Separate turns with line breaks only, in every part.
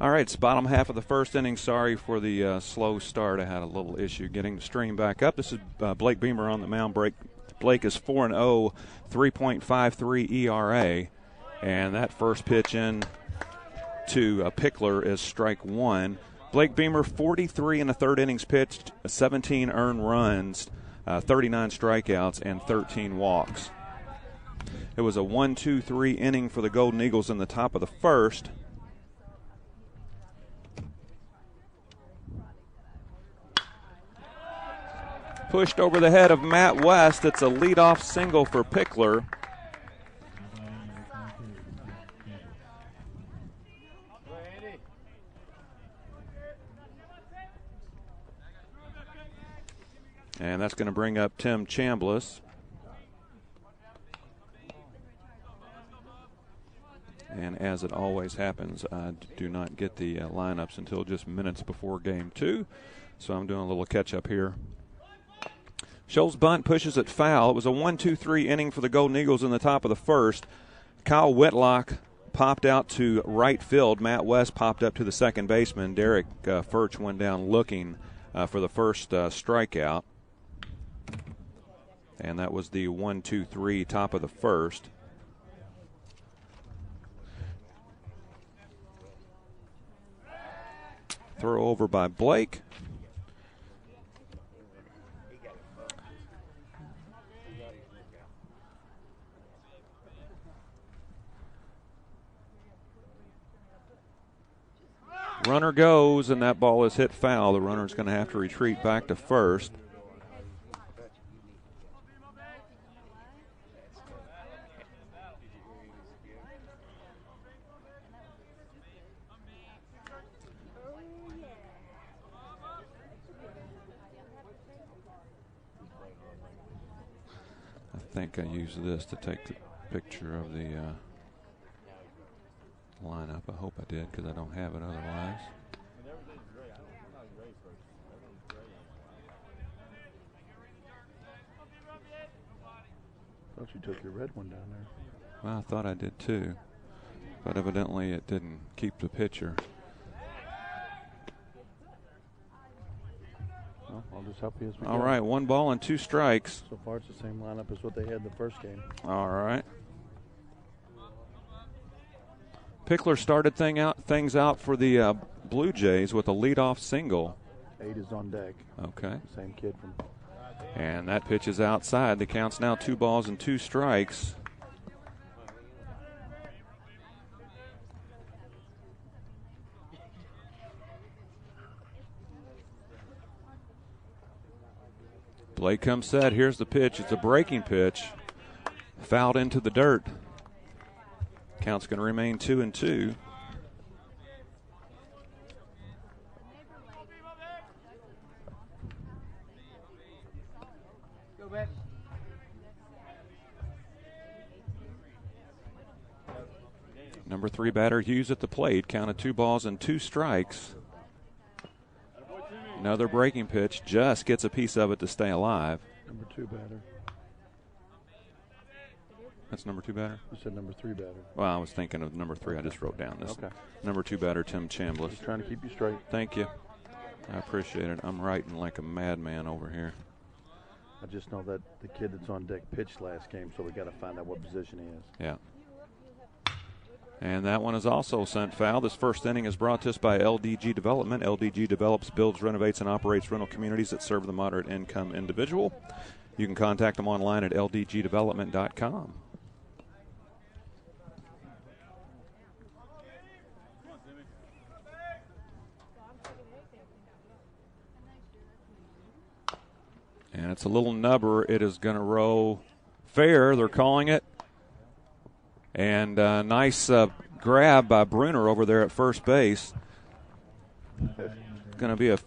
All right, it's bottom half of the first inning. Sorry for the slow start. I had a little issue getting the stream back up. This is Blake Beamer on the mound. Blake is 4-0, 3.53 ERA. And that first pitch in to Pickler is strike one. Blake Beamer, 43 in the third innings pitched, 17 earned runs, 39 strikeouts, and 13 walks. It was a 1-2-3 inning for the Golden Eagles in the top of the first. Pushed over the head of Matt West. It's a leadoff single for Pickler. And that's going to bring up Tim Chambliss. And as it always happens, I do not get the lineups until just minutes before game two. So I'm doing a little catch-up here. Scholl's bunt pushes it foul. It was a 1-2-3 inning for the Golden Eagles in the top of the first. Kyle Whitlock popped out to right field. Matt West popped up to the second baseman. Derek Furch went down looking for the first strikeout. And that was the 1-2-3 top of the first. Throw over by Blake. Runner goes, and that ball is hit foul. The runner's going to have to retreat back to first. I think I use this to take the picture of the lineup. I hope I did, because I don't have it otherwise.
I thought you took your red one down there.
Well, I thought I did too, but evidently it didn't keep the picture.
Well, I'll just help you as we go.
All right, 1 ball and 2 strikes.
So far it's the same lineup as what they had the first game.
All right. Pickler started things out for the Blue Jays with a leadoff single.
8 is on deck.
Okay.
Same kid from.
And that pitch is outside. The count's now 2 balls and 2 strikes. Blake comes set. Here's the pitch. It's a breaking pitch. Fouled into the dirt. Count's going to remain 2-2. Number 3 batter Hughes at the plate. Count of 2 balls and 2 strikes. Another breaking pitch. Just gets a piece of it to stay alive.
Number 2 batter.
That's number 2 batter?
You said number 3 batter.
Well, I was thinking of number 3. I just wrote down this.
Okay.
Number 2 batter, Tim Chambliss.
Just trying to keep you straight.
Thank you. I appreciate it. I'm writing like a madman over here.
I just know that the kid that's on deck pitched last game, so we got to find out what position he is.
Yeah. And that one is also sent foul. This first inning is brought to us by LDG Development. LDG develops, builds, renovates, and operates rental communities that serve the moderate income individual. You can contact them online at ldgdevelopment.com. And it's a little nubber. It is going to roll fair, they're calling it. And nice grab by Bruner over there at first base. It's going to be a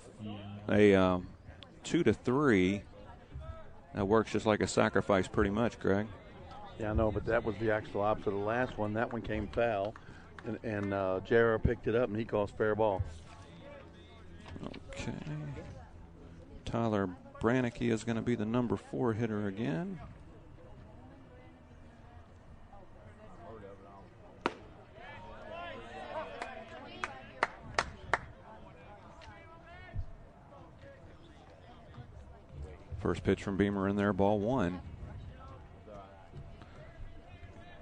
2-3. That works just like a sacrifice pretty much, Greg.
Yeah, I know, but that was the actual opposite of the last one. That one came foul, and J.R. picked it up, and he calls fair ball.
Okay. Tyler Brannicky is going to be the number 4 hitter again. First pitch from Beamer in there, ball one.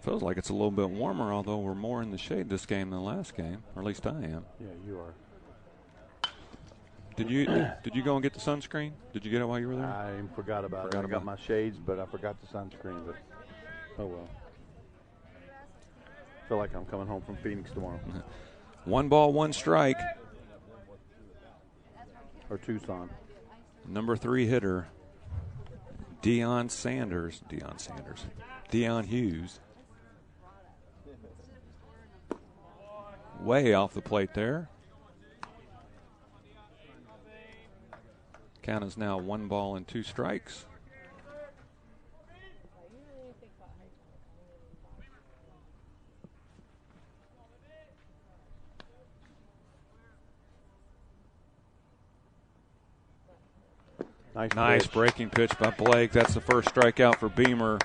Feels like it's a little bit warmer, although we're more in the shade this game than last game, or at least I am.
Yeah, you are.
Did you go and get the sunscreen? Did you get it while you were there?
I forgot about it. I got my shades, but I forgot the sunscreen. But oh well. Feel like I'm coming home from Phoenix tomorrow.
1 ball, 1 strike.
Or Tucson.
Number 3 hitter, Deion Hughes. Way off the plate there. Count is now 1 ball and 2 strikes. Nice breaking pitch by Blake. That's the first strikeout for Beamer.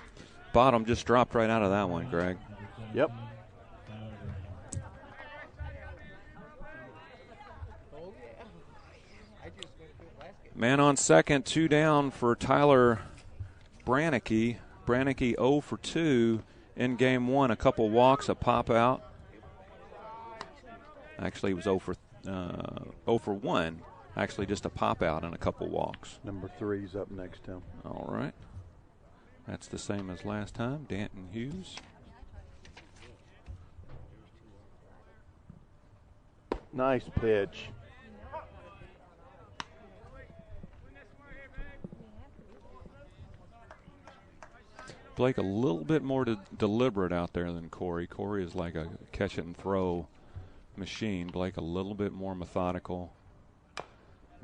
Bottom just dropped right out of that one, Greg.
Yep.
Man on second, 2 down for Tyler Brannicky. Brannicky 0 for 2 in game 1. A couple walks, a pop out. Actually, he was 0 for 1. Actually, just a pop out and a couple walks.
Number 3's up next to him.
All right. That's the same as last time. Danton Hughes.
Nice pitch.
Blake a little bit more deliberate out there than Corey. Corey is like a catch it and throw machine. Blake a little bit more methodical.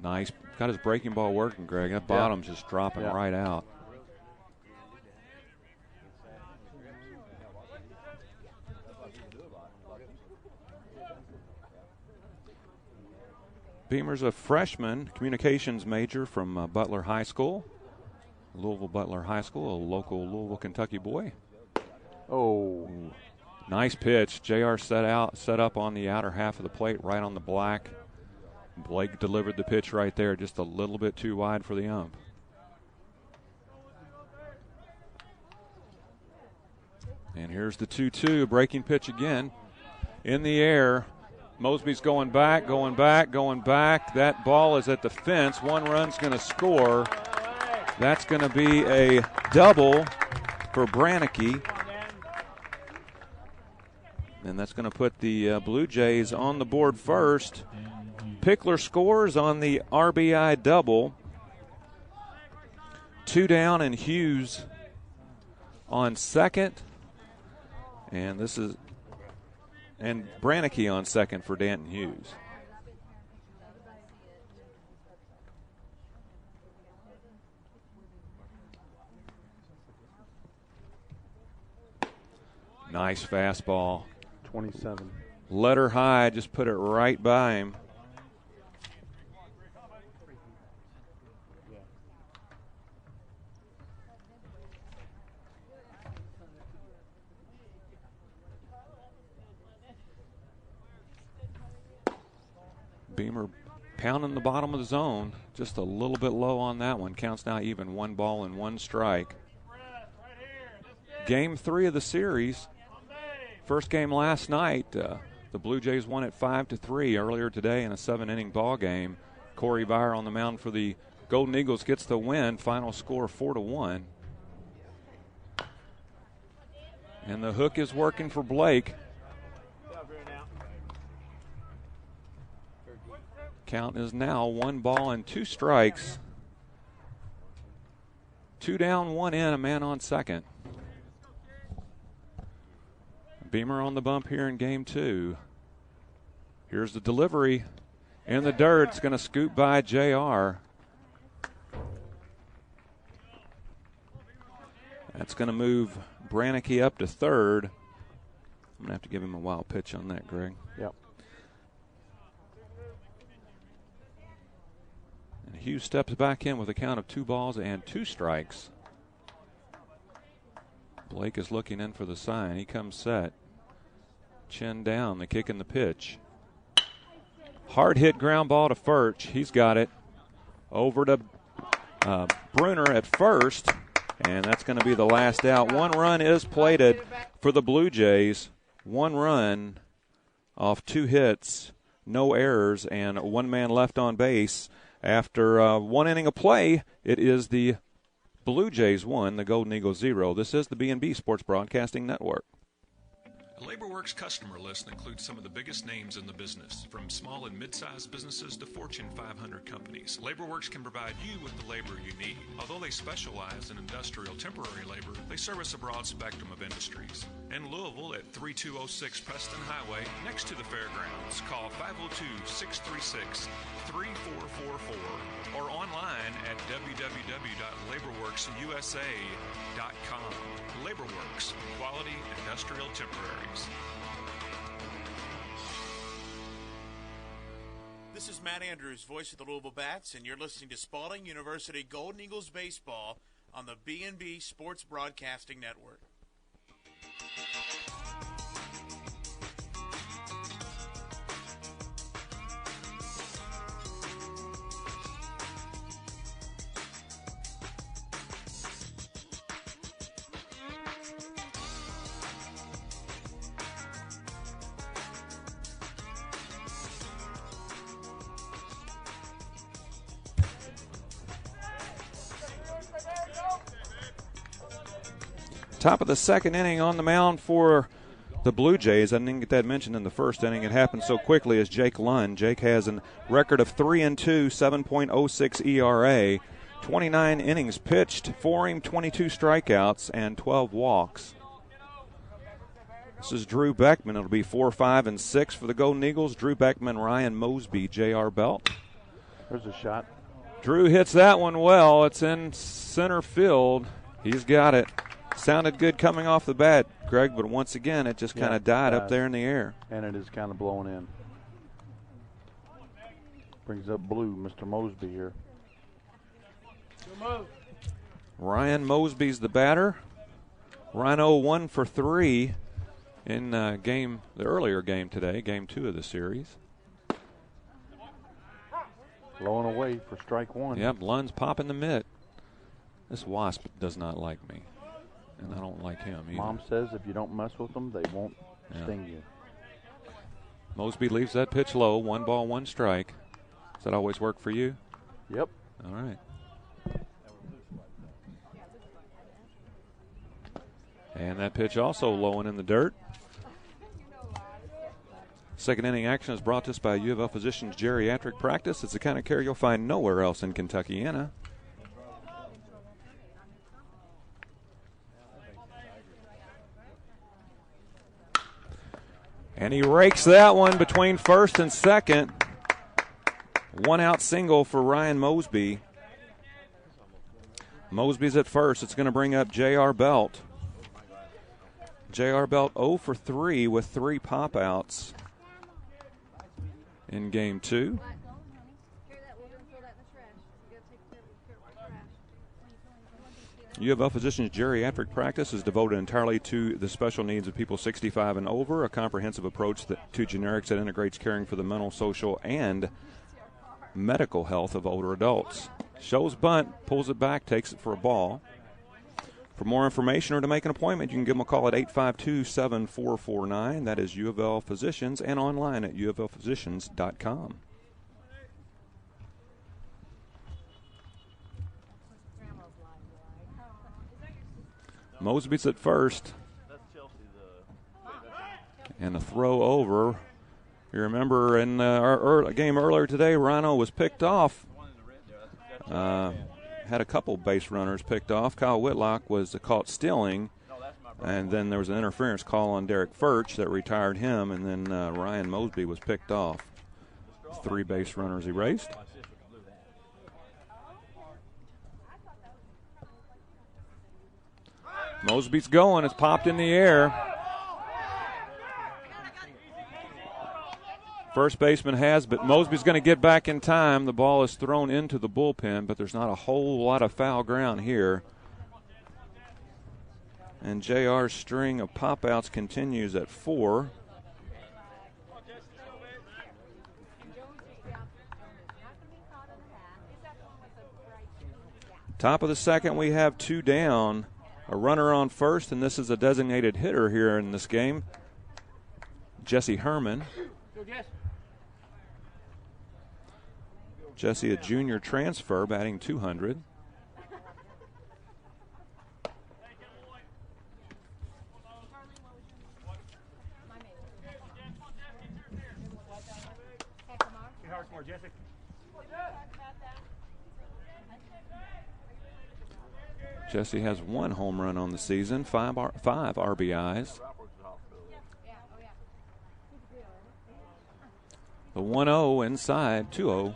Nice. Got his breaking ball working, Greg. That bottom's just dropping right out. Beamer's a freshman, communications major from Butler High School. Louisville Butler High School, a local Louisville, Kentucky boy.
Oh.
Nice pitch. JR set up on the outer half of the plate, right on the black. Blake delivered the pitch right there, just a little bit too wide for the ump. And here's the 2-2, breaking pitch again. In the air, Mosby's going back. That ball is at the fence. 1 run's going to score. That's going to be a double for Brannicky. And that's going to put the Blue Jays on the board first. Pickler scores on the RBI double. 2 down and Hughes on second. And Brannicky on second for Danton Hughes. Nice fastball.
27.
Let her high, just put it right by him. Beamer pounding the bottom of the zone, just a little bit low on that one. Counts now even, 1 ball and 1 strike. Game 3 of the series. First game last night, the Blue Jays won it 5-3 earlier today in a 7-inning ball game. Corey Byer on the mound for the Golden Eagles gets the win. Final score 4-1. And the hook is working for Blake. Count is now 1 ball and 2 strikes. 2 down, 1 in, a man on second. Beamer on the bump here in game 2. Here's the delivery in the dirt. It's going to scoop by JR. That's going to move Brannicky up to third. I'm going to have to give him a wild pitch on that, Greg.
Yep.
And Hughes steps back in with a count of 2 balls and 2 strikes. Blake is looking in for the sign. He comes set. Chin down, the kick and the pitch. Hard hit ground ball to Furch. He's got it. Over to Bruner at first, and that's going to be the last out. 1 run is plated for the Blue Jays. 1 run off 2 hits, no errors, and 1 man left on base. After 1 inning of play, it is the Blue Jays 1, the Golden Eagles 0. This is the B&B Sports Broadcasting Network.
A LaborWorks customer list includes some of the biggest names in the business, from small and mid-sized businesses to Fortune 500 companies. LaborWorks can provide you with the labor you need. Although they specialize in industrial temporary labor, they service a broad spectrum of industries. In Louisville at 3206 Preston Highway, next to the fairgrounds, call 502-636-3444 or online at www.laborworksusa.com. LaborWorks, quality industrial temporaries.
This is Matt Andrews, voice of the Louisville Bats, and you're listening to Spalding University Golden Eagles Baseball on the B&B Sports Broadcasting Network.
Top of the second inning on the mound for the Blue Jays. I didn't get that mentioned in the first inning. It happened so quickly as Jake Lund. Jake has a record of 3-2, 7.06 ERA, 29 innings pitched for him, 22 strikeouts, and 12 walks. This is Drew Beckman. It'll be 4, 5, and 6 for the Golden Eagles. Drew Beckman, Ryan Mosby, J.R. Belt.
There's a shot.
Drew hits that one well. It's in center field. He's got it. Sounded good coming off the bat, Greg, but once again, it just kind of died up there in the air.
And it is kind of blowing in. Brings up blue, Mr. Mosby here.
Ryan Mosby's the batter. Rhino 1 for 3 in the earlier game today, game 2 of the series.
Blowing away for strike 1.
Yep, Lund's popping the mitt. This wasp does not like me. And I don't like him either.
Mom says if you don't mess with them, they won't sting you.
Mosby leaves that pitch low. 1 ball, 1 strike. Does that always work for you?
Yep.
All right. And that pitch also low and in the dirt. Second inning action is brought to us by U of L Physicians Geriatric Practice. It's the kind of care you'll find nowhere else in Kentuckiana. And he rakes that one between first and second. 1 out single for Ryan Mosby. Mosby's at first. It's going to bring up J.R. Belt. J.R. Belt 0 for 3 with 3 pop-outs in game 2. U of L Physicians Geriatric Practice is devoted entirely to the special needs of people 65 and over, a comprehensive approach to generics that integrates caring for the mental, social, and medical health of older adults. Shows bunt, pulls it back, takes it for a ball. For more information or to make an appointment, you can give them a call at 852-7449. That is U of L Physicians, and online at uoflphysicians.com. Mosby's at first. And a throw over. You remember in our game earlier today, Rhino was picked off. Had a couple base runners picked off. Kyle Whitlock was caught stealing. And then there was an interference call on Derek Furch that retired him. And then Ryan Mosby was picked off. 3 base runners erased. Mosby's going. It's popped in the air. First baseman has, but Mosby's going to get back in time. The ball is thrown into the bullpen, but there's not a whole lot of foul ground here. And JR's string of pop-outs continues at 4. Top of the second, we have 2 down. A runner on first, and this is a designated hitter here in this game, Jesse Herman. Jesse, a junior transfer, batting 200. Jesse has 1 home run on the season, 5 RBIs. The 1-0 inside, 2-0.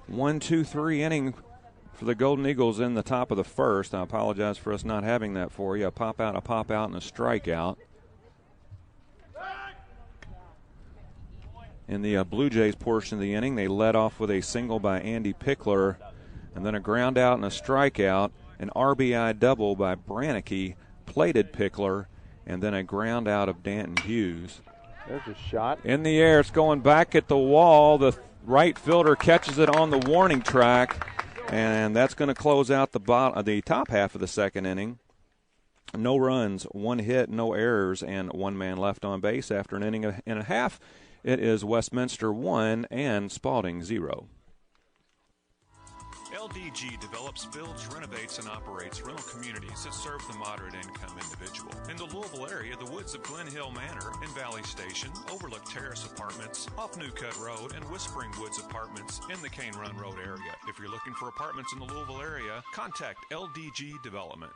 One, two, three inning for the Golden Eagles in the top of the first. I apologize for us not having that for you. A pop out, and a strikeout. In the Blue Jays portion of the inning, they led off with a single by Andy Pickler, and then a ground out and a strikeout, an RBI double by Brannicky, plated Pickler, and then a ground out of Danton Hughes.
There's a shot.
In the air, it's going back at the wall. The right fielder catches it on the warning track, and that's going to close out the top half of the second inning. No runs, 1 hit, no errors, and 1 man left on base after an inning and a half. It is Westminster 1 and Spalding 0.
LDG develops, builds, renovates, and operates rental communities that serve the moderate-income individual. In the Louisville area, the woods of Glen Hill Manor and Valley Station, Overlook Terrace Apartments, off New Cut Road, and Whispering Woods Apartments in the Cane Run Road area. If you're looking for apartments in the Louisville area, contact LDG Development.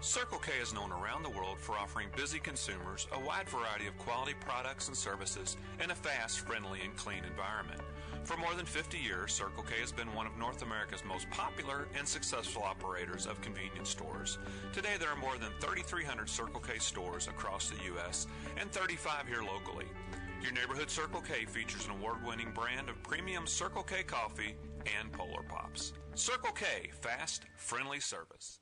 Circle K is known around the world for offering busy consumers a wide variety of quality products and services in a fast, friendly, and clean environment. For more than 50 years, Circle K has been one of North America's most popular and successful operators of convenience stores. Today, there are more than 3,300 Circle K stores across the U.S. and 35 here locally. Your neighborhood Circle K features an award-winning brand of premium Circle K coffee and Polar Pops. Circle K, fast, friendly service.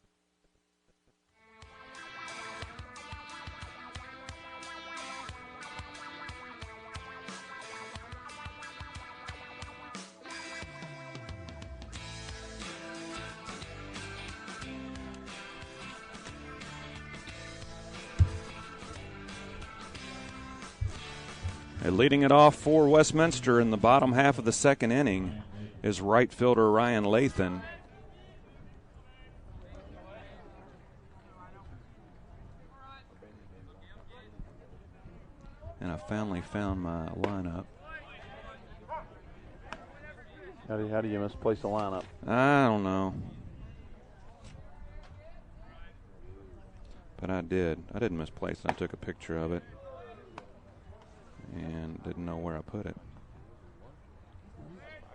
Leading it off for Westminster in the bottom half of the second inning is right fielder Ryan Lathan. And I finally found my lineup.
How do you misplace a lineup?
I don't know. But I did. I didn't misplace it. I took a picture of it and didn't know where I put it.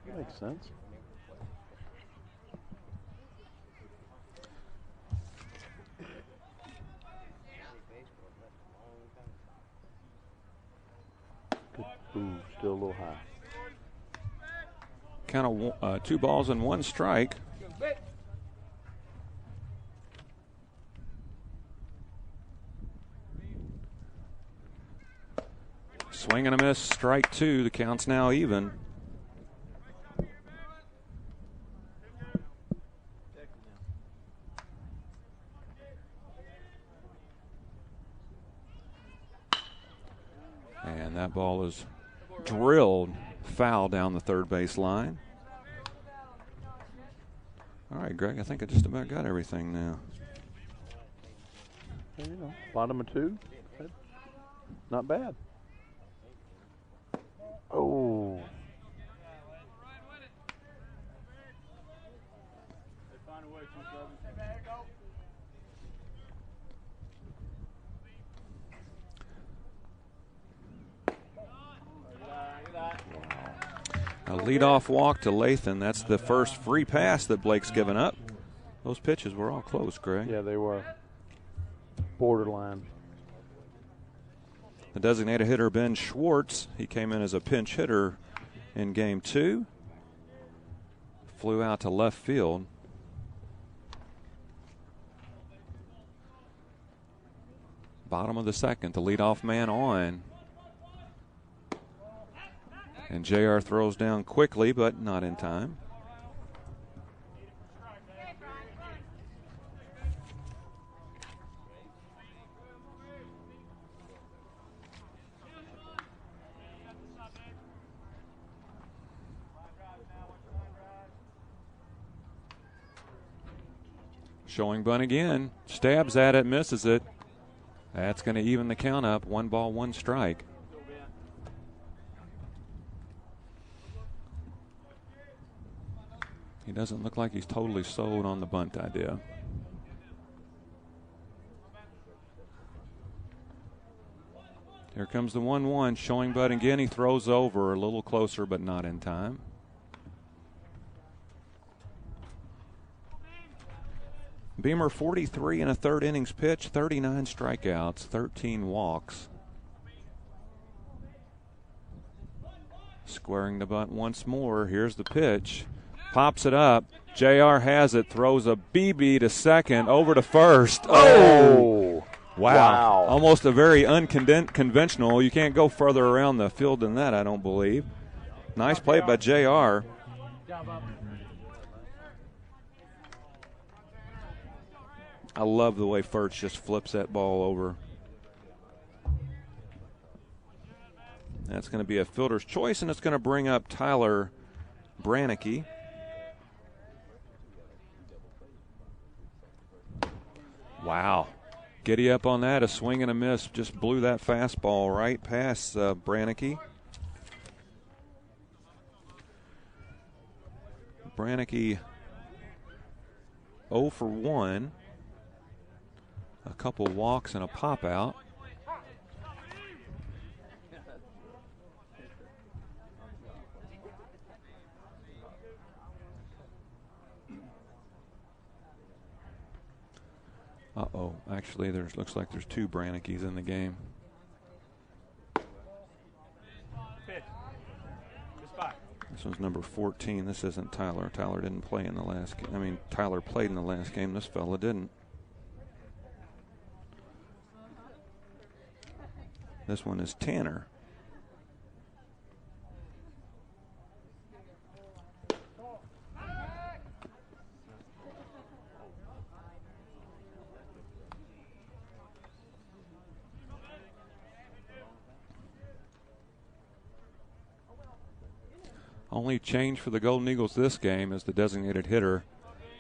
That makes sense. Good. Ooh, still a little high.
Count of 2 balls and 1 strike. Swing and a miss, strike 2. The count's now even. And that ball is drilled foul down the third base line. All right, Greg, I think I just about got everything now.
There you go. Bottom of 2. Not bad. Oh.
A leadoff walk to Lathan. That's the first free pass that Blake's given up. Those pitches were all close, Greg.
Yeah, they were borderline.
The designated hitter, Ben Schwartz, he came in as a pinch hitter in Game 2. Flew out to left field. Bottom of the second, the leadoff man on. And JR throws down quickly, but not in time. Showing bunt again. Stabs at it, misses it. That's going to even the count up. 1 ball, 1 strike. He doesn't look like he's totally sold on the bunt idea. Here comes the 1-1. Showing bunt again. He throws over a little closer, but not in time. Beamer 43 in a 3rd innings pitch, 39 strikeouts, 13 walks. Squaring the bunt once more. Here's the pitch. Pops it up. JR has it. Throws a BB to second. Over to first. Oh! Wow. Almost a very unconventional. You can't go further around the field than that, I don't believe. Nice play by JR. I love the way Furch just flips that ball over. That's going to be a fielder's choice, and it's going to bring up Tyler Brannicky. Wow. Giddy up on that, a swing and a miss. Just blew that fastball right past Brannicky. Brannicky 0 for 1. A couple walks and a pop out. Uh-oh. Actually, looks like there's 2 Brannickys in the game. This one's number 14. This isn't Tyler. Tyler didn't play in the last game. I mean, Tyler played in the last game. This fella didn't. This one is Tanner. Only change for the Golden Eagles this game is the designated hitter.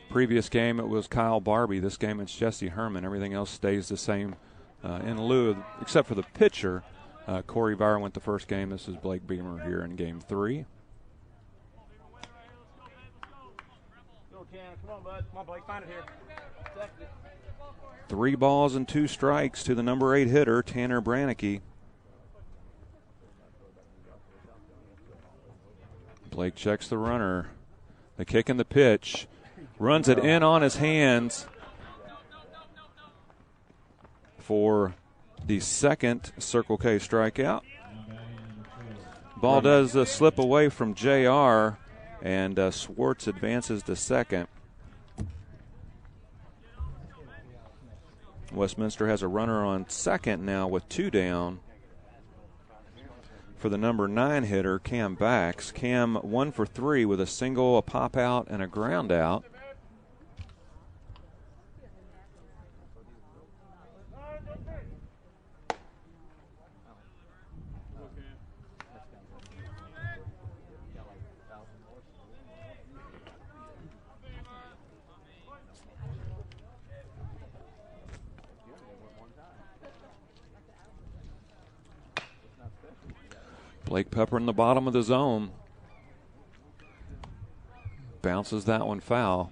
Previous game it was Kyle Barbie. This game it's Jesse Herman. Everything else stays the same in lieu of, except for the pitcher. Corey Bauer went the first game. This is Blake Beamer here in game 3.
Come on, bud. Come on, Blake. Find it here.
3 balls and 2 strikes to the number 8 hitter, Tanner Brannicky. Blake checks the runner. The kick and the pitch. Runs it in on his hands for the second Circle K strikeout. Ball does slip away from JR, and Swartz advances to second. Westminster has a runner on second now with 2 down. For the number 9 hitter, Cam Bax. Cam 1 for 3 with a single, a pop out, and a ground out. Blake Pepper in the bottom of the zone. Bounces that one foul.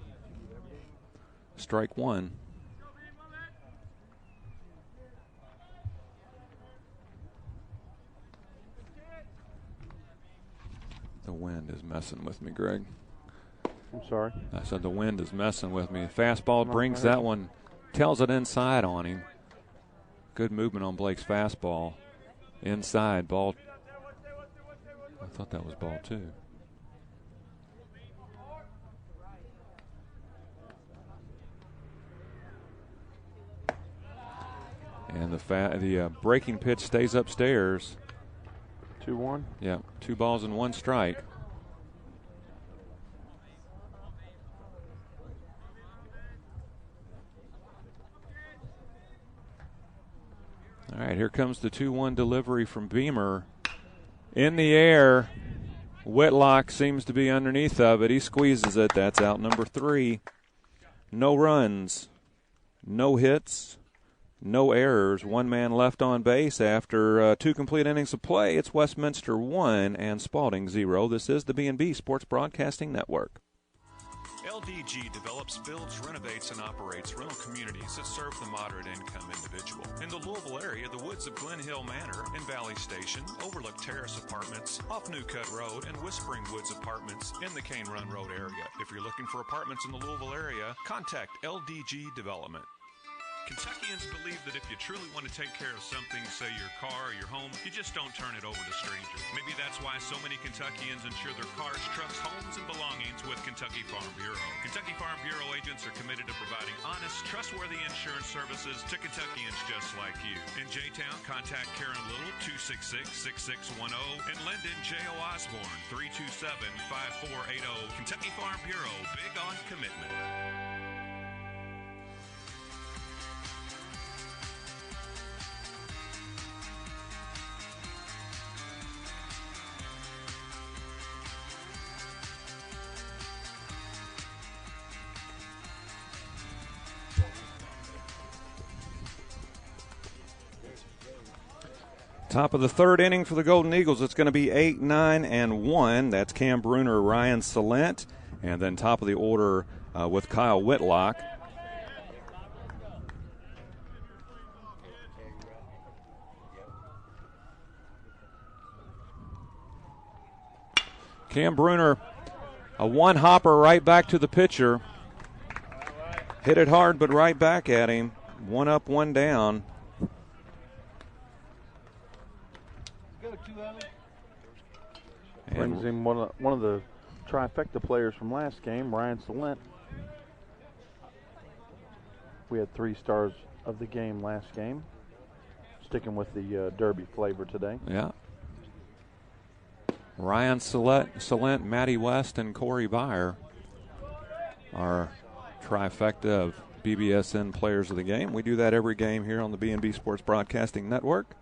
Strike 1. The wind is messing with me, Greg.
I'm sorry.
I said the wind is messing with me. Fastball brings that one, tells it inside on him. Good movement on Blake's fastball. Inside, ball. I thought that was ball 2. And the breaking pitch stays upstairs.
2-1.
Yeah, 2 balls and 1 strike. All right, here comes the 2-1 delivery from Beamer. In the air, Whitlock seems to be underneath of it. He squeezes it. That's out number 3. No runs, no hits, no errors. 1 man left on base after 2 complete innings of play. It's Westminster 1 and Spalding 0. This is the B&B Sports Broadcasting Network.
LDG develops, builds, renovates, and operates rental communities that serve the moderate-income individual. In the Louisville area, the woods of Glen Hill Manor and Valley Station, Overlook Terrace Apartments, off New Cut Road, and Whispering Woods Apartments in the Cane Run Road area. If you're looking for apartments in the Louisville area, contact LDG Development. Kentuckians believe that if you truly want to take care of something, say your car or your home, you just don't turn it over to strangers. Maybe that's why so many Kentuckians insure their cars, trucks, homes, and belongings with Kentucky Farm Bureau. Kentucky Farm Bureau agents are committed to providing honest, trustworthy insurance services to Kentuckians just like you. In J-Town, contact Karen Little, 266-6610, and Lyndon J.O. Osborne, 327-5480. Kentucky Farm Bureau, big on commitment.
Top of the 3rd inning for the Golden Eagles. It's going to be 8, 9, and 1. That's Cam Bruner, Ryan Salent. And then top of the order with Kyle Whitlock. Cam Bruner, a 1-hopper right back to the pitcher. Hit it hard, but right back at him. 1 up, 1 down.
Brings him one of the trifecta players from last game, Ryan Salent. We had 3 stars of the game last game. Sticking with the Derby flavor today.
Yeah. Ryan Salent, Matty West, and Corey Byer are trifecta of BBSN players of the game. We do that every game here on the B&B Sports Broadcasting Network.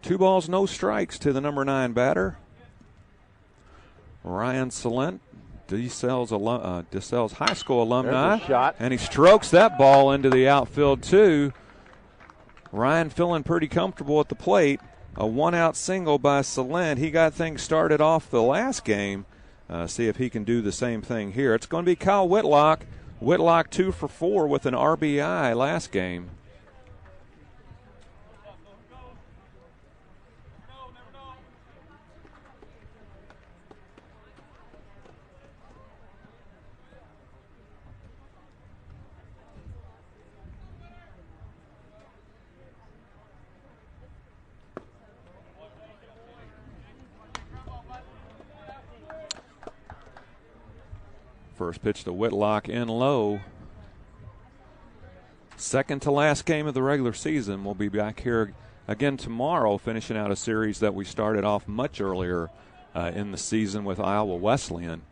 Two balls, no strikes to the number 9 batter. Ryan Salent, DeSales High School alumni.
Shot.
And he strokes that ball into the outfield, too. Ryan feeling pretty comfortable at the plate. A 1-out single by Salent. He got things started off the last game. See if he can do the same thing here. It's going to be Kyle Whitlock. Whitlock 2 for 4 with an RBI last game. First pitch to Whitlock in low. Second to last game of the regular season. We'll be back here again tomorrow, finishing out a series that we started off much earlier in the season with Iowa Wesleyan.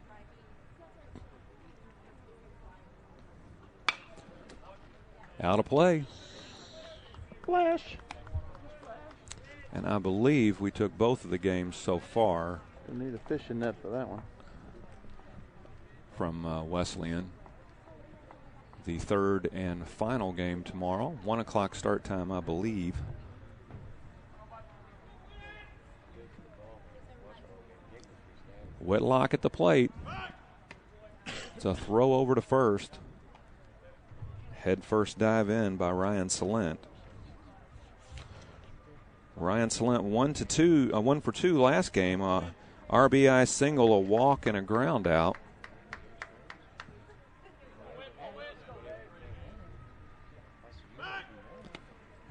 Out of play.
Flash.
And I believe we took both of the games so far.
We need a fishing net for that one.
From Wesleyan. The 3rd and final game tomorrow. 1 o'clock start time, I believe. Whitlock at the plate. It's a throw over to first. Head first dive in by Ryan Salent. Ryan Salent 1 for 2 last game. RBI single, a walk, and a ground out.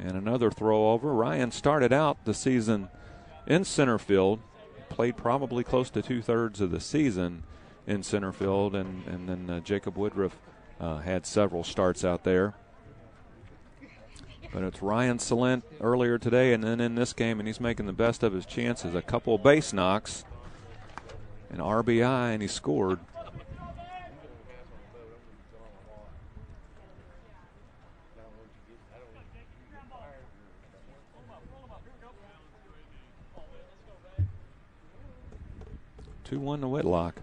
And another throw over. Ryan started out the season in center field, played probably close to 2/3 of the season in center field, and then Jacob Woodruff had several starts out there. But it's Ryan Salent earlier today and then in this game, and he's making the best of his chances. A couple of base knocks, an RBI, and he scored. Two-1 to Whitlock.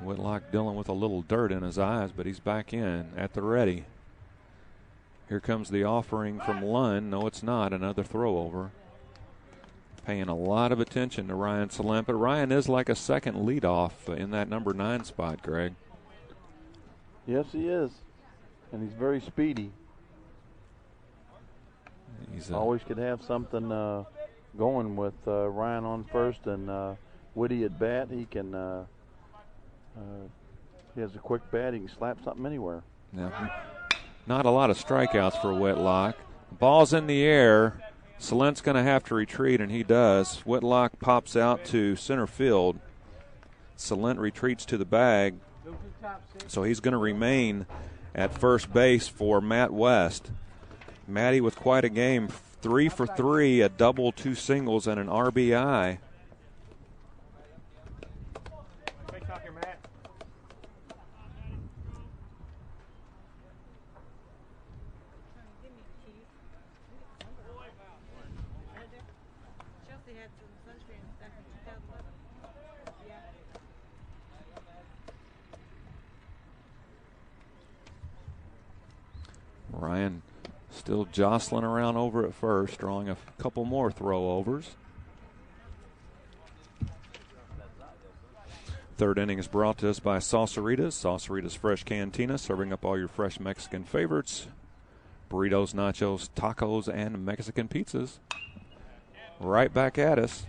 Whitlock dealing with a little dirt in his eyes, but he's back in at the ready. Here comes the offering from Lund. No, it's not. Another throw over. Paying a lot of attention to Ryan Salent, but Ryan is like a second leadoff in that number 9 spot, Greg.
Yes, he is. And he's very speedy.
He's
always could have something going with Ryan on first and Woody at bat. He can he has a quick bat. He can slap something anywhere.
Yeah. Not a lot of strikeouts for Whitlock. Ball's in the air. Salent's going to have to retreat, and he does. Whitlock pops out to center field. Salent retreats to the bag, so he's going to remain at first base for Matt West. Matty with quite a game, 3 for 3, a double, 2 singles, and an RBI. Ryan still jostling around over at first, drawing a couple more throwovers. Third inning is brought to us by Salsaritas. Salsaritas Fresh Cantina, serving up all your fresh Mexican favorites. Burritos, nachos, tacos, and Mexican pizzas. Right back at us.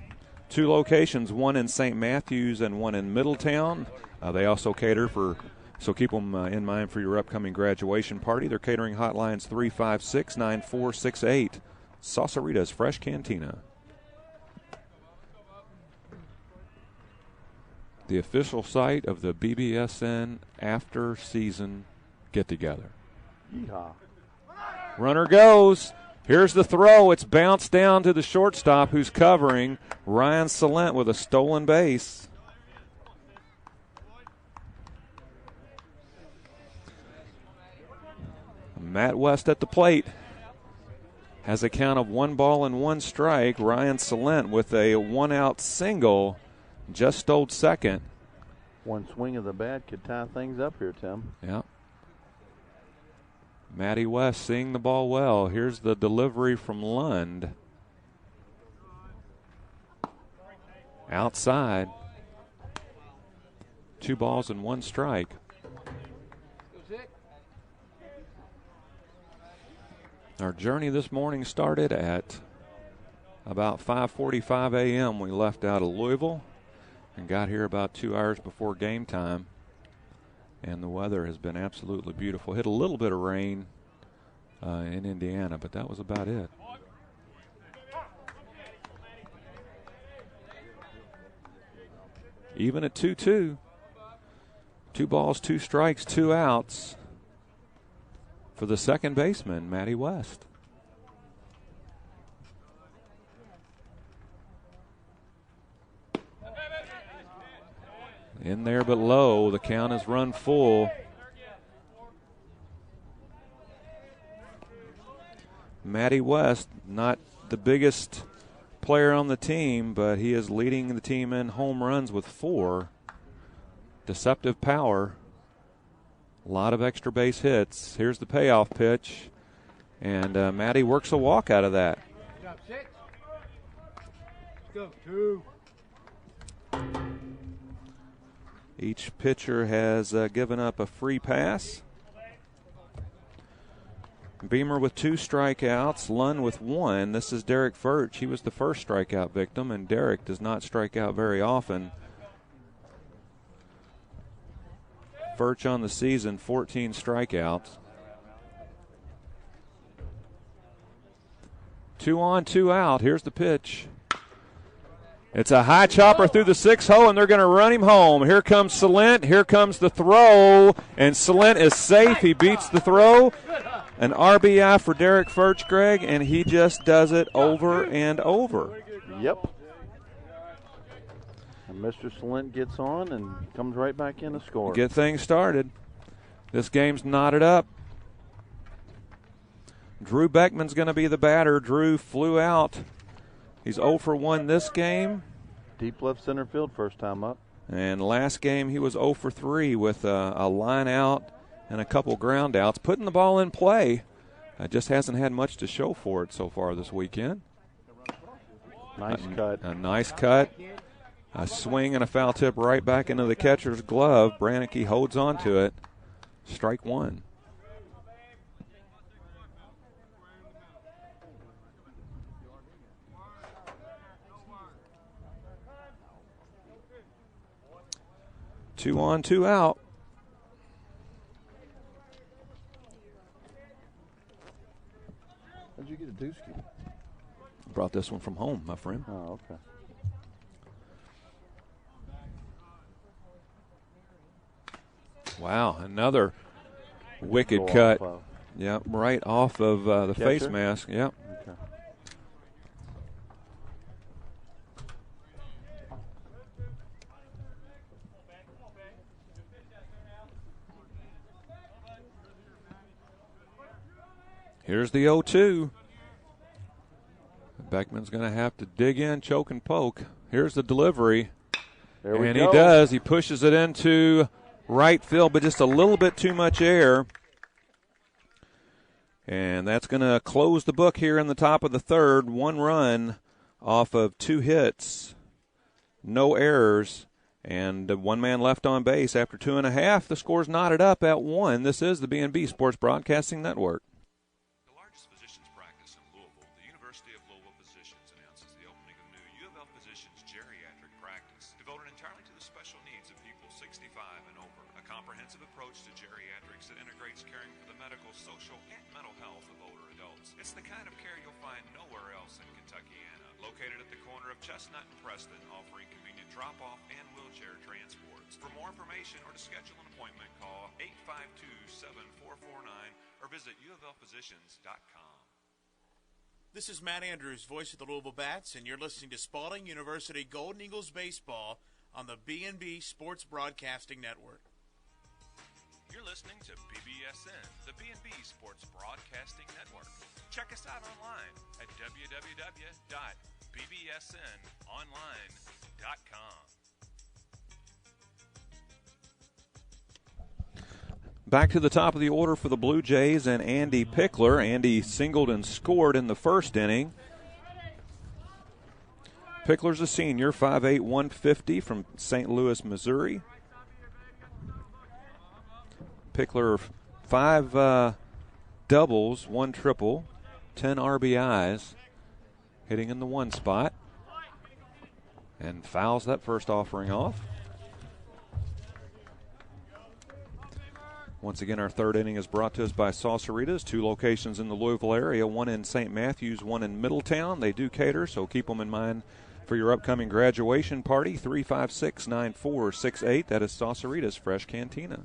2 locations, one in St. Matthews and one in Middletown. They also cater for, so keep them in mind for your upcoming graduation party. Their catering hotline's 356-9468. Salsaritas Fresh Cantina. The official site of the BBSN after-season get-together.
Yeehaw.
Runner goes. Here's the throw. It's bounced down to the shortstop who's covering. Ryan Salent with a stolen base. Matt West at the plate has a count of 1 ball and 1 strike. Ryan Salent with a 1-out single just stole second.
One swing of the bat could tie things up here, Tim.
Yeah. Matty West seeing the ball well. Here's the delivery from Lund. Outside. 2 balls and 1 strike. Our journey this morning started at about 5:45 a.m. We left out of Louisville and got here about 2 hours before game time. And the weather has been absolutely beautiful. Hit a little bit of rain in Indiana, but that was about it. Even at 2-2. 2 balls, 2 strikes, 2 outs for the second baseman, Matty West. In there but low. The count is run full. Matty West, not the biggest player on the team, but he is leading the team in home runs with 4. Deceptive power. A lot of extra base hits. Here's the payoff pitch. And Matty works a walk out of that.
Stop 6. Let's go 2.
Each pitcher has given up a free pass. Beamer with 2 strikeouts, Lund with 1. This is Derek Furch. He was the first strikeout victim, and Derek does not strike out very often. Furch on the season, 14 strikeouts. 2 on, 2 out. Here's the pitch. It's a high chopper through the 6-hole, and they're going to run him home. Here comes Salent. Here comes the throw, and Salent is safe. He beats the throw. An RBI for Derek Furch, Greg, and he just does it over and over.
Yep. And Mr. Salent gets on and comes right back in to score.
Get things started. This game's knotted up. Drew Beckman's going to be the batter. Drew flew out. He's 0 for 1 this game.
Deep left center field first time up.
And last game he was 0 for 3 with a line out and a couple ground outs. Putting the ball in play. Just hasn't had much to show for it so far this weekend.
Nice cut.
A nice cut. A swing and a foul tip right back into the catcher's glove. Brannicky holds on to it. Strike one. Two on, two out.
How'd you get a dooski?
Brought this one from home, my friend.
Oh, okay.
Wow, another wicked
Go
cut.
off,
Yep, right off of the face
catcher?
mask. Yep.
Okay.
Here's the 0-2. Beckman's going to have to dig in, choke, and poke. Here's the delivery.
There we
and
go.
he does. He pushes it into right field, but just a little bit too much air. And that's going to close the book here in the top of the third. 1 run off of 2 hits. No errors. And 1 man left on base after 2.5. The score's knotted up at 1. This is the B&B Sports Broadcasting Network.
The largest physicians practice in Louisville, the University of Louisville Physicians announces the opening of new U of L Physicians geriatric practice, devoted entirely to the special needs of people 65 and over. A comprehensive approach to geriatrics that integrates caring for the medical, social, and mental health of older adults. It's the kind of care you'll find nowhere else in Kentuckiana. Located at the corner of Chestnut and Preston, offering convenient drop-off and wheelchair transports. For more information or to schedule an appointment, call 852-7449 or visit uoflphysicians.com.
This is Matt Andrews, voice of the Louisville Bats, and you're listening to Spalding University Golden Eagles Baseball on the B&B Sports Broadcasting Network.
You're listening to BBSN, the B&B Sports Broadcasting Network. Check us out online at www.bbsnonline.com.
Back to the top of the order for the Blue Jays and Andy Pickler. Andy singled and scored in the first inning. Pickler's a senior, 5'8", 150 from St. Louis, Missouri. Pickler, 5 doubles, 1 triple, 10 RBIs, hitting in the 1 spot. And fouls that first offering off. Once again, our third inning is brought to us by Sauceritas, 2 locations in the Louisville area, 1 in St. Matthews, 1 in Middletown. They do cater, so keep them in mind for your upcoming graduation party. 356-9468. That is Sauceritas Fresh Cantina.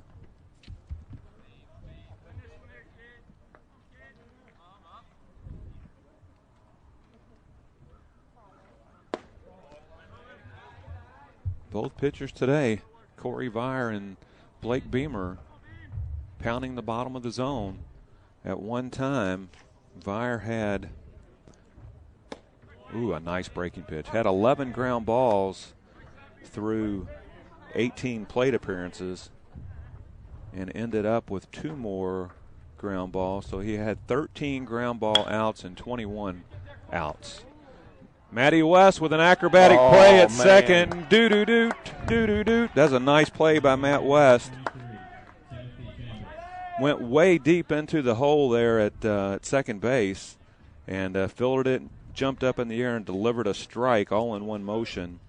Both pitchers today, Corey Vire and Blake Beamer, pounding the bottom of the zone. At one time, Vire had, a nice breaking pitch. Had 11 ground balls through 18 plate appearances and ended up with 2 more ground balls. So he had 13 ground ball outs and 21 outs. Matty West with an acrobatic play at second. Do-do-doot, do-do-doot. That's a nice play by Matt West. Went way deep into the hole there at second base and fielded it, jumped up in the air and delivered a strike all in one motion.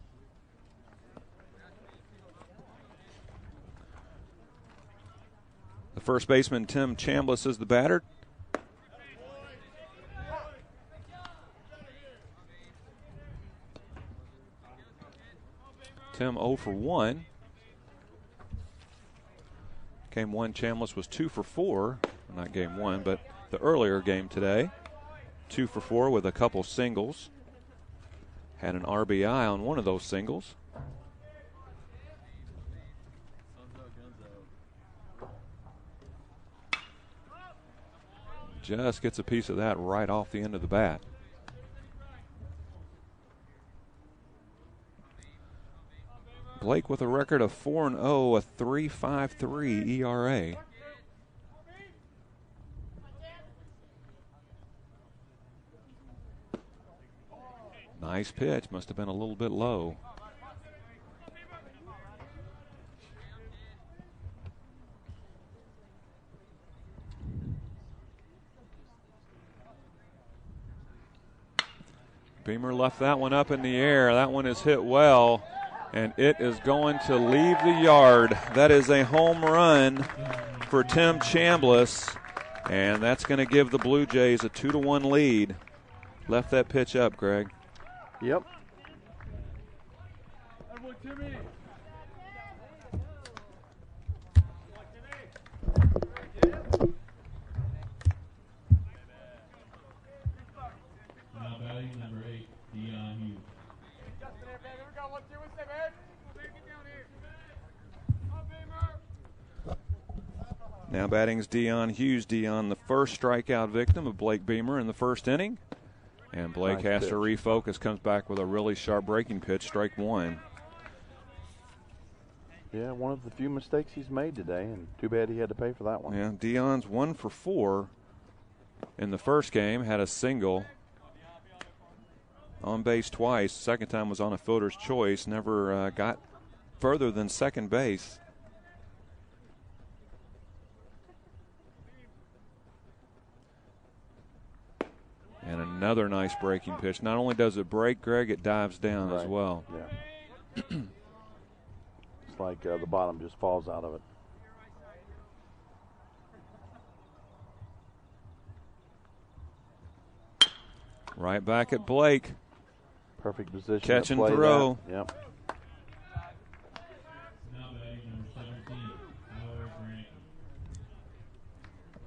The first baseman, Tim Chambliss, is the batter. Tim 0 for 1. Game 1, Chambliss was 2 for 4. Not game 1, but the earlier game today. 2 for 4 with a couple singles. Had an RBI on one of those singles. Just gets a piece of that right off the end of the bat. Blake with a record of 4-0, a 3.53 ERA. Nice pitch, must have been a little bit low. Beamer left that one up in the air. That one is hit well, and it is going to leave the yard. That is a home run for Tim Chambliss, and that's going to give the Blue Jays a 2-1 lead. Left that pitch up, Greg.
Yep.
Now batting number 8, Dion Hughes.
Now batting is Dion Hughes. Dion, the first strikeout victim of Blake Beamer in the first inning. And Blake has to refocus, comes back with a really sharp breaking pitch, strike one.
Yeah, one of the few mistakes he's made today, and too bad he had to pay for that one.
Yeah, Dion's 1 for 4 in the first game, had a single. On base twice. Second time was on a fielder's choice. Never got further than second base. And another nice breaking pitch. Not only does it break, Greg, it dives down as well.
Yeah. It's like the bottom just falls out of it.
Right back at Blake.
Perfect position.
Catch
to
and
play
throw.
That. Yep.
Now batting number 17, Howard Brannick.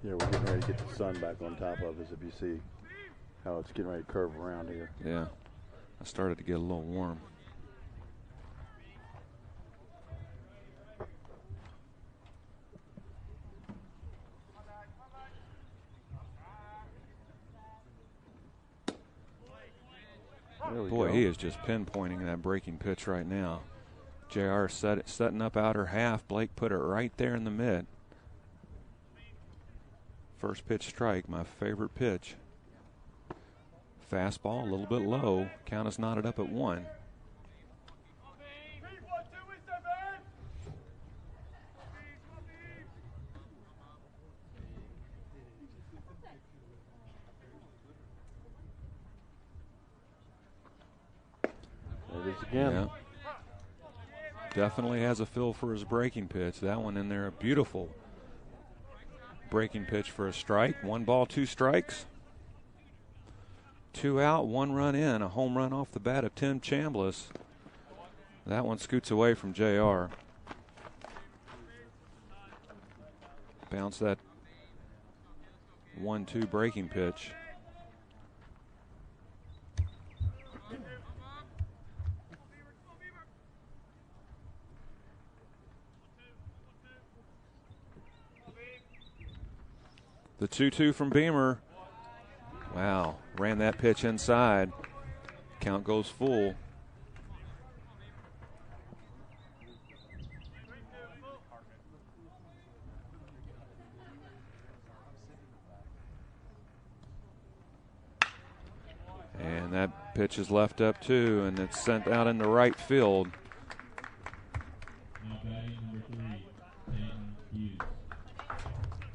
Yeah, we're getting ready to get the sun back on top of us. If you see how it's getting ready to curve around here.
Yeah, I started to get a little warm. Boy, he is just pinpointing that breaking pitch right now. JR setting up outer half. Blake put it right there in the mid. First pitch strike, my favorite pitch. Fastball, a little bit low. Count is knotted up at 1.
There it is again.
Yeah. Definitely has a feel for his breaking pitch. That one in there, a beautiful breaking pitch for a strike. 1 ball, 2 strikes. 2 out, 1 run in. A home run off the bat of Tim Chambliss. That one scoots away from JR. Bounce that 1-2 breaking pitch. The 2-2 from Beamer. Wow, ran that pitch inside. Count goes full. And that pitch is left up too, and it's sent out in the right field.
Now batting number 3, Danton Hughes.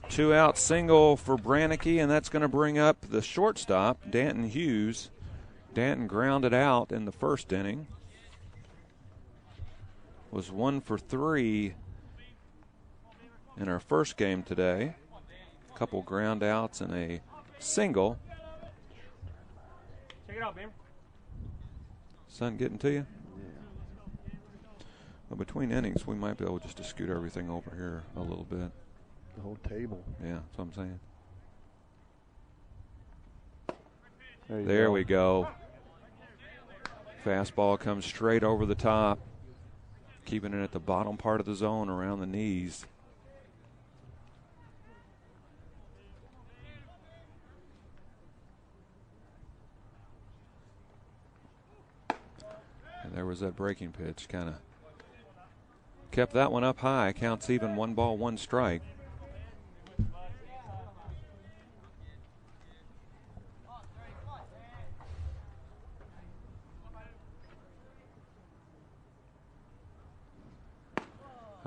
2 out single for Brannicky, and that's going to bring up the shortstop, Danton Hughes. Danton grounded out in the first inning. Was 1 for 3 in our first game today. A couple ground outs and a single.
Check it out, Beamer.
Sun getting to you? Well, between innings, we might be able just to scoot everything over here a little bit.
The whole table.
Yeah, that's what I'm saying.
There
we go. Fastball comes straight over the top, keeping it at the bottom part of the zone around the knees. And there was that breaking pitch, kind of kept that one up high. Counts even, 1 ball, 1 strike.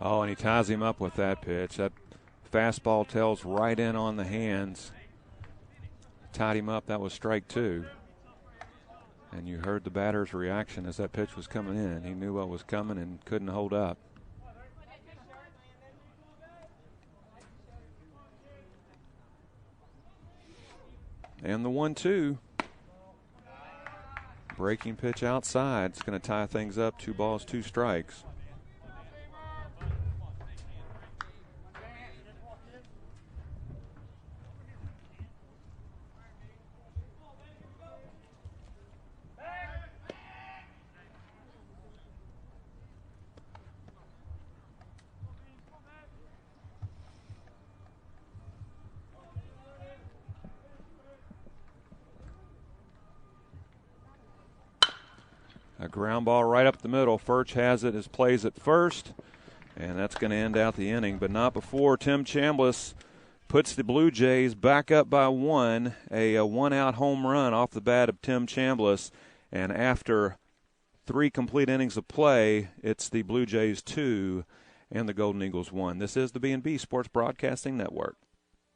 Oh, and he ties him up with that pitch. That fastball tails right in on the hands. Tied him up. That was strike 2. And you heard the batter's reaction as that pitch was coming in. He knew what was coming and couldn't hold up. And the 1-2. Breaking pitch outside. It's going to tie things up. 2 balls, 2 strikes. A ground ball right up the middle. Furch has it as plays at first, and that's going to end out the inning, but not before Tim Chambliss puts the Blue Jays back up by 1. A 1-out home run off the bat of Tim Chambliss, and after 3 complete innings of play, it's the Blue Jays 2 and the Golden Eagles 1. This is the B&B Sports Broadcasting Network.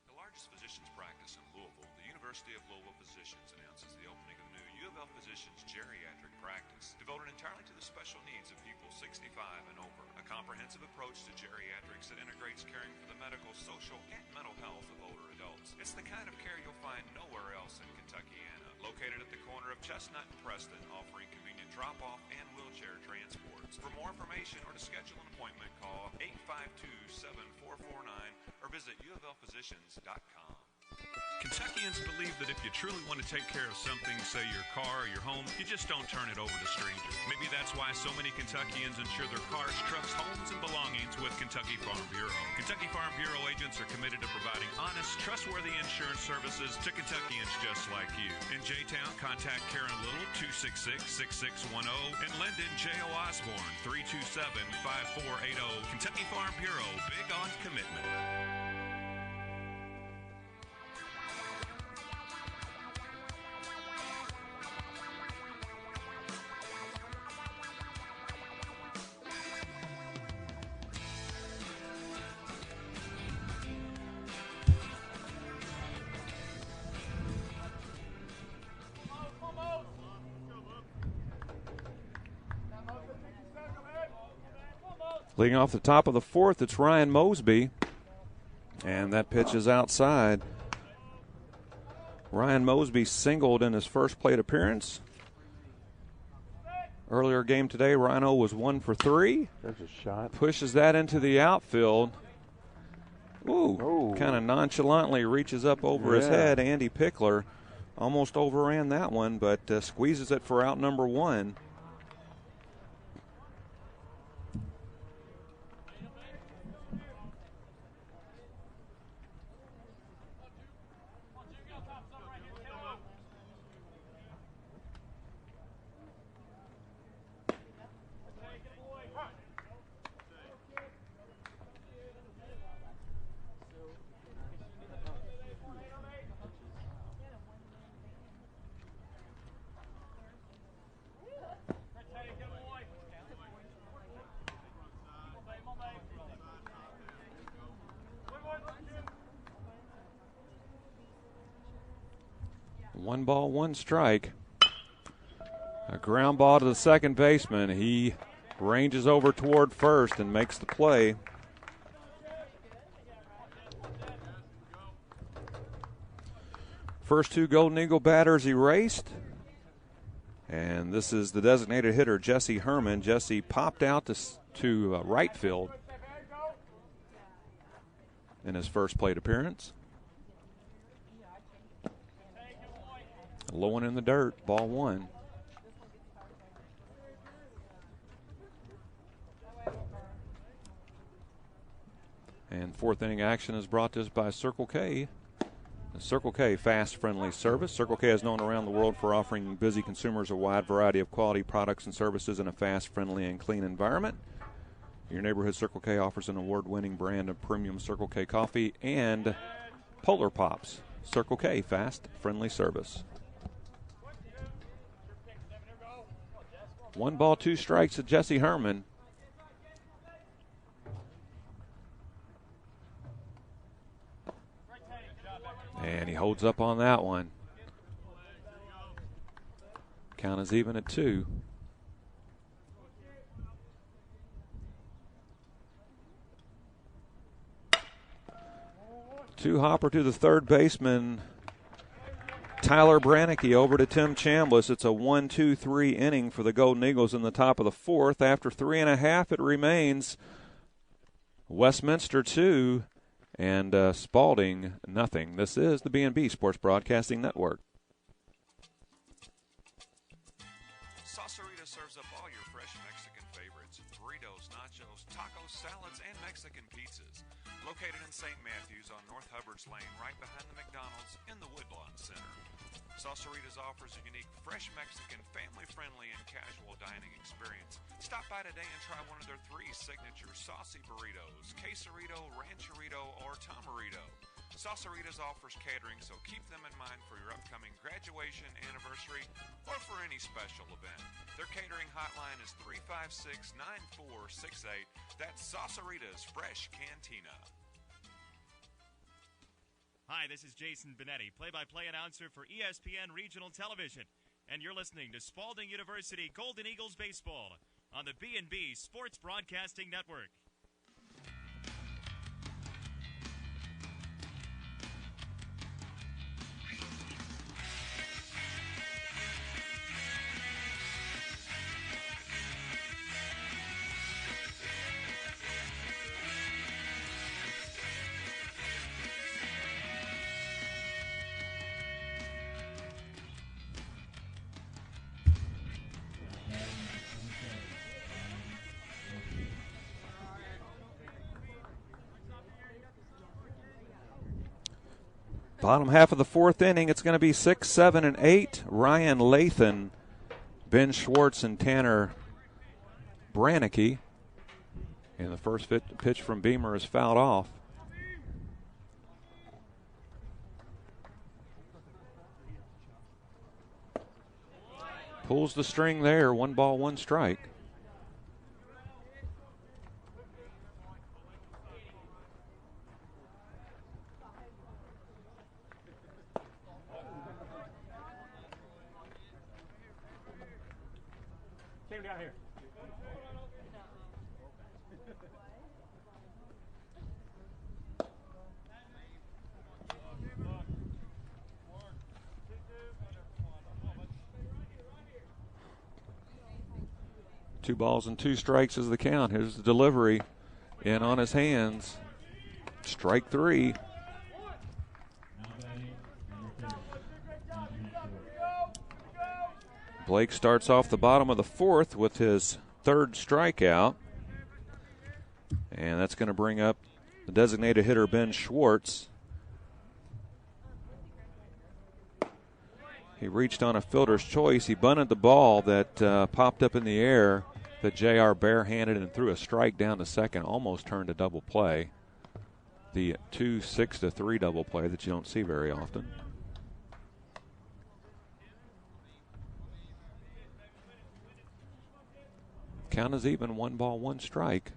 The largest physicians practice in Louisville, the University of Louisville Physicians announces the opening of new U of L Physicians geriatric practice, devoted entirely to the special needs of people 65 and over. A comprehensive approach to geriatrics that integrates caring for the medical, social, and mental health of older adults. It's the kind of care you'll find nowhere else in Kentuckyana. Located at the corner of Chestnut and Preston, offering convenient drop-off and wheelchair transports. For more information or to schedule an appointment, call 852-7449 or visit uoflphysicians.com. Kentuckians believe that if you truly want to take care of something, say your car or your home, you just don't turn it over to strangers. Maybe that's why so many Kentuckians insure their cars, trucks, homes, and belongings with Kentucky Farm Bureau. Kentucky Farm Bureau agents are committed to providing honest, trustworthy insurance services to Kentuckians just like you. In J-Town, contact Karen Little, 266-6610, and Lyndon J.O. Osborne, 327-5480. Kentucky Farm Bureau, big on commitment.
Leading off the top of the 4th, it's Ryan Mosby, and that pitch is outside. Ryan Mosby singled in his first plate appearance. Earlier game today, Rhino was 1 for 3.
There's a shot.
Pushes that into the outfield. Ooh, kind of nonchalantly reaches up over his head. Andy Pickler almost overran that one, but squeezes it for out number 1. One ball, 1 strike. A ground ball to the second baseman. He ranges over toward first and makes the play. First 2 Golden Eagle batters erased. And this is the designated hitter, Jesse Herman. Jesse popped out to right field in his first plate appearance. Low one in the dirt, ball one. And fourth inning action is brought to us by Circle K. Circle K, fast, friendly service. Circle K is known around the world for offering busy consumers a wide variety of quality products and services in a fast, friendly, and clean environment. Your neighborhood Circle K offers an award-winning brand of premium Circle K coffee and Polar Pops. Circle K, fast, friendly service. 1 ball, 2 strikes to Jesse Herman. And he holds up on that one. Count is even at 2. Two hopper to the third baseman, Tyler Brannicky, over to Tim Chambliss. It's a 1-2-3 inning for the Golden Eagles in the top of the fourth. After 3.5, it remains Westminster 2 and Spalding nothing. This is the B&B Sports Broadcasting Network.
Saucerita serves up all your fresh Mexican favorites: burritos, nachos, tacos, salads, and Mexican pizzas. Located in St. Matthews on North Hubbard's Lane, right behind the McDonald's in the Woodlawn Center. Sauceritas offers a unique, fresh Mexican, family-friendly, and casual dining experience. Stop by today and try one of their 3 signature saucy burritos: quesarito, rancherito, or tamarito. Sauceritas offers catering, so keep them in mind for your upcoming graduation, anniversary, or for any special event. Their catering hotline is 356-9468. That's Sauceritas Fresh Cantina.
Hi, this is Jason Benetti, play-by-play announcer for ESPN Regional Television, and you're listening to Spalding University Golden Eagles Baseball on the B&B Sports Broadcasting Network.
Bottom half of the fourth inning, it's going to be 6, 7, and 8. Ryan Lathan, Ben Schwartz, and Tanner Brannicky. And the first pitch from Beamer is fouled off. Pulls the string there, 1 ball, 1 strike.
Down here.
2 balls and 2 strikes is the count. Here's the delivery. In on his hands. Strike 3. Blake starts off the bottom of the fourth with his 3rd strikeout. And that's going to bring up the designated hitter, Ben Schwartz. He reached on a fielder's choice. He bunted the ball that popped up in the air that JR barehanded and threw a strike down to second. Almost turned a double play. The 2-6-3 double play that you don't see very often. Count is even, 1 ball, 1 strike.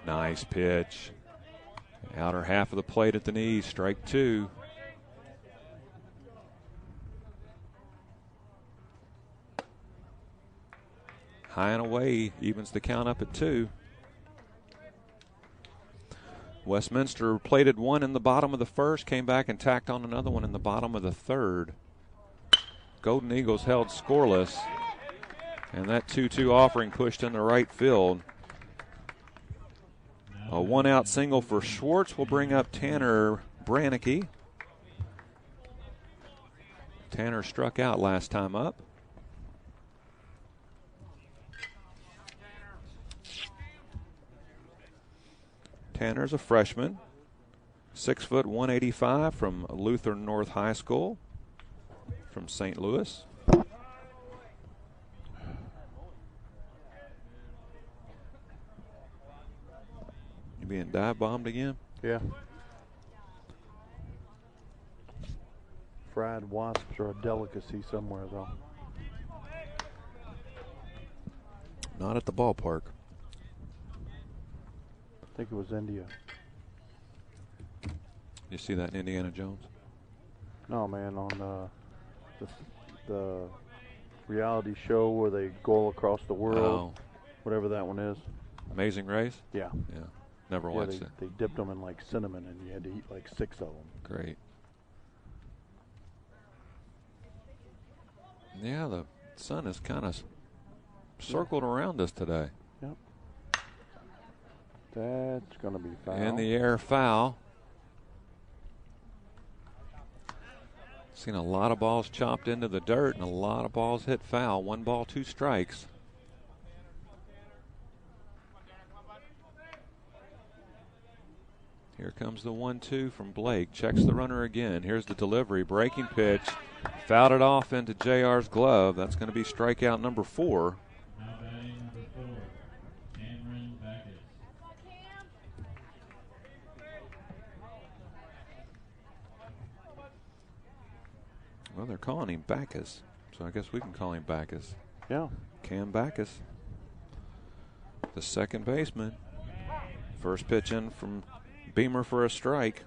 Nice pitch. Outer half of the plate at the knees, strike 2. High and away, evens the count up at 2. Westminster plated 1 in the bottom of the first, came back and tacked on another one in the bottom of the third. Golden Eagles held scoreless And that 2-2 offering pushed in the right field. A one-out single for Schwartz will bring up Tanner Brannicky. Tanner struck out last time up. Tanner's a freshman, 6 foot 185 from Lutheran North High School from St. Louis. You being dive bombed again?
Yeah. Fried wasps are a delicacy somewhere, though.
Not at the ballpark.
I think it was India.
You see that in Indiana Jones?
No, man, on the reality show where they go across the world, whatever that one is.
Amazing Race?
Yeah.
Yeah. Never watched it.
They dipped them in like cinnamon, and you had to eat like 6 of them.
Great. Yeah, the sun is kind of circled around us today.
Yep. That's going to be foul.
In the air, foul. Seen a lot of balls chopped into the dirt and a lot of balls hit foul. 1 ball, 2 strikes. Here comes the 1-2 from Blake. Checks the runner again. Here's the delivery. Breaking pitch. Fouled it off into JR's glove. That's going to be strikeout number 4.
Now batting number 4, Cameron Backus.
Well, they're calling him Backus, so I guess we can call him Backus.
Yeah.
Cam Backus, the second baseman. First pitch in from Beamer for a strike.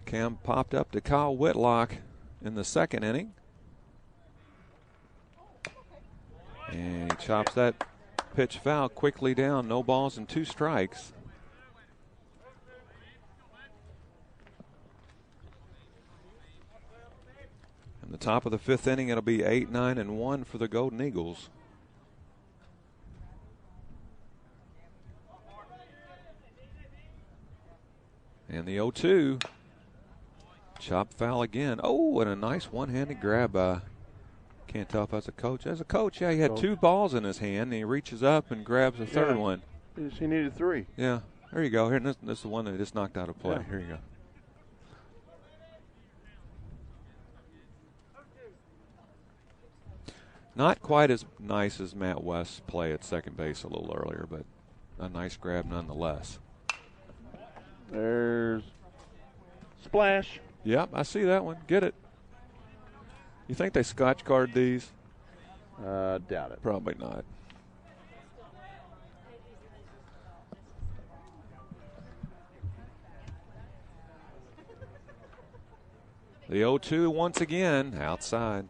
Cam popped up to Kyle Whitlock in the second inning. And he chops that pitch foul quickly down. No balls and 2 strikes. In the top of the 5th inning, it'll be 8-9-1 for the Golden Eagles. And the 0-2. Chop foul again. Oh, and a nice one-handed grab by, can't tell if that's a coach. As a coach, yeah, he had 2 balls in his hand, and he reaches up and grabs the third one.
He needed 3.
Yeah, there you go. Here, this is the one that just knocked out of play.
Yeah.
Here you go. Not quite as nice as Matt West's play at second base a little earlier, but a nice grab nonetheless.
There's splash.
Yep, I see that one. Get it. You think they scotch guard these?
Doubt it.
Probably not. The 0-2 once again outside.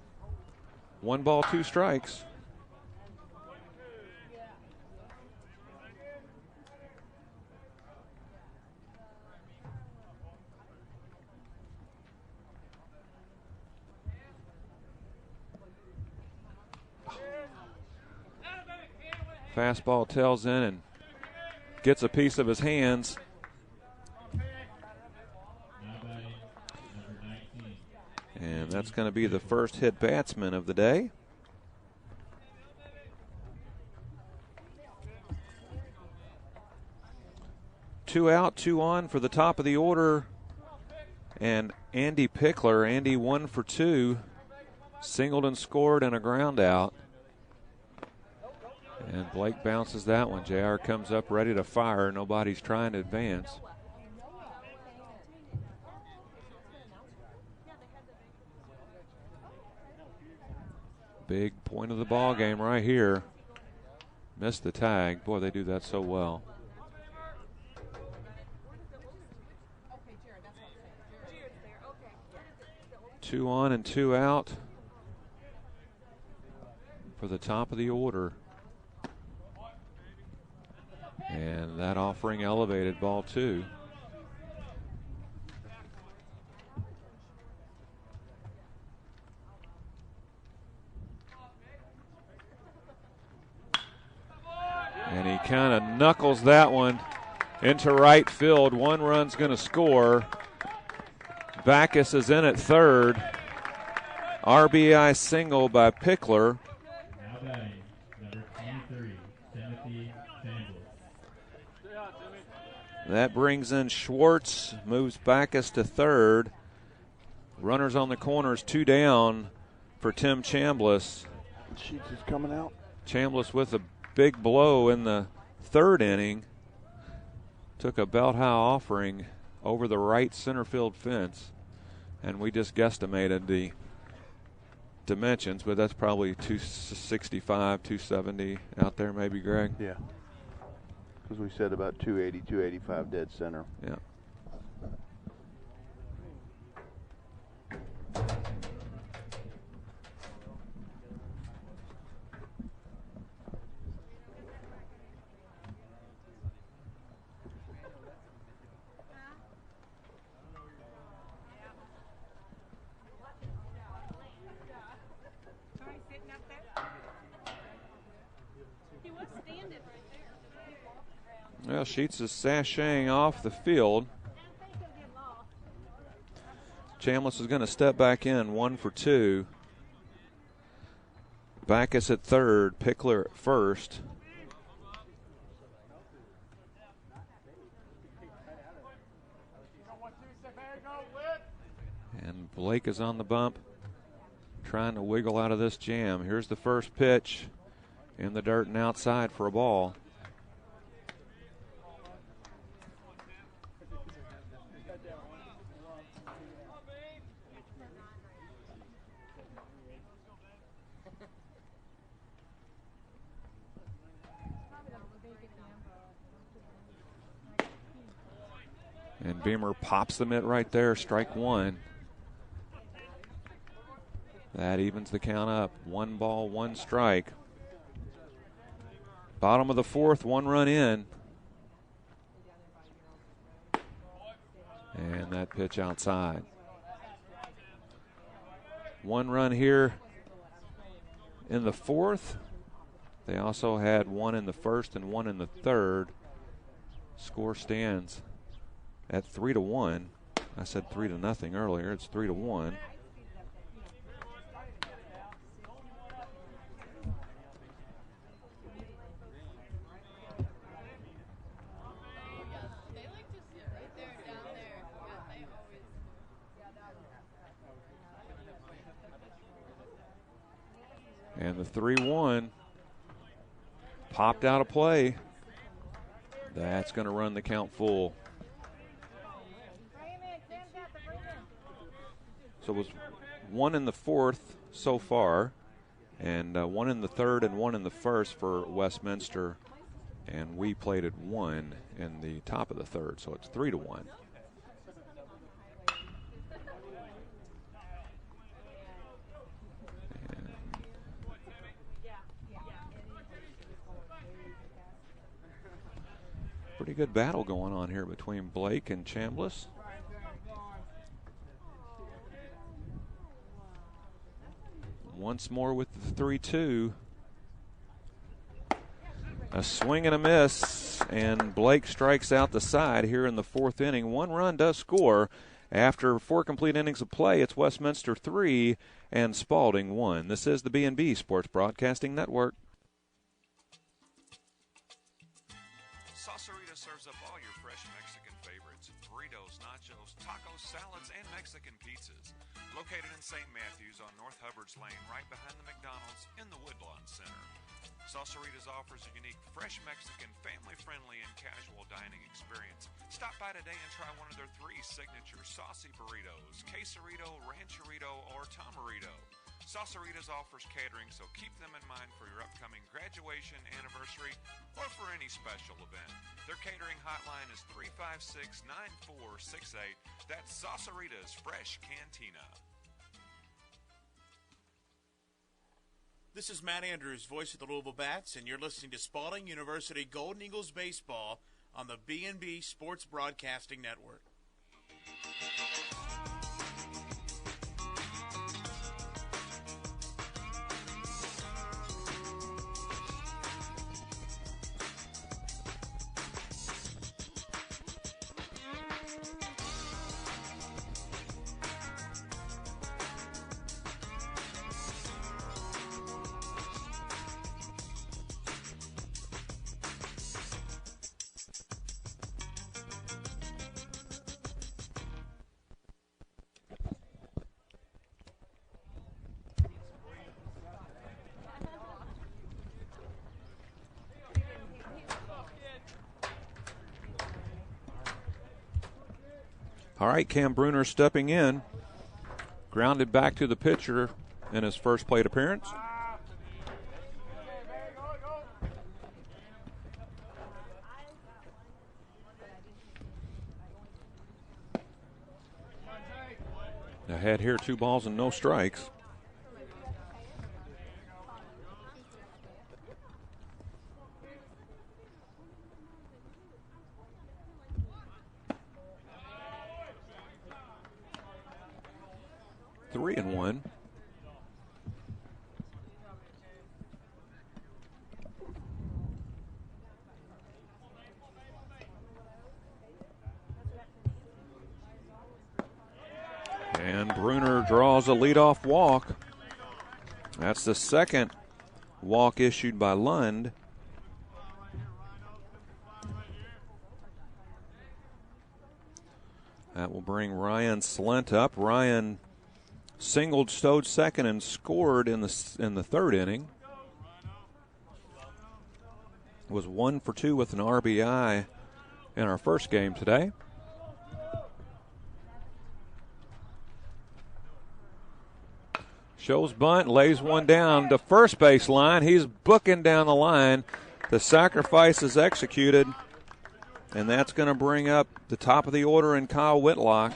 1 ball, 2 strikes. Fastball tails in and gets a piece of his hands. And that's going to be the first hit batsman of the day. Two out, 2 on for the top of the order. And Andy Pickler, Andy 1 for 2. Singled and scored and a ground out. And Blake bounces that one. JR comes up ready to fire. Nobody's trying to advance. Big point of the ball game right here. Missed the tag. Boy, they do that so well. Two on and 2 out for the top of the order. And that offering elevated, ball 2. And he kind of knuckles that one into right field. 1 run's going to score. Backus is in at third. RBI single by Pickler.
Now batting, number 23, Timothy Chambliss.
That brings in Schwartz, moves Backus to third. Runners on the corners, 2 down for Tim Chambliss.
Sheets is coming out.
Chambliss with a big blow in the 3rd inning. Took a belt high offering over the right center field fence. And we just guesstimated the dimensions, but that's probably 265, 270 out there maybe, Greg?
Yeah. Because we said about 280, 285 dead center.
Yeah. Well, Sheets is sashaying off the field. Chambliss is going to step back in, 1 for 2. Backus at third, Pickler at first. And Blake is on the bump, trying to wiggle out of this jam. Here's the first pitch in the dirt and outside for a ball. And Beamer pops the mitt right there, strike 1. That evens the count up. 1 ball, 1 strike. Bottom of the 4th, 1 run in. And that pitch outside. 1 run here in the 4th. They also had 1 in the 1st and 1 in the 3rd. Score stands at 3-1. I said 3-0 earlier. It's 3-1. And the 3-1 popped out of play. That's going to run the count full. So it was 1 in the 4th so far, and 1 in the 3rd and 1 in the 1st for Westminster, and we played at 1 in the top of the 3rd, so it's 3-1. Pretty good battle going on here between Blake and Chambliss. Once more with the 3-2. A swing and a miss, and Blake strikes out the side here in the 4th inning. 1 run does score. After 4 complete innings of play, it's Westminster 3 and Spalding 1. This is the B&B Sports Broadcasting Network.
Saucerita serves up all your fresh Mexican favorites: burritos, nachos, tacos, salads, and Mexican pizzas. Located in St. Matthews on North Hubbard's Lane, right behind the McDonald's in the Woodlawn Center. Sauceritas offers a unique, fresh Mexican, family-friendly, and casual dining experience. Stop by today and try one of their 3 signature saucy burritos: quesarito, rancherito, or tamarito. Sauceritas offers catering, so keep them in mind for your upcoming graduation, anniversary, or for any special event. Their catering hotline is 356-9468. That's Sauceritas Fresh Cantina.
This is Matt Andrews, voice of the Louisville Bats, and you're listening to Spalding University Golden Eagles Baseball on the B&B Sports Broadcasting Network.
All right, Cam Bruner stepping in. Grounded back to the pitcher in his first plate appearance. Ahead here, 2 balls and no strikes. Three and one. And Bruner draws a leadoff walk. That's the second walk issued by Lund. That will bring Ryan Slent up. Ryan singled, stowed second, and scored in the third inning. Was 1 for 2 with an RBI in our first game today. Shows bunt, lays one down to first base line. He's booking down the line. The sacrifice is executed, and that's going to bring up the top of the order in Kyle Whitlock.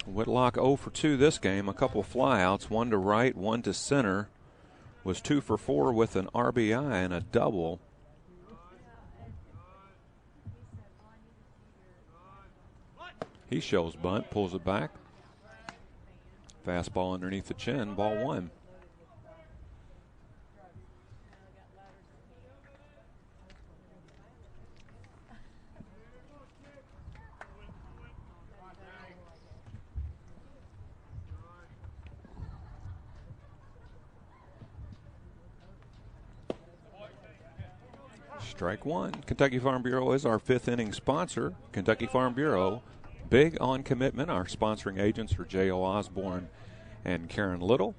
Whitlock 0 for 2 this game, a couple flyouts, 1 to right, 1 to center. Was 2 for 4 with an RBI and a double. He shows bunt, pulls it back. Fastball underneath the chin, ball 1. Strike one. Kentucky Farm Bureau is our 5th inning sponsor. Kentucky Farm Bureau, big on commitment. Our sponsoring agents are J.O. Osborne and Karen Little.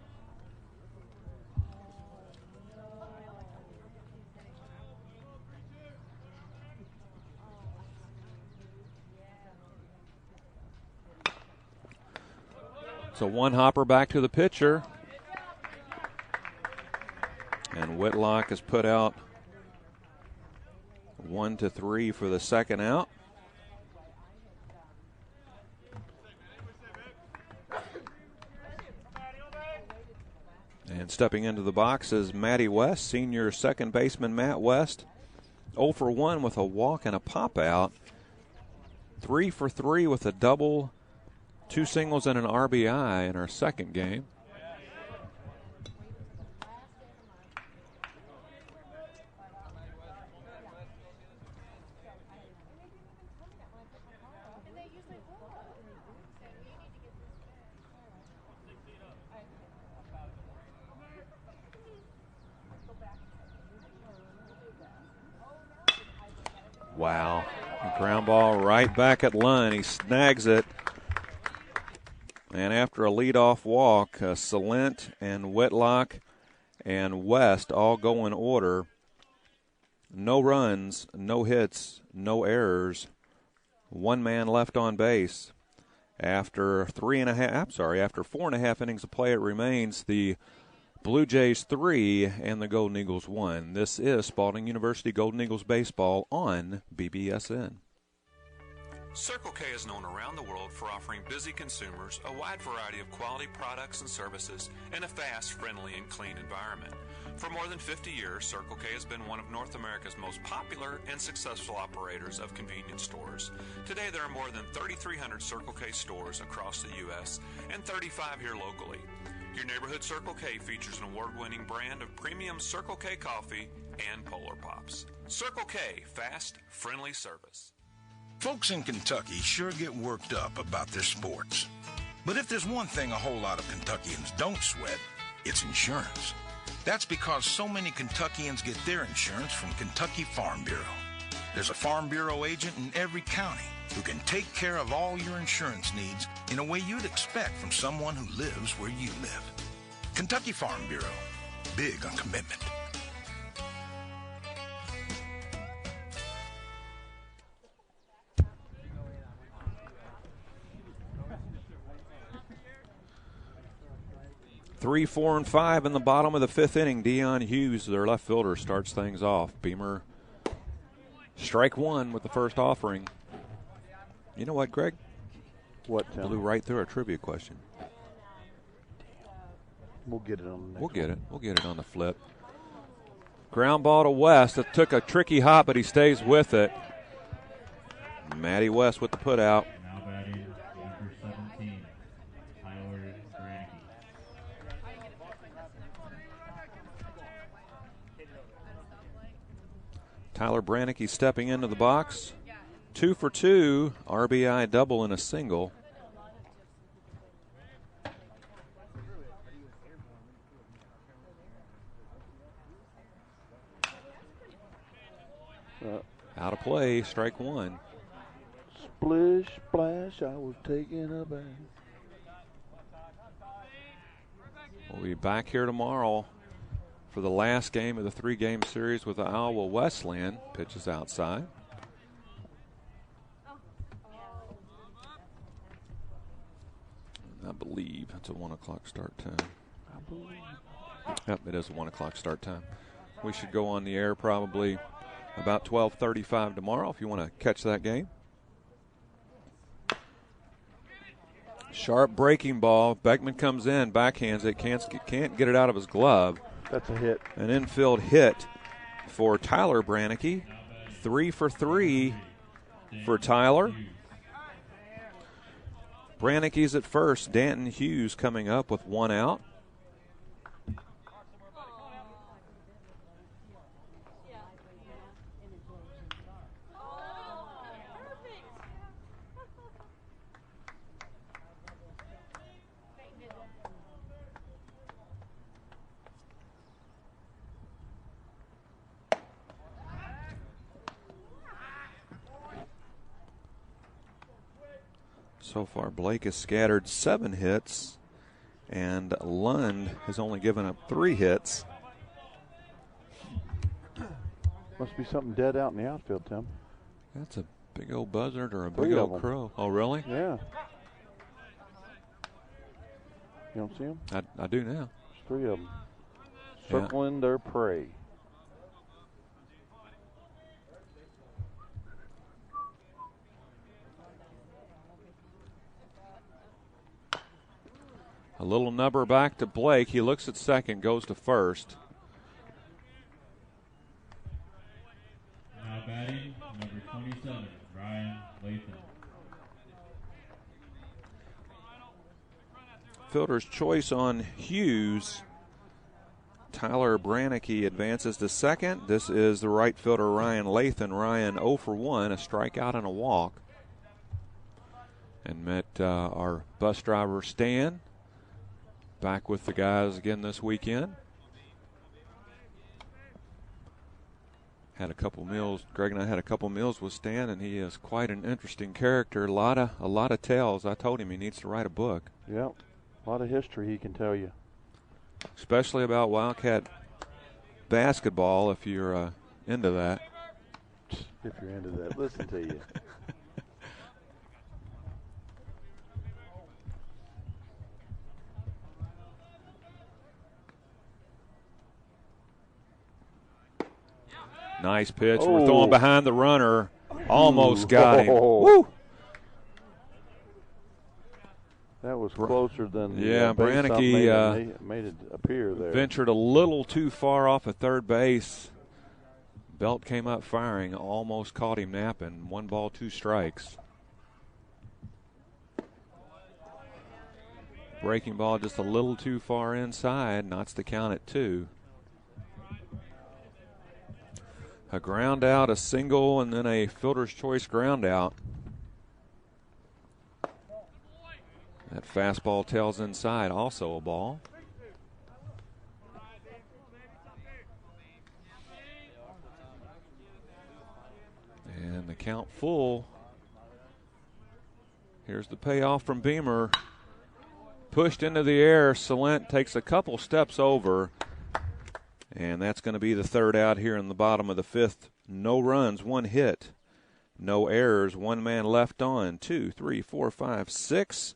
So one hopper back to the pitcher. And Whitlock is put out 1-3 for the second out. And stepping into the box is Matty West, senior second baseman Matt West. 0 for 1 with a walk and a pop out. 3 for 3 with a double, 2 singles and an RBI in our second game. Wow. Ground ball right back at Lund. He snags it. And after a leadoff walk, Salent and Whitlock and West all go in order. No runs, no hits, no errors. 1 man left on base. After 4.5 innings of play, it remains the Blue Jays 3 and the Golden Eagles 1. This is Spalding University Golden Eagles baseball on BBSN.
Circle K is known around the world for offering busy consumers a wide variety of quality products and services in a fast, friendly, and clean environment. For more than 50 years, Circle K has been one of North America's most popular and successful operators of convenience stores. Today, there are more than 3,300 Circle K stores across the U.S. and 35 here locally. Your neighborhood Circle K features an award-winning brand of premium Circle K coffee and Polar Pops. Circle K, fast, friendly service.
Folks in Kentucky sure get worked up about their sports. But if there's one thing a whole lot of Kentuckians don't sweat, it's insurance. That's because so many Kentuckians get their insurance from Kentucky Farm Bureau. There's a Farm Bureau agent in every county who can take care of all your insurance needs in a way you'd expect from someone who lives where you live. Kentucky Farm Bureau. Big on commitment.
Three, 4, and 5 in the bottom of the fifth inning. Dion Hughes, their left fielder, starts things off. Beamer, strike one with the first offering. You know what, Greg?
What, Tim?
Blew right through a trivia question.
We'll get it on the next
We'll get it on the flip. Ground ball to West. It took a tricky hop, but he stays with it. Matty West with the put out.
Now batting number 17, Tyler Brannicky.
Tyler Brannicky stepping into the box. 2 for 2, RBI double and a single. Out of play, strike one.
Splish, splash, I was taking a bath.
We'll be back here tomorrow for the last game of the 3-game series with the Iowa Westland. Pitches outside. I believe it's a 1 o'clock start time. Yep, it is a 1 o'clock start time. We should go on the air probably about 12:35 tomorrow if you want to catch that game. Sharp breaking ball. Beckman comes in, backhands it, can't get it out of his glove.
That's a hit.
An infield hit for Tyler Brannicky. 3 for 3 for Tyler. Brannicky's at first. Danton Hughes coming up with 1 out. So far, Blake has scattered 7 hits, and Lund has only given up 3 hits.
Must be something dead out in the outfield, Tim.
That's a big old buzzard or a
3
big
of
old
them.
crow. Oh, really?
Yeah. You don't see them?
I do now.
There's 3 of them. Circling their prey.
A little number back to Blake. He looks at second, goes to first.
Now batting number 27, Ryan Lathan.
Fielder's choice on Hughes. Tyler Brannicky advances to second. This is the right fielder, Ryan Lathan. Ryan 0 for 1, a strikeout and a walk. And met our bus driver, Stan. Back with the guys again this weekend. Had a couple meals. Greg and I had a couple meals with Stan, and he is quite an interesting character. A lot of tales. I told him he needs to write a book.
Yep, a lot of history he can tell you.
Especially about Wildcat basketball, if you're into that.
If you're into that, listen to you.
Nice pitch.
Oh.
We're throwing behind the runner. Almost got him.
Oh.
Woo!
That was closer than
yeah,
the base
Brannicky
made it appear there.
Ventured a little too far off at third base. Belt came up firing. Almost caught him napping. 1 ball, 2 strikes. Breaking ball just a little too far inside. Knots the count at 2. A ground out, a single, and then a fielder's choice ground out. That fastball tails inside, also a ball. And the count full. Here's the payoff from Beamer. Pushed into the air. Salent takes a couple steps over. And that's going to be the third out here in the bottom of the fifth. No runs, one hit. No errors, one man left on. 2, 3, 4, 5, 6.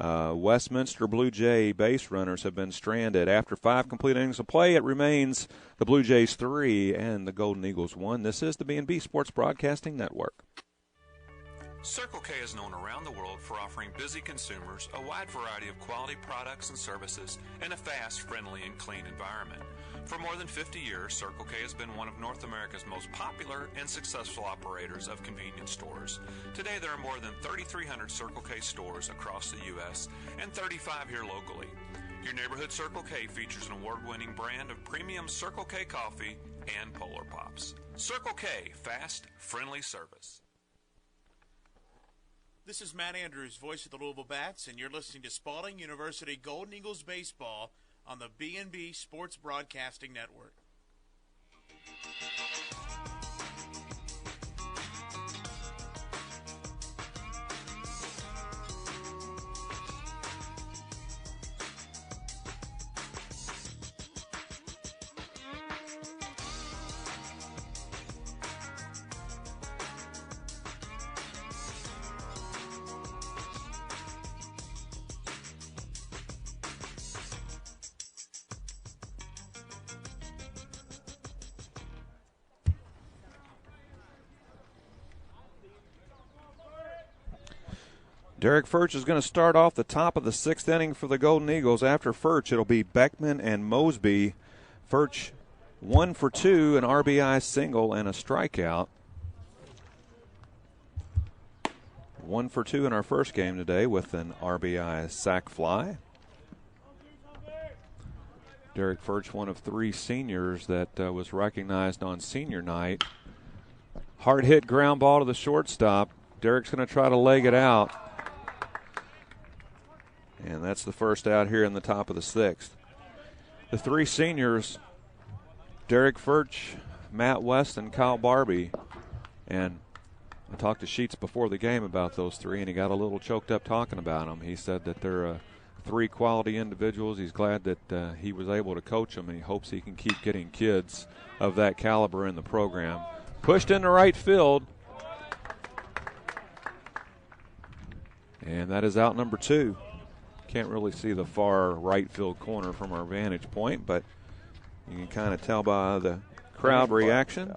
Westminster Blue Jay base runners have been stranded. After 5 complete innings of play, it remains the Blue Jays 3 and the Golden Eagles 1. This is the B&B Sports Broadcasting Network.
Circle K is known around the world for offering busy consumers a wide variety of quality products and services in a fast, friendly, and clean environment. For more than 50 years, Circle K has been one of North America's most popular and successful operators of convenience stores. Today, there are more than 3,300 Circle K stores across the U.S. and 35 here locally. Your neighborhood Circle K features an award-winning brand of premium Circle K coffee and Polar Pops. Circle K, fast, friendly service.
This is Matt Andrews, voice of the Louisville Bats, and you're listening to Spalding University Golden Eagles Baseball on the B&B Sports Broadcasting Network.
Derek Furch is going to start off the top of the 6th inning for the Golden Eagles. After Furch, it'll be Beckman and Mosby. Furch 1 for 2, an RBI single and a strikeout. 1 for 2 in our first game today with an RBI sac fly. Derek Furch, one of 3 seniors that was recognized on senior night. Hard hit ground ball to the shortstop. Derek's going to try to leg it out. And that's the first out here in the top of the 6th. The 3 seniors, Derek Furch, Matt West, and Kyle Barbie. And I talked to Sheets before the game about those 3, and he got a little choked up talking about them. He said that they're 3 quality individuals. He's glad that he was able to coach them, and he hopes he can keep getting kids of that caliber in the program. Pushed into right field. And that is out number 2. Can't really see the far right field corner from our vantage point, but you can kind of tell by the crowd reaction.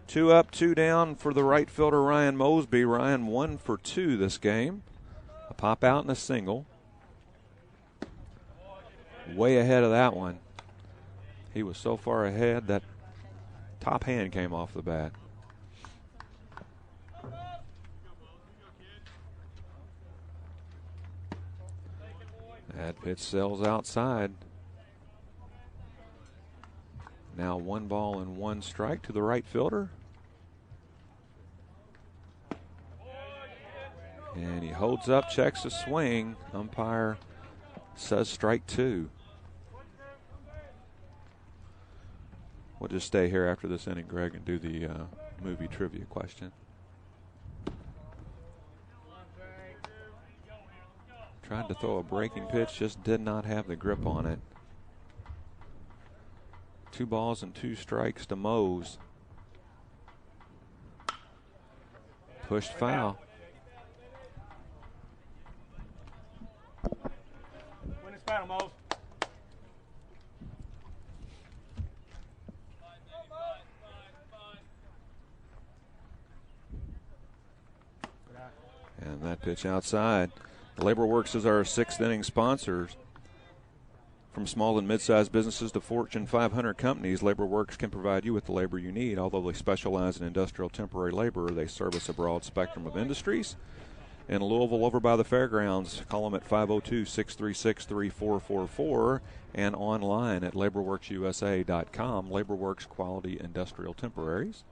2 up, 2 down for the right fielder Ryan Mosby. Ryan 1 for 2 this game. A pop out and a single. Way ahead of that one. He was so far ahead that top hand came off the bat. That pitch sails outside. Now 1 ball and 1 strike to the right fielder. And he holds up, checks the swing. Umpire says strike 2. We'll just stay here after this inning, Greg, and do the movie trivia question. Tried to throw a breaking pitch, just did not have the grip on it. 2 balls and 2 strikes to Mose. Pushed foul.
Win this battle, Mose.
And that pitch outside. Labor Works is our 6th inning sponsors. From small and mid-sized businesses to Fortune 500 companies, Labor Works can provide you with the labor you need. Although they specialize in industrial temporary labor, they service a broad spectrum of industries. In Louisville, over by the fairgrounds, call them at 502-636-3444 and online at laborworksusa.com. Labor Works, quality industrial temporaries.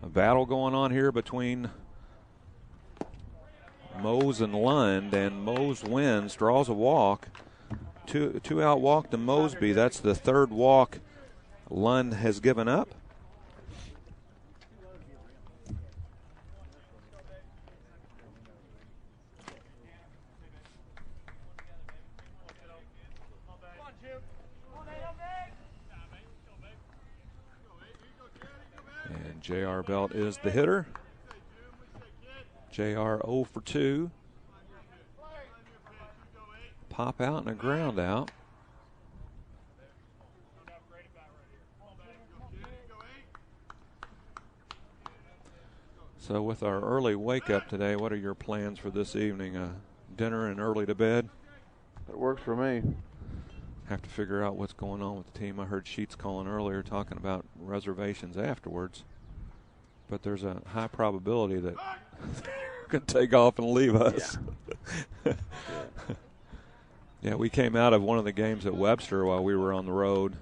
A battle going on here between Mose and Lund, and Mose wins, draws a walk. Two out walk to Mosby. That's the 3rd walk Lund has given up. J.R. Belt is the hitter. J.R. 0 for 2. Pop out and a ground out. So with our early wake up today, what are your plans for this evening? Dinner and early to bed?
That works for me.
Have to figure out what's going on with the team. I heard Sheets calling earlier talking about reservations afterwards. But there's a high probability that they're going to take off and leave us.
Yeah.
Yeah, we came out of one of the games at Webster while we were on the road,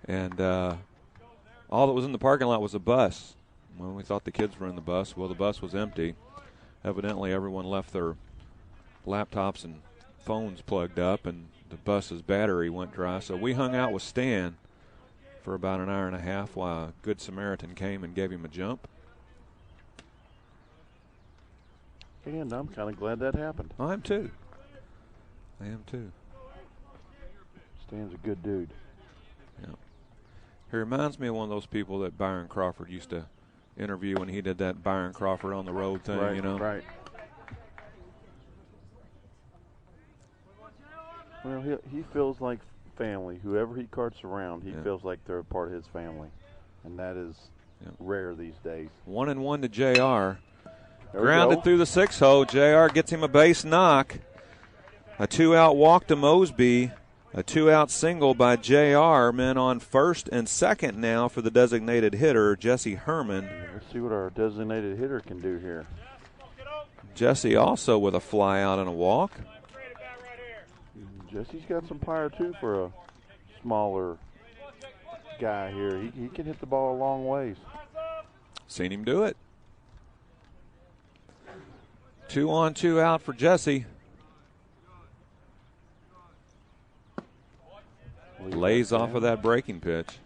and all that was in the parking lot was a bus. Well, we thought the kids were in the bus. Well, the bus was empty. Evidently, everyone left their laptops and phones plugged up, and the bus's battery went dry. So we hung out with Stan for about an hour and a half while a Good Samaritan came and gave him a jump.
And I'm kind of glad that happened.
I am too.
Stan's a good dude.
Yeah. He reminds me of one of those people that Byron Crawford used to interview when he did that Byron Crawford on the road thing,
right,
you know?
Right. Well, he feels like family. Whoever he carts around, he feels like they're a part of his family. And that is rare these days.
1-1 to JR.
There
Grounded through the 6-hole. JR gets him a base knock. A 2-out walk to Mosby. A 2-out single by JR. Men on first and second now for the designated hitter, Jesse Herman.
Let's see what our designated hitter can do here.
Jesse also with a fly out and a walk.
Jesse's got some power, too, for a smaller guy here. He can hit the ball a long ways.
Seen him do it. 2 on, 2 out for Jesse. Lays off of that breaking pitch.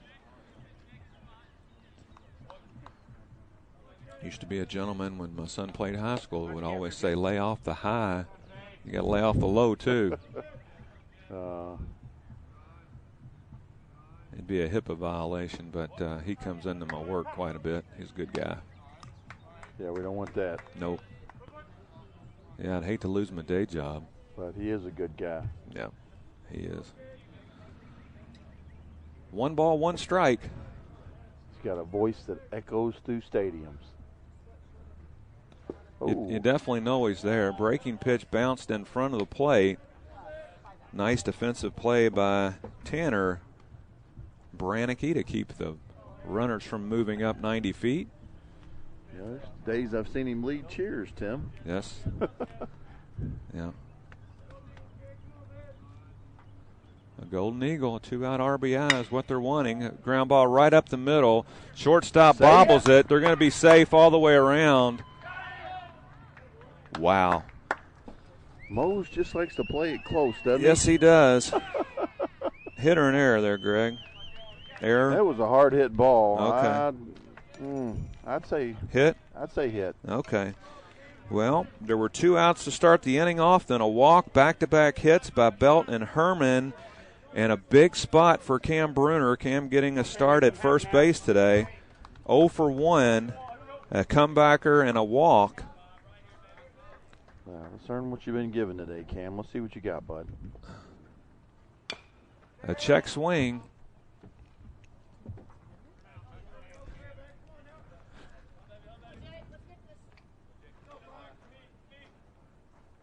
Used to be a gentleman when my son played high school who would always say, lay off the high. You got to lay off the low, too. It'd be a HIPAA violation, but he comes into my work quite a bit. He's a good guy.
Yeah, we don't want that.
Nope. Yeah, I'd hate to lose my day job.
But he is a good guy.
Yeah, he is. 1 ball, 1 strike.
He's got a voice that echoes through stadiums.
You definitely know he's there. Breaking pitch bounced in front of the plate. Nice defensive play by Tanner Brannicky to keep the runners from moving up 90 feet.
Yeah, there's days I've seen him lead cheers, Tim.
Yes. Yeah. A golden eagle, a 2-out RBI is what they're wanting. A ground ball right up the middle. Shortstop bobbles it. They're going to be safe all the way around. Wow.
Mose just likes to play it close, doesn't he?
Yes, he does. Hit or an error there, Greg? Error?
That was a hard hit ball.
Okay.
I'd say
hit?
I'd say hit.
Okay. Well, there were 2 outs to start the inning off, then a walk, back-to-back hits by Belt and Herman, and a big spot for Cam Bruner. Cam getting a start at first base today. 0 for 1, a comebacker and a walk.
Let's learn what you've been given today, Cam. Let's see what you got, bud.
A check swing.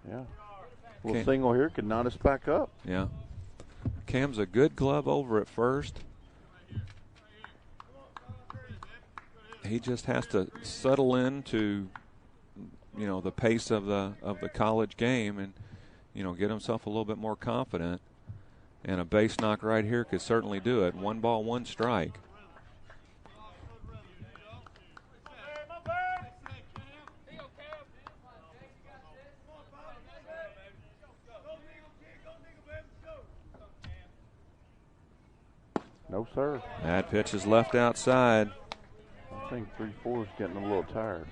Yeah. A little single here could knot us back up.
Yeah. Cam's a good glove over at first. He just has to settle into, the pace of the college game and, get himself a little bit more confident. And a base knock right here could certainly do it. 1 ball, 1 strike.
No, sir.
That pitch is left outside.
I think 3-4 is getting a little tired.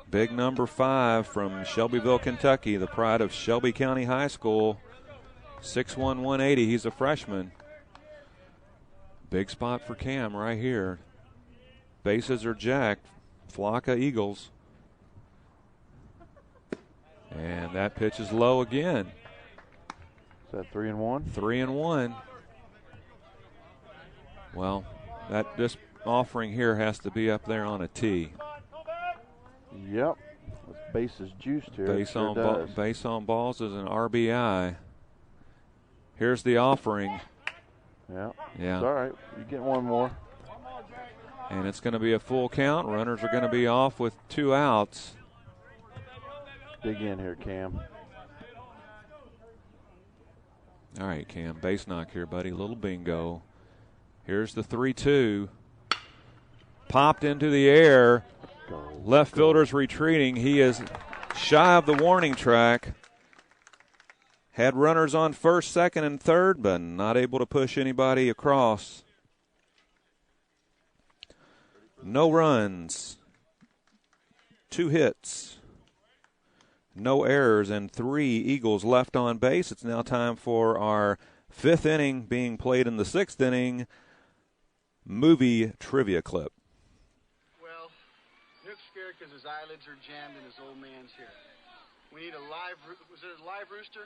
Big number 5 from Shelbyville, Kentucky, the pride of Shelby County High School. 6'1", 180. He's a freshman. Big spot for Cam right here. Bases are jacked. flock of Eagles. And that pitch is low again.
Is that 3-1?
3-1. Well, this offering here has to be up there on a tee.
Yep. This base is juiced here.
Base on balls is an RBI. Here's the offering.
Yeah.
Yeah.
It's all right. You get one more.
And it's going to be a full count. Runners are going to be off with 2 outs.
Dig in here, Cam.
All right, Cam. Base knock here, buddy. Little bingo. Here's the 3-2. Popped into the air. Left fielder's retreating. He is shy of the warning track. Had runners on first, second, and third, but not able to push anybody across. No runs. 2 hits. No errors, and 3 Eagles left on base. It's now time for our 5th inning being played in the 6th inning. Movie trivia clip.
Well, Nook's scared because his eyelids are jammed and his old man's here. We need a live, was it a live rooster?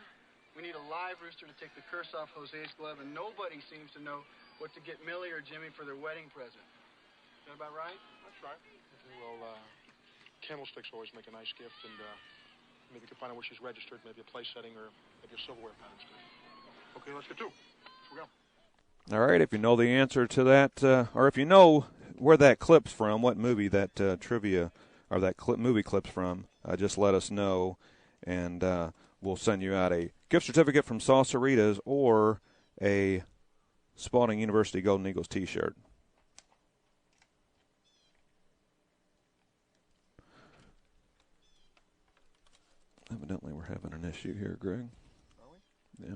We need a live rooster to take the curse off Jose's glove, and nobody seems to know what to get Millie or Jimmy for their wedding present. Is that about right?
That's right. Well, candlesticks always make a nice gift, and maybe you can find out where she's registered, maybe a place setting or maybe a silverware pattern. Okay, let's get 2. Let's go.
All right, if you know the answer to that, or if you know where that clip's from, what movie that trivia or that movie clip's from, just let us know, and we'll send you out a gift certificate from Sauceritas or a Spalding University Golden Eagles T-shirt. Evidently, we're having an issue here, Greg.
Are we?
Yeah.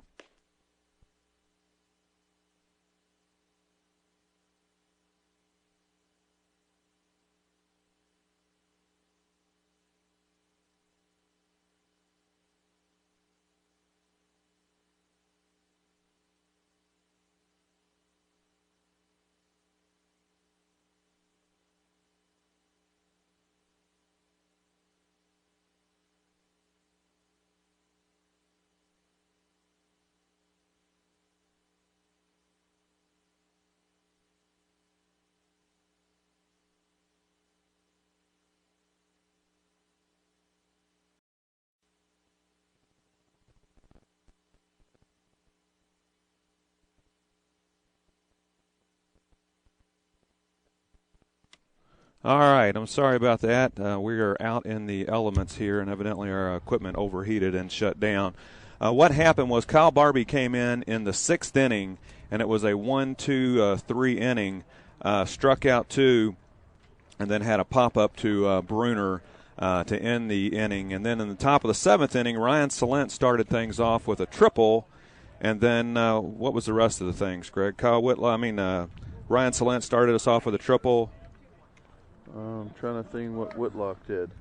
All right, I'm sorry about that. We are out in the elements here, and evidently our equipment overheated and shut down. What happened was Kyle Barbie came in the 6th inning, and it was a 1-2-3 inning, struck out 2, and then had a pop-up to Bruner to end the inning. And then in the top of the 7th inning, Ryan Salent started things off with a triple, and then what was the rest of the things, Greg? Ryan Salent started us off with a triple.
I'm trying to think what Whitlock did.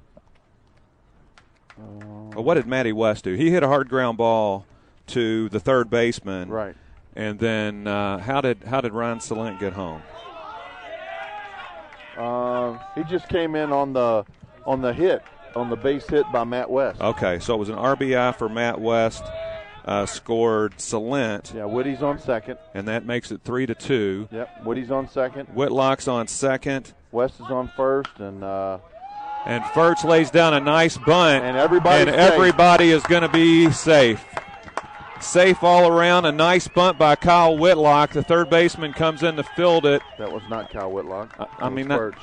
Well, what did Matty West do? He hit a hard ground ball to the third baseman.
Right.
And then how did Ryan Salent get home?
He just came in on the base hit by Matt West.
Okay, so it was an RBI for Matt West. Scored Salent.
Yeah, Woody's on second.
And that makes it 3-2.
Yep, Woody's on second.
Whitlock's on second.
West is on first, and
Furch lays down a nice bunt,
and everybody
is going to be safe. Safe all around. A nice bunt by Kyle Whitlock. The third baseman comes in to field it.
That was not Kyle Whitlock.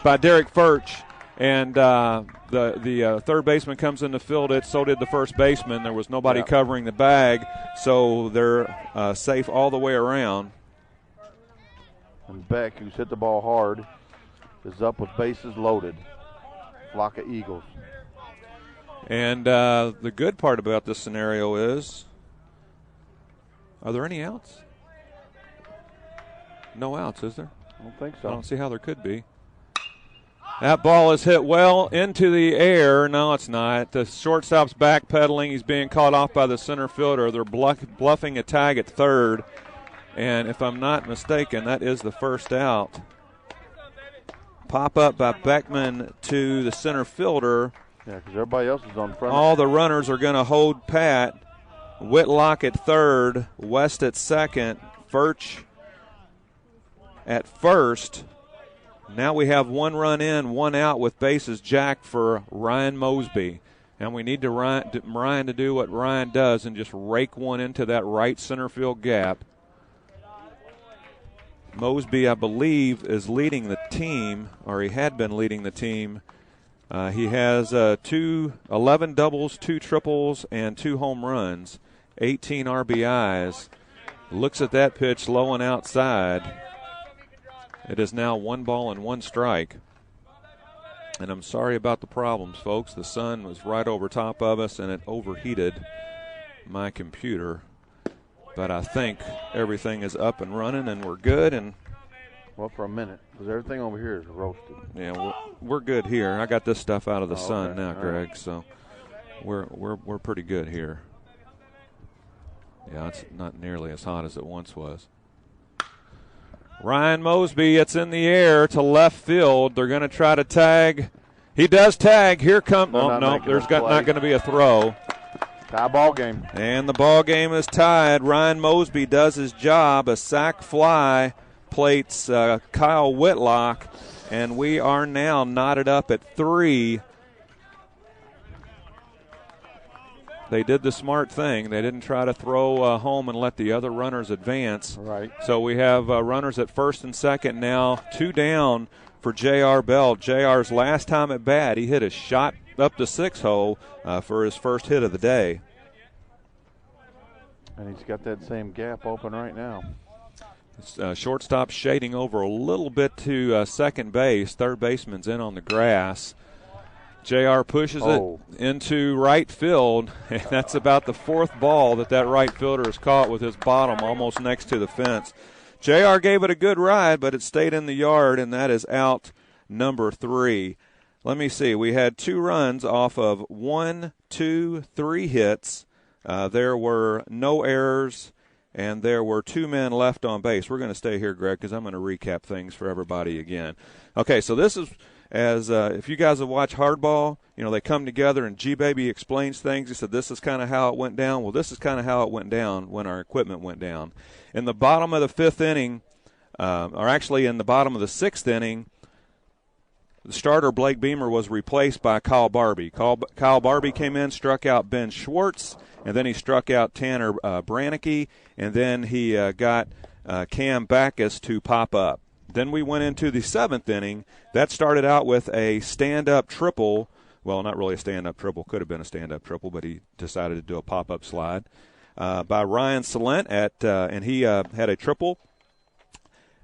By Derek Furch. And the third baseman comes in to field it. So did the first baseman. There was nobody covering the bag, so they're safe all the way around.
And Beck, who's hit the ball hard, is up with bases loaded. Flock of Eagles.
And the good part about this scenario is, are there any outs? No outs, is there?
I don't think so.
I don't see how there could be. That ball is hit well into the air. No, it's not. The shortstop's backpedaling. He's being caught off by the center fielder. They're bluffing a tag at third. And if I'm not mistaken, that is the first out. Pop up by Beckman to the center fielder.
Yeah, because everybody else is on front.
All the runners are going to hold pat. Whitlock at third, West at second, Furch at first. Now we have 1 run in, 1 out with bases jacked for Ryan Mosby. And we need Ryan to do what Ryan does and just rake one into that right center field gap. Mosby, I believe, is leading the team, or he had been leading the team. He has 11 doubles, 2 triples, and 2 home runs, 18 RBIs. Looks at that pitch low and outside. It is now 1 ball and 1 strike. And I'm sorry about the problems, folks. The sun was right over top of us, and it overheated my computer. But I think everything is up and running, and we're good. And
well, for a minute, because everything over here is roasted.
Yeah, we're good here. I got this stuff out of the sun
okay.
now,
All
Greg.
right.
So we're pretty good here. Yeah, it's not nearly as hot as it once was. Ryan Mosby, it's in the air to left field. They're going to try to tag. He does tag. Here comes. Oh no, there's not going to be a throw.
Tie ball game.
And the ball game is tied. Ryan Mosby does his job. A sac fly plates Kyle Whitlock, and we are now knotted up at 3. They did the smart thing. They didn't try to throw home and let the other runners advance.
Right.
So we have runners at first and second now, 2 down for J.R. Bell. J.R.'s last time at bat, he hit a shot up the 6 hole for his first hit of the day.
And he's got that same gap open right now.
Shortstop shading over a little bit to second base. Third baseman's in on the grass. JR pushes it into right field, and that's about the 4th ball that right fielder has caught with his bottom almost next to the fence. JR gave it a good ride, but it stayed in the yard, and that is out number 3. Let me see. We had 2 runs off of 1, 2, 3 hits. There were no errors, and there were 2 men left on base. We're going to stay here, Greg, because I'm going to recap things for everybody again. Okay, so this is as if you guys have watched Hardball, you know, they come together and G-Baby explains things. He said this is kind of how it went down. Well, this is kind of how it went down when our equipment went down. In the bottom of the 5th inning, or actually in the bottom of the 6th inning, the starter, Blake Beamer, was replaced by Kyle Barbie. Kyle Barbie came in, struck out Ben Schwartz, and then he struck out Tanner Brannicky, and then he got Cam Backus to pop up. Then we went into the 7th inning. That started out with a stand-up triple. Well, not really a stand-up triple. Could have been a stand-up triple, but he decided to do a pop-up slide by Ryan Salent, and he had a triple.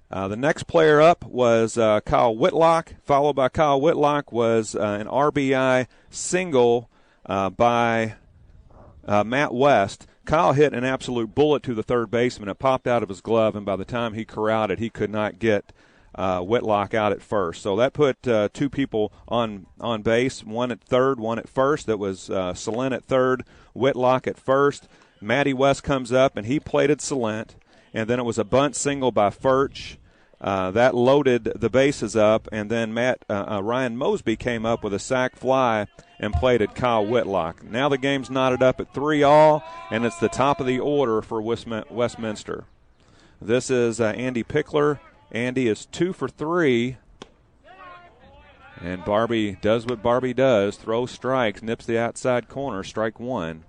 The next player up was Kyle Whitlock. Followed by Kyle Whitlock was an RBI single by Matt West. Kyle hit an absolute bullet to the third baseman. It popped out of his glove, and by the time he corralled it, he could not get Whitlock out at first. So that put 2 people on base, one at third, one at first. That was Salent at third, Whitlock at first. Matty West comes up, and he plated Salent. And then it was a bunt single by Furch. That loaded the bases up, and then Ryan Mosby came up with a sac fly and plated Kyle Whitlock. Now the game's knotted up at 3-all, and it's the top of the order for Westminster. This is Andy Pickler. Andy is 2 for 3, and Barbie does what Barbie does, throws strikes, nips the outside corner, strike 1.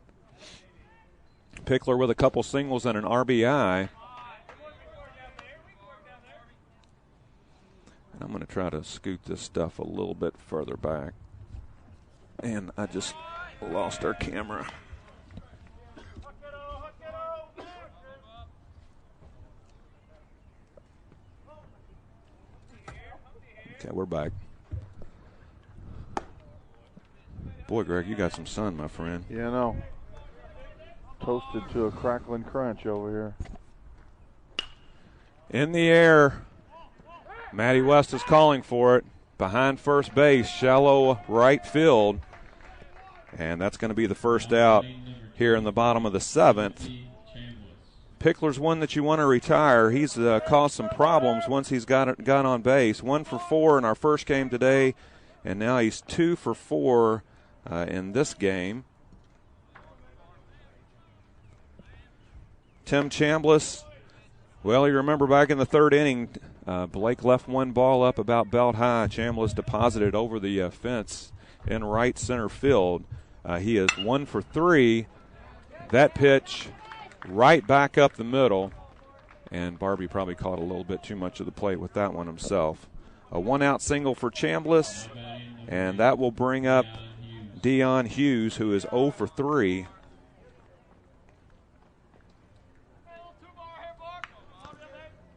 Pickler with a couple singles and an RBI. I'm going to try to scoot this stuff a little bit further back. And I just lost our camera. Okay, we're back. Boy, Greg, you got some sun, my friend.
Yeah, I know. Toasted to a crackling crunch over here.
In the air. Matty West is calling for it. Behind first base, shallow right field. And that's going to be the first out here in the bottom of the 7th. Pickler's one that you want to retire. He's caused some problems once he's got on base. 1 for 4 in our first game today, and now he's 2 for 4 in this game. Tim Chambliss, well, you remember back in the third inning, Blake left one ball up about belt high. Chambliss deposited over the fence in right center field. He is 1 for 3. That pitch right back up the middle, and Barbie probably caught a little bit too much of the plate with that one himself. A 1-out single for Chambliss, and that will bring up Dion Hughes, who is 0 for 3.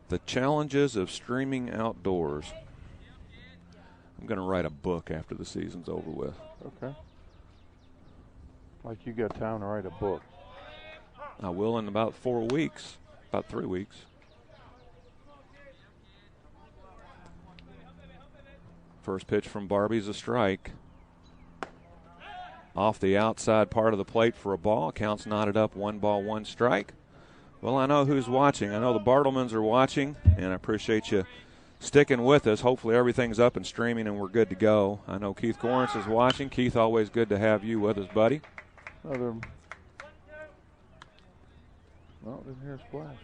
The challenges of streaming outdoors. I'm going to write a book after the season's over with.
Okay. Like you got time to write a book.
I will in about 4 weeks, about 3 weeks. First pitch from Barbie's a strike. Off the outside part of the plate for a ball. Count's knotted up, 1 ball, 1 strike. Well, I know who's watching. I know the Bartlemans are watching, and I appreciate you sticking with us. Hopefully everything's up and streaming and we're good to go. I know Keith Gorence is watching. Keith, always good to have you with us, buddy.
Well, didn't hear a splash.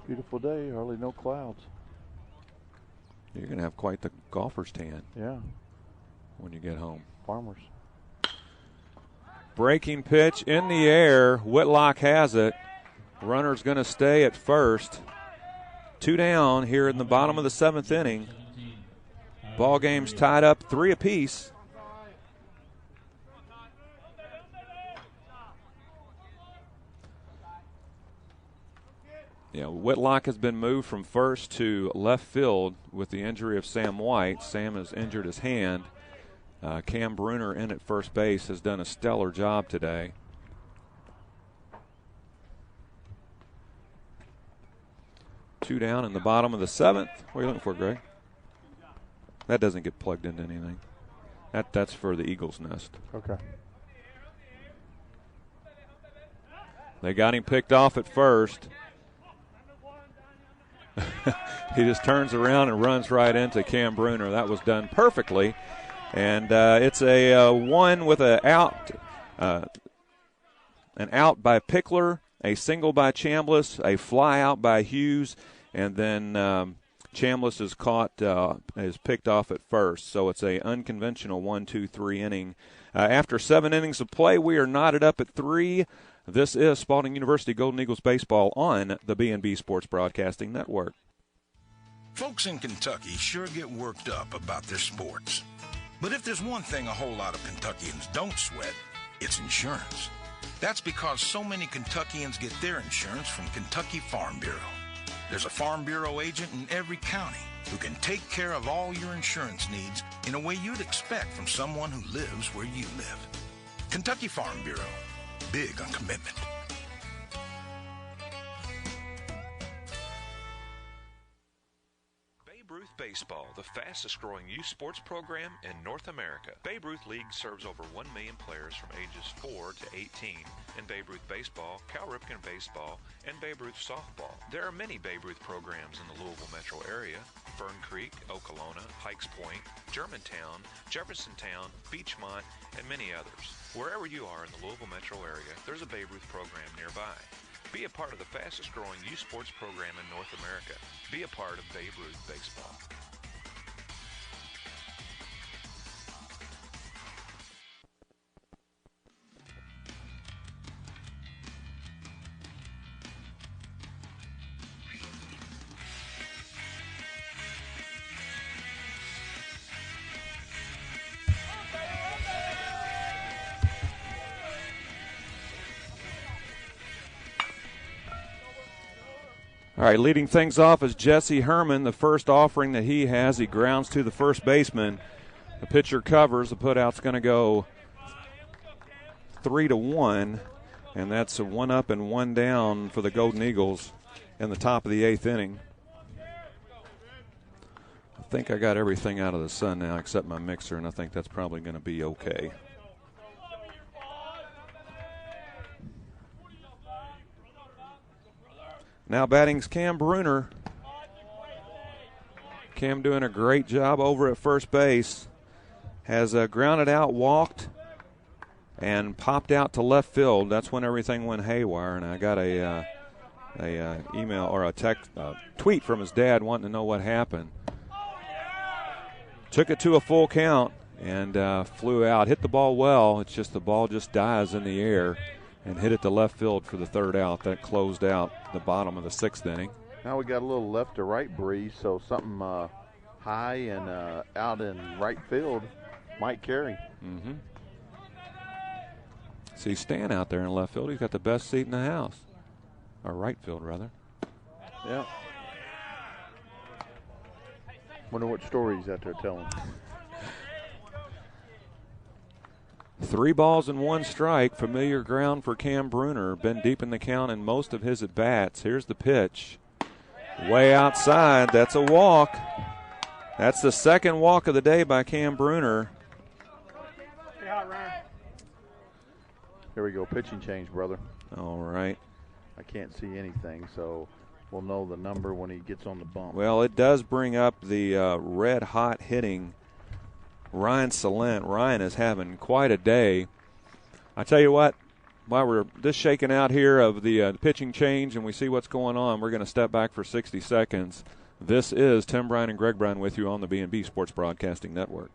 Beautiful day, hardly no clouds.
You're going to have quite the golfer's tan.
Yeah.
When you get home.
Farmers.
Breaking pitch in the air. Whitlock has it. Runner's going to stay at first. 2 down here in the bottom of the 7th inning. Ball game's tied up 3 apiece. Yeah, Whitlock has been moved from first to left field with the injury of Sam White. Sam has injured his hand. Cam Bruner in at first base has done a stellar job today. Two down in the bottom of the 7th. What are you looking for, Greg? That doesn't get plugged into anything. That's for the Eagles' nest.
Okay.
They got him picked off at first. He just turns around and runs right into Cam Bruner. That was done perfectly. And it's a 1 with an out by Pickler, a single by Chambliss, a fly out by Hughes, and then Chambliss is picked off at first. So it's a unconventional 1-2-3 inning. After 7 innings of play, we are knotted up at 3. This is Spalding University Golden Eagles baseball on the B&B Sports Broadcasting Network.
Folks in Kentucky sure get worked up about their sports. But if there's one thing a whole lot of Kentuckians don't sweat, it's insurance. That's because so many Kentuckians get their insurance from Kentucky Farm Bureau. There's a Farm Bureau agent in every county who can take care of all your insurance needs in a way you'd expect from someone who lives where you live. Kentucky Farm Bureau. Big on commitment.
Babe Ruth Baseball, the fastest growing youth sports program in North America. Babe Ruth League serves over 1 million players from ages 4 to 18 in Babe Ruth Baseball, Cal Ripken Baseball, and Babe Ruth Softball. There are many Babe Ruth programs in the Louisville metro area: Fern Creek, Okolona, Pikes Point, Germantown, Jeffersontown, Beachmont, and many others. Wherever you are in the Louisville metro area, there's a Babe Ruth program nearby. Be a part of the fastest growing youth sports program in North America. Be a part of Babe Ruth Baseball.
All right, leading things off is Jesse Herman. The first offering that he has, he grounds to the first baseman. The pitcher covers. The putout's going to go 3-1, and that's a 1 up and 1 down for the Golden Eagles in the top of the 8th inning. think I got everything out of the sun now except my mixer, and I think that's probably going to be okay. Now batting's Cam Bruner. Cam doing a great job over at first base. Has grounded out, walked, and popped out to left field. That's when everything went haywire, and I got a email or a tweet from his dad wanting to know what happened. Took it to a full count and flew out. Hit the ball well. It's just the ball just dies in the air and hit it to left field for the third out. That closed out the bottom of the sixth inning.
Now we got a little left to right breeze, so something high and out in right field might carry.
Mm-hmm. See Stan out there in left field. He's got the best seat in the house. Or right field, rather.
Yeah. Wonder what story he's out there telling.
3 balls and 1 strike. Familiar ground for Cam Bruner. Been deep in the count in most of his at-bats. Here's the pitch. Way outside. That's a walk. That's the second walk of the day by Cam Bruner.
Here we go. Pitching change, brother.
All right.
I can't see anything, so we'll know the number when he gets on the bump.
Well, it does bring up the red-hot hitting Ryan Salent. Ryan is having quite a day. I tell you what, while we're just shaking out here of the pitching change and we see what's going on, we're going to step back for 60 seconds. This is Tim Bryan and Greg Bryan with you on the B&B Sports Broadcasting Network.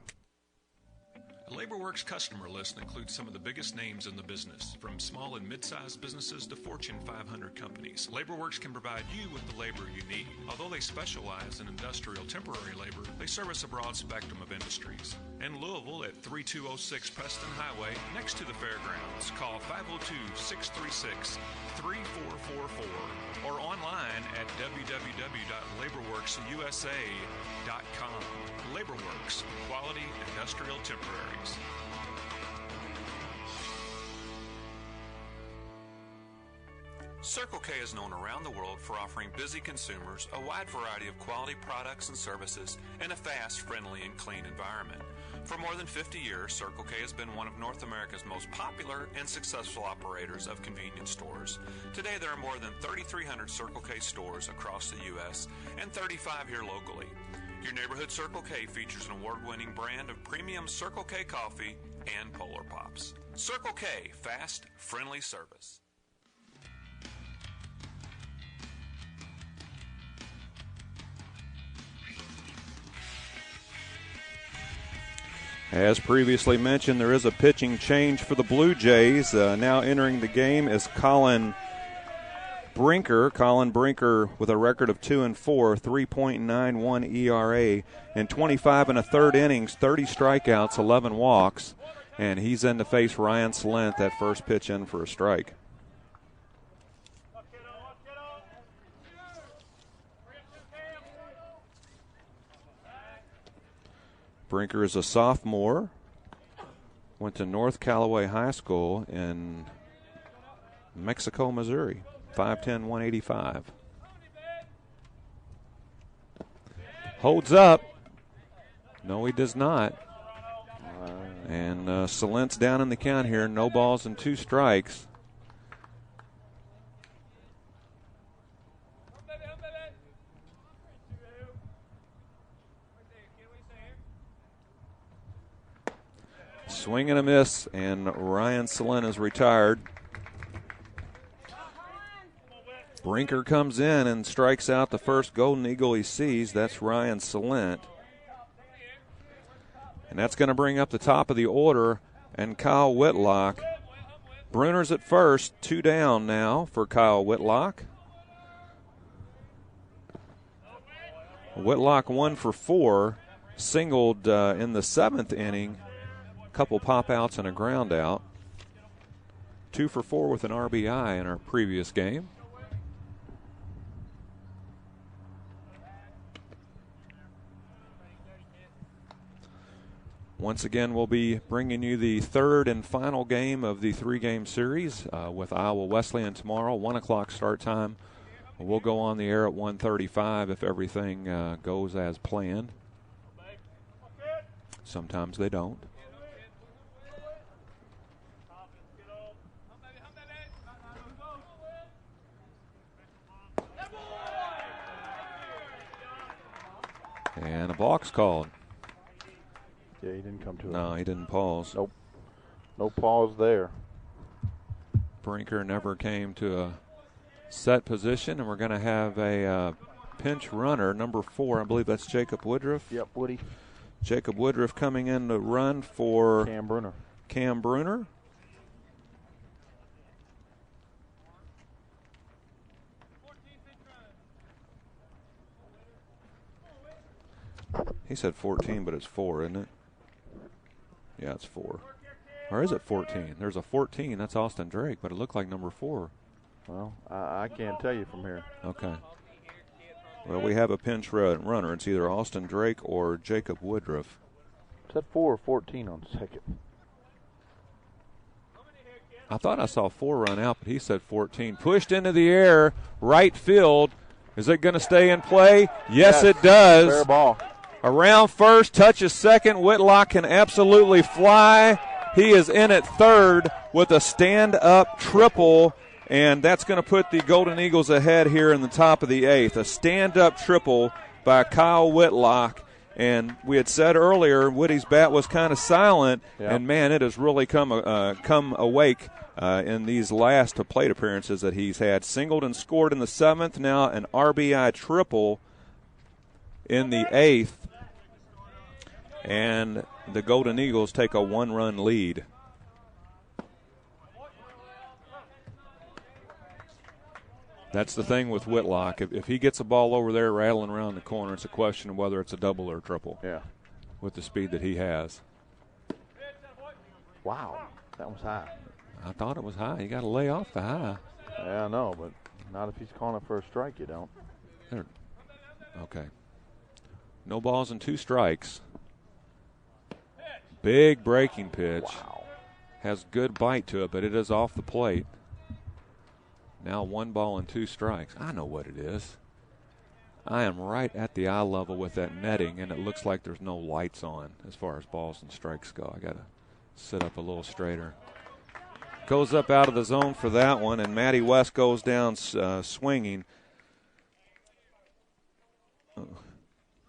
LaborWorks customer list includes some of the biggest names in the business, from small and mid-sized businesses to Fortune 500 companies. LaborWorks can provide you with the labor you need. Although they specialize in industrial temporary labor, they service a broad spectrum of industries. In Louisville at 3206 Preston Highway, next to the fairgrounds, call 502-636-3444 or online at www.laborworksusa.com. LaborWorks, quality industrial temporaries. Circle K is known around the world for offering busy consumers a wide variety of quality products and services in a fast, friendly, and clean environment. For more than 50 years, Circle K has been one of North America's most popular and successful operators of convenience stores. Today, there are more than 3,300 Circle K stores across the U.S. and 35 here locally. Your neighborhood Circle K features an award-winning brand of premium Circle K coffee and Polar Pops. Circle K, fast, friendly service.
As previously mentioned, there is a pitching change for the Blue Jays. Now entering the game is Colin Brinker. Colin Brinker with a record of 2-4, 3.91 ERA in 25 1/3 innings, 30 strikeouts, 11 walks, and he's in to face Ryan Salent. That first pitch in for a strike. Brinker is a sophomore, went to North Callaway High School in Mexico, Missouri, 5'10", 185. Holds up. No, he does not. And Salent's down in the count here, no balls and 2 strikes. Swing and a miss, and Ryan Salent is retired. Brinker comes in and strikes out the first Golden Eagle he sees. That's Ryan Salent. And that's going to bring up the top of the order and Kyle Whitlock. Bruner's at first, 2 down now for Kyle Whitlock. Whitlock 1 for 4, singled in the 7th inning. Couple pop outs and a ground out. 2 for 4 with an RBI in our previous game. Once again, we'll be bringing you the 3rd and final game of the 3-game series with Iowa Wesleyan tomorrow, 1 o'clock start time. We'll go on the air at 1:35 if everything goes as planned. Sometimes they don't. And a balk's called.
Yeah, he didn't come to it.
No, he didn't pause.
Nope. No pause there.
Brinker never came to a set position, and we're going to have a pinch runner, number 4. I believe that's Jacob Woodruff.
Yep, Woody.
Jacob Woodruff coming in to run for
Cam Bruner.
He said 14, but it's 4, isn't it? Yeah, it's 4. Or is it 14? There's a 14. That's Austin Drake, but it looked like number 4.
Well, I can't tell you from here.
Okay. Well, we have a pinch runner. It's either Austin Drake or Jacob Woodruff.
Is that 4 or 14 on second?
I thought I saw 4 run out, but he said 14. Pushed into the air, right field. Is it going to stay in play? Yes, it does.
Fair ball.
Around first, touches second. Whitlock can absolutely fly. He is in at third with a stand-up triple, and that's going to put the Golden Eagles ahead here in the top of the 8th. A stand-up triple by Kyle Whitlock. And we had said earlier, Woody's bat was kind of silent, and, man, it has really come awake in these last plate appearances that he's had. Singled and scored in the 7th, now an RBI triple in the 8th. And the Golden Eagles take a 1-run lead. That's the thing with Whitlock. If he gets a ball over there rattling around the corner, it's a question of whether it's a double or a triple.
Yeah.
With the speed that he has.
Wow, that was high.
I thought it was high. You got to lay off the high.
Yeah, I know, but not if he's calling it for a strike, you don't.
Okay. No balls and 2 strikes. Big breaking pitch.
Wow.
Has good bite to it, but it is off the plate. Now 1 ball and 2 strikes. I know what it is. I am right at the eye level with that netting, and it looks like there's no lights on as far as balls and strikes go. I got to sit up a little straighter. Goes up out of the zone for that one, and Matty West goes down swinging.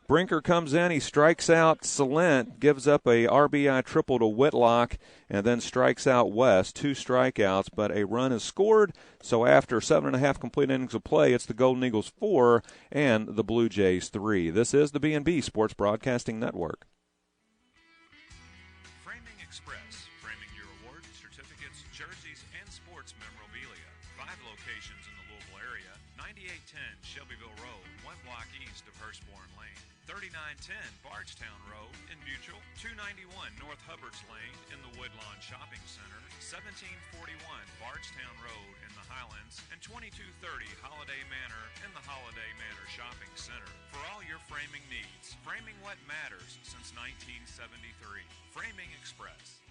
Brinker comes in, he strikes out Salent, gives up a RBI triple to Whitlock, and then strikes out West. 2 strikeouts, but a run is scored. So after 7.5 complete innings of play, it's the Golden Eagles 4 and the Blue Jays 3. This is the B&B Sports Broadcasting Network.
Framing Express, framing your awards, certificates, jerseys, and sports memorabilia. 5 locations in the Louisville area, 9810 Shelbyville Road, 1 block east of Hurstbourne Lane. 3910 Bardstown Road in Butyl, 291 North Hubbards Lane in the Woodlawn Shopping Center, 1741 Bardstown Road in the Highlands, and 2230 Holiday Manor in the Holiday Manor Shopping Center. For all your framing needs, framing what matters since 1973. Framing Express.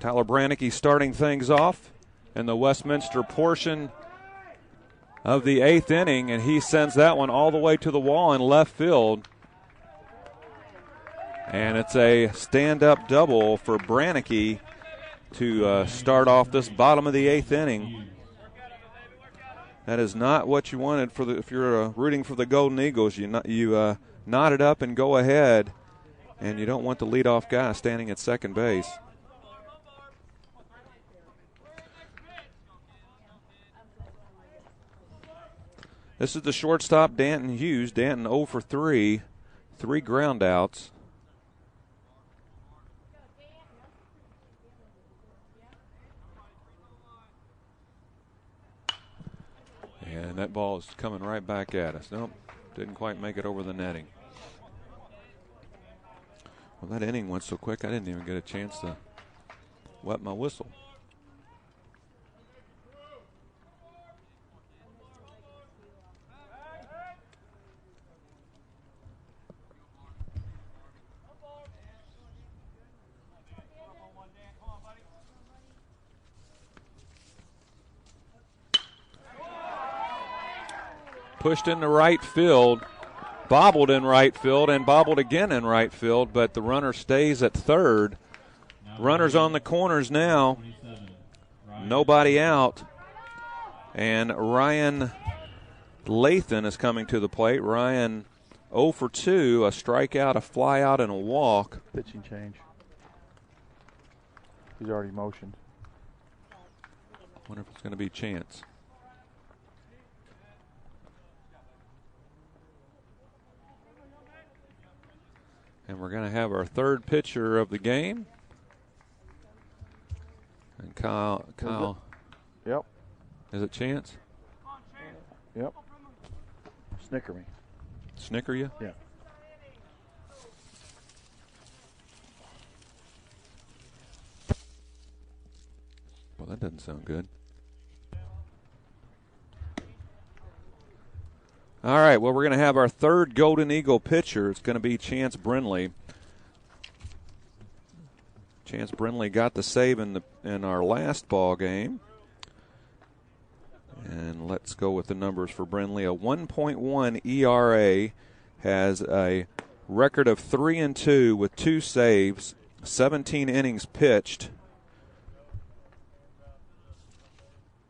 Tyler Brannicky starting things off in the Westminster portion of the 8th inning, and he sends that one all the way to the wall in left field. And it's a stand-up double for Brannicky to start off this bottom of the 8th inning. That is not what you wanted for if you're rooting for the Golden Eagles. You knot it up and go ahead, and you don't want the leadoff guy standing at second base. This is the shortstop, Danton Hughes. Danton 0 for 3, 3 ground outs. And that ball is coming right back at us. Nope, didn't quite make it over the netting. Well, that inning went so quick I didn't even get a chance to wet my whistle. Pushed into right field, bobbled in right field, and bobbled again in right field, but the runner stays at third. Runners on the corners now. Nobody out. And Ryan Lathan is coming to the plate. Ryan 0 for 2, a strikeout, a flyout, and a walk.
Pitching change. He's already motioned.
Wonder if it's going to be Chance. And we're going to have our third pitcher of the game. And Kyle.
Yep.
Is it Chance?
Yep. Snicker me.
Snicker you?
Yeah.
Well, that doesn't sound good. All right, well, we're going to have our third Golden Eagle pitcher. It's going to be Chance Brinley. Chance Brinley got the save in our last ball game. And let's go with the numbers for Brinley. A 1.1 ERA, has a record of 3-2 with 2 saves, 17 innings pitched.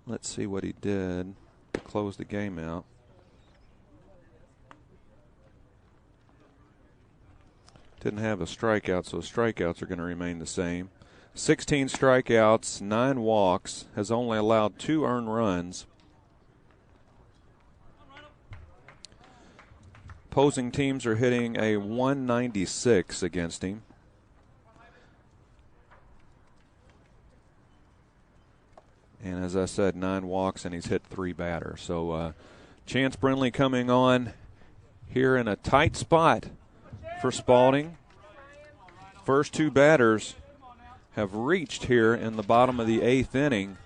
Let's see what he did to close the game out. Didn't have a strikeout, so strikeouts are going to remain the same. 16 strikeouts, 9 walks, has only allowed 2 earned runs. Opposing teams are hitting a 196 against him. And as I said, 9 walks, and he's hit 3 batters. So Chance Brinley coming on here in a tight spot for Spalding. First 2 batters have reached here in the bottom of the 8th inning.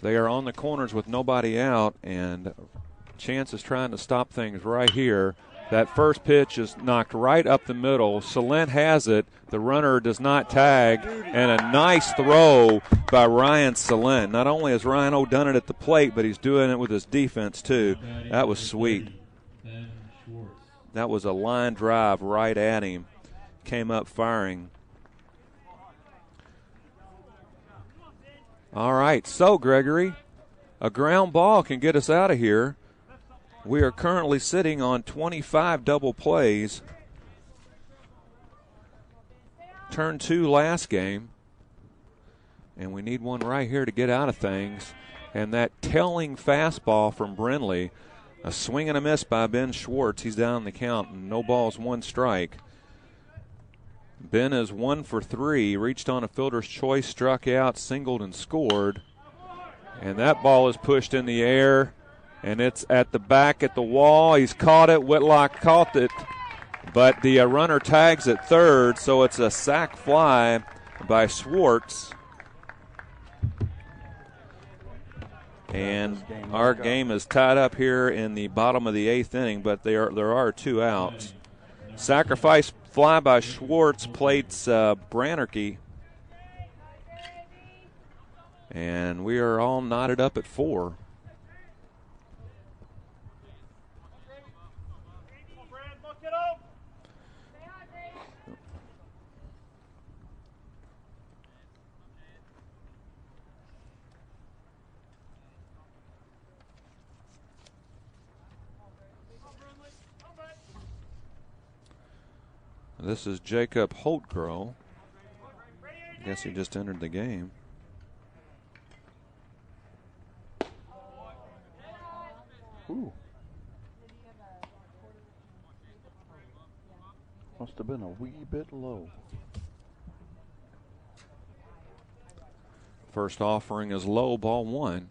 They are on the corners with nobody out, and Chance is trying to stop things right here. That first pitch is knocked right up the middle. Salent has it. The runner does not tag, and a nice throw by Ryan Salent. Not only has Ryan O done it at the plate, but he's doing it with his defense too. That was sweet. That was a line drive right at him. Came up firing. All right, so Gregory, a ground ball can get us out of here. We are currently sitting on 25 double plays. Turn 2 last game. And we need one right here to get out of things. And that telling fastball from Brinley, a swing and a miss by Ben Schwartz. He's down the count, and no balls, 1 strike. Ben is 1 for 3, reached on a fielder's choice, struck out, singled, and scored. And that ball is pushed in the air, and it's at the back at the wall. He's caught it. Whitlock caught it, but the runner tags at third, so it's a sac fly by Schwartz. And our game is tied up here in the bottom of the 8th inning, but there are 2 outs. Sacrifice fly by Schwartz plates Brannerke. And we are all knotted up at 4. This is Jacob Holtgro. I guess he just entered the game.
Ooh. Must have been a wee bit low.
First offering is low, ball 1.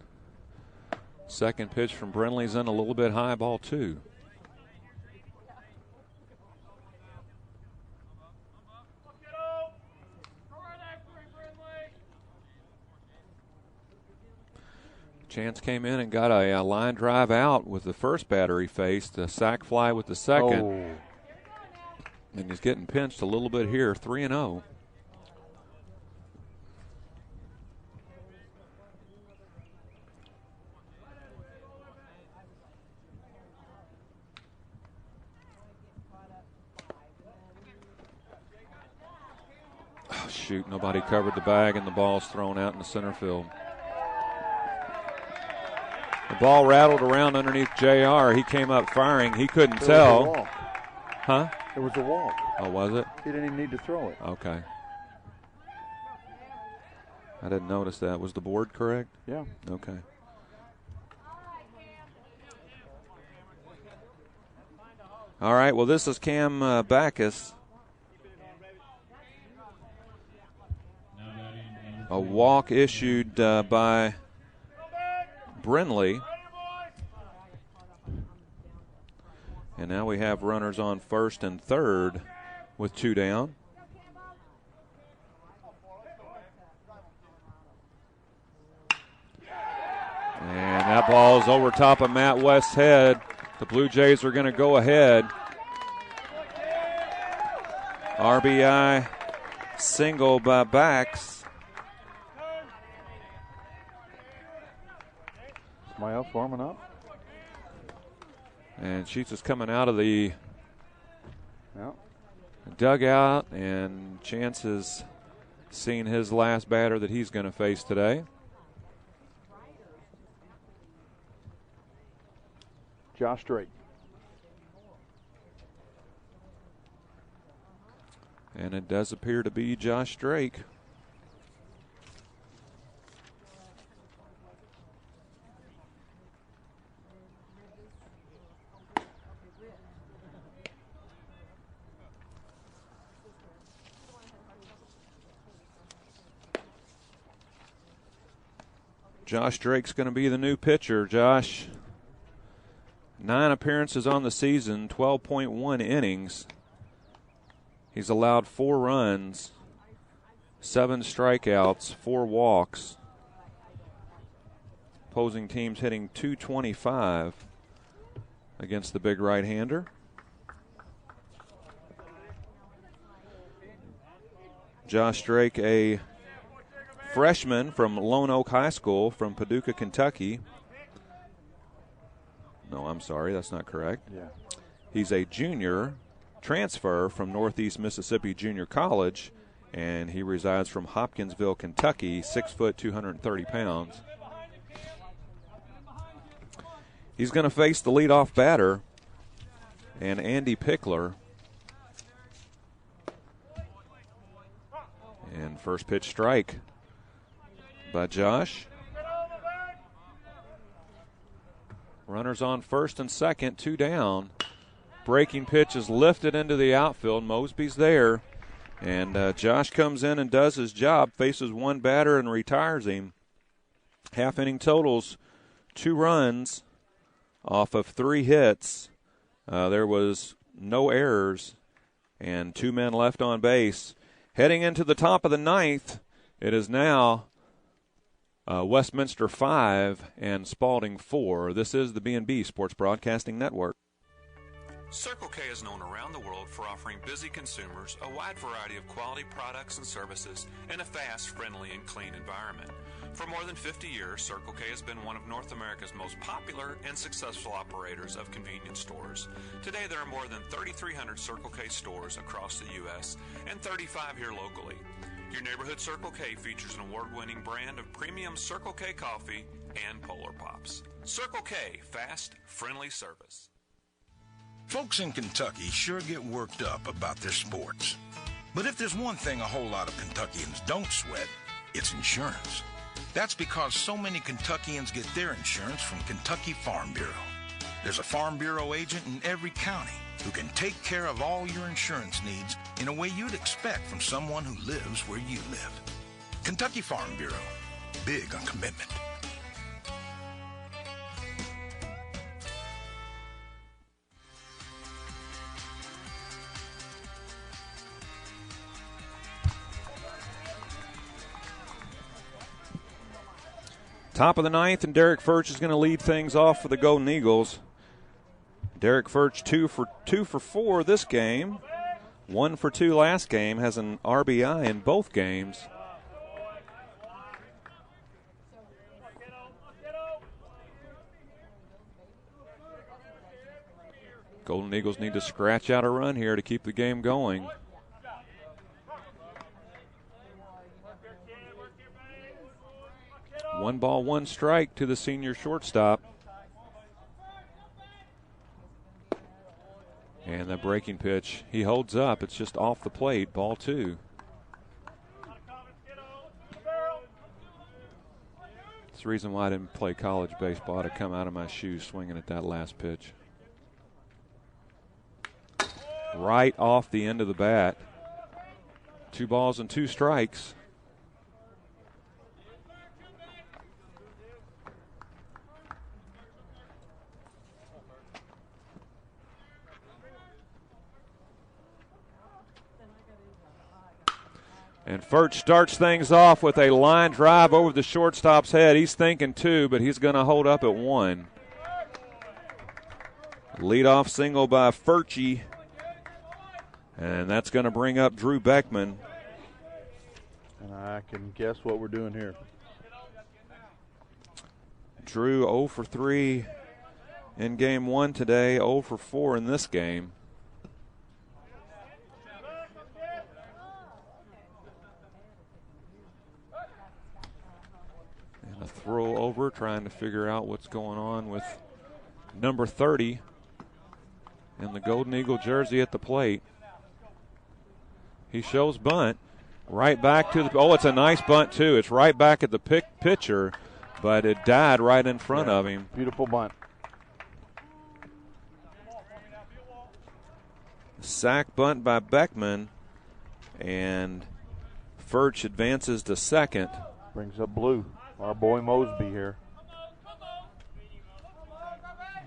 Second pitch from Brinley's in a little bit high, ball 2. Chance came in and got a line drive out with the first batter he faced, a sac fly with the second.
Oh.
And he's getting pinched a little bit here, 3-0. Oh, shoot, nobody covered the bag and the ball's thrown out in the center field. The ball rattled around underneath JR. He came up firing. He couldn't tell.
Was a walk.
Huh?
It was a walk.
Oh, was it?
He didn't even need to throw it.
Okay. I didn't notice that. Was the board correct?
Yeah.
Okay. All right, well, this is Cam Backus. A walk issued by Brinley. And now we have runners on first and third with 2 down. And that ball is over top of Matt West's head. The Blue Jays are going to go ahead. RBI single by Bax.
Somebody else warming up?
And Sheets is coming out of the dugout, and Chance has seen his last batter that he's going to face today.
Josh Drake.
And it does appear to be Josh Drake. Josh Drake's going to be the new pitcher. Josh, 9 appearances on the season, 12.1 innings. He's allowed 4 runs, 7 strikeouts, 4 walks. Opposing teams hitting .225 against the big right-hander. Josh Drake, a freshman from Lone Oak High School from Paducah, Kentucky. No, I'm sorry, that's not correct.
Yeah.
He's a junior transfer from Northeast Mississippi Junior College, and he resides from Hopkinsville, Kentucky, 6 foot, 230 pounds. He's going to face the leadoff batter, and Andy Pickler. And first pitch strike by Josh. Runners on first and second, 2 down. Breaking pitch is lifted into the outfield. Mosby's there. And Josh comes in and does his job, faces one batter and retires him. Half inning totals, 2 runs off of 3 hits. There was no errors and 2 men left on base. Heading into the top of the 9th, it is now Westminster 5 and Spalding 4. This is the B&B Sports Broadcasting Network.
Circle K is known around the world for offering busy consumers a wide variety of quality products and services in a fast, friendly, and clean environment. For more than 50 years, Circle K has been one of North America's most popular and successful operators of convenience stores. Today, there are more than 3,300 Circle K stores across the U.S. and 35 here locally. Your neighborhood Circle K features an award-winning brand of premium Circle K coffee and Polar Pops. Circle K, fast, friendly service.
Folks in Kentucky sure get worked up about their sports. But if there's one thing a whole lot of Kentuckians don't sweat, it's insurance. That's because so many Kentuckians get their insurance from Kentucky Farm Bureau. There's a Farm Bureau agent in every county who can take care of all your insurance needs in a way you'd expect from someone who lives where you live. Kentucky Farm Bureau, big on commitment.
Top of the ninth, and Derek Furch is going to lead things off for the Golden Eagles. Derek Furch 2 for 4 this game. 1 for 2 last game. Has an RBI in both games. Golden Eagles need to scratch out a run here to keep the game going. One ball, one strike to the senior shortstop. And the breaking pitch, he holds up. It's just off the plate, ball 2. It's the reason why I didn't play college baseball, to come out of my shoes swinging at that last pitch. Right off the end of the bat. 2 balls and 2 strikes. And Furch starts things off with a line drive over the shortstop's head. He's thinking 2, but he's going to hold up at 1. Leadoff single by Furchie. And that's going to bring up Drew Beckman.
And I can guess what we're doing here.
Drew 0 for 3 in game 1 today, 0 for 4 in this game. And a throw over, trying to figure out what's going on with number 30 in the Golden Eagle jersey at the plate. He shows bunt. Right back to the, oh, it's a nice bunt too. It's right back at the pitcher, but it died right in front of him.
Beautiful bunt.
Sack bunt by Beckman, and Furch advances to second.
Brings up Blue, our boy Mosby here.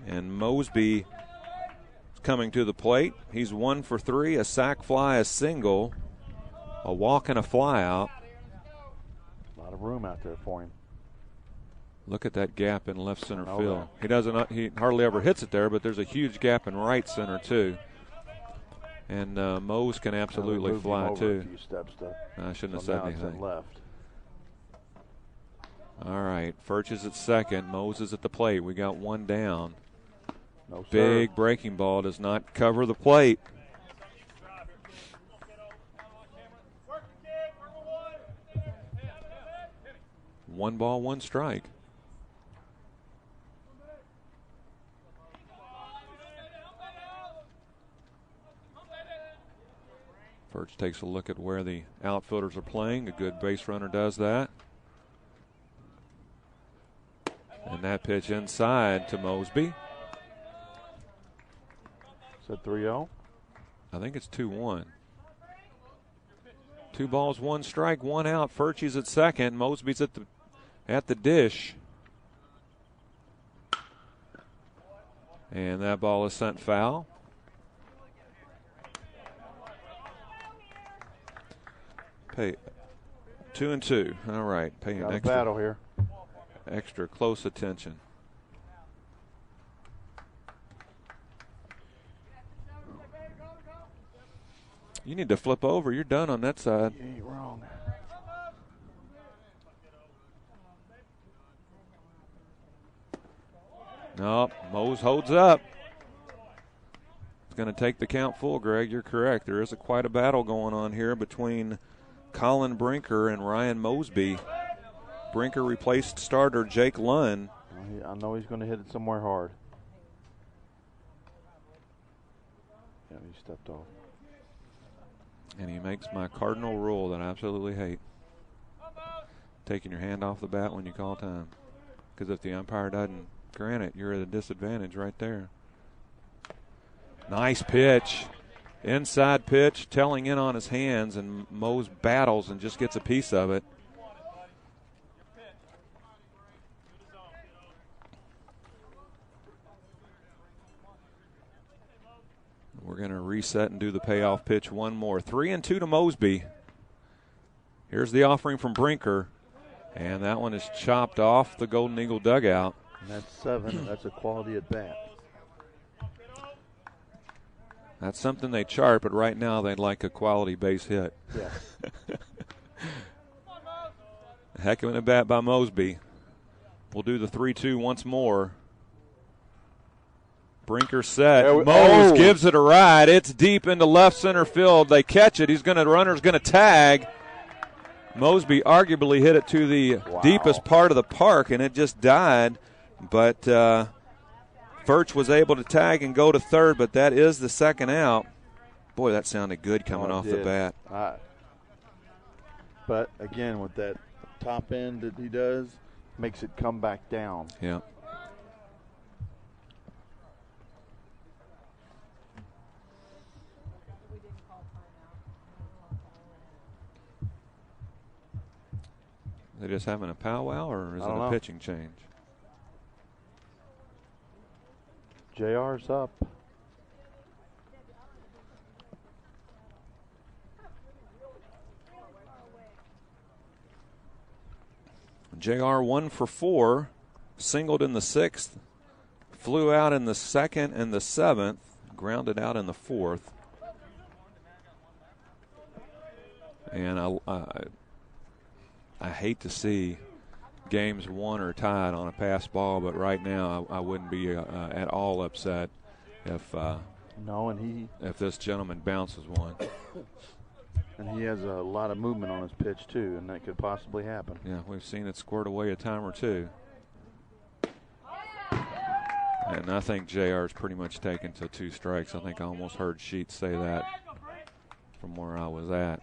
And Mosby is coming to the plate. He's 1 for 3, a sack fly, a single, a walk and a fly out.
A lot of room out there for him.
Look at that gap in left center field. He hardly ever hits it there, but there's a huge gap in right center too. And Mose can absolutely fly too.
A few steps to
I shouldn't have said anything.
Left.
All right, Furch is at second. Mose is at the plate. We got one down.
No,
big breaking ball does not cover the plate. One ball, one strike. Furch takes a look at where the outfielders are playing. A good base runner does that. And that pitch inside to Mosby.
Is that 3-0?
I think it's 2-1. 2 balls, 1 strike, 1 out. Furchie's at second. Mosby's at the dish. And that ball is sent foul. Pay 2-2. All right, paying
Got
extra
a battle here.
Extra close attention. You need to flip over. You're done on that side.
You ain't wrong.
No, Mose holds up. It's going to take the count full, Greg. You're correct. There is quite a battle going on here between Colin Brinker and Ryan Mosby. Brinker replaced starter Jake Lunn.
I know he's going to hit it somewhere hard. Yeah, he stepped off.
And he makes my cardinal rule that I absolutely hate. Taking your hand off the bat when you call time. Because if the umpire doesn't grant it, you're at a disadvantage right there. Nice pitch. Inside pitch, telling in on his hands, and Mose battles and just gets a piece of it. We're going to reset and do the payoff pitch one more. 3-2 to Mosby. Here's the offering from Brinker. And that one is chopped off the Golden Eagle dugout.
And that's 7, and that's a quality at bat.
That's something they chart, but right now they'd like a quality base hit.
Yeah.
Heck of an at bat by Mosby. We'll do the 3-2 once more. Brinker set. Mose gives it a ride. It's deep into left center field. They catch it. Runner's going to tag. Mosby arguably hit it to the deepest part of the park, and it just died. But Furch was able to tag and go to third, but that is the second out. Boy, that sounded good coming off the bat.
But, again, with that top end that he does, makes it come back down.
Yeah. They just having a powwow, or is it a pitching change?
JR's up.
JR 1 for 4, singled in the 6th, flew out in the 2nd and the 7th, grounded out in the 4th. And I hate to see games won or tied on a pass ball, but right now I wouldn't be at all upset if if this gentleman bounces one.
And he has a lot of movement on his pitch too, and that could possibly happen.
Yeah, we've seen it squirt away a time or two. And I think JR's pretty much taken to 2 strikes. I think I almost heard Sheets say that from where I was at.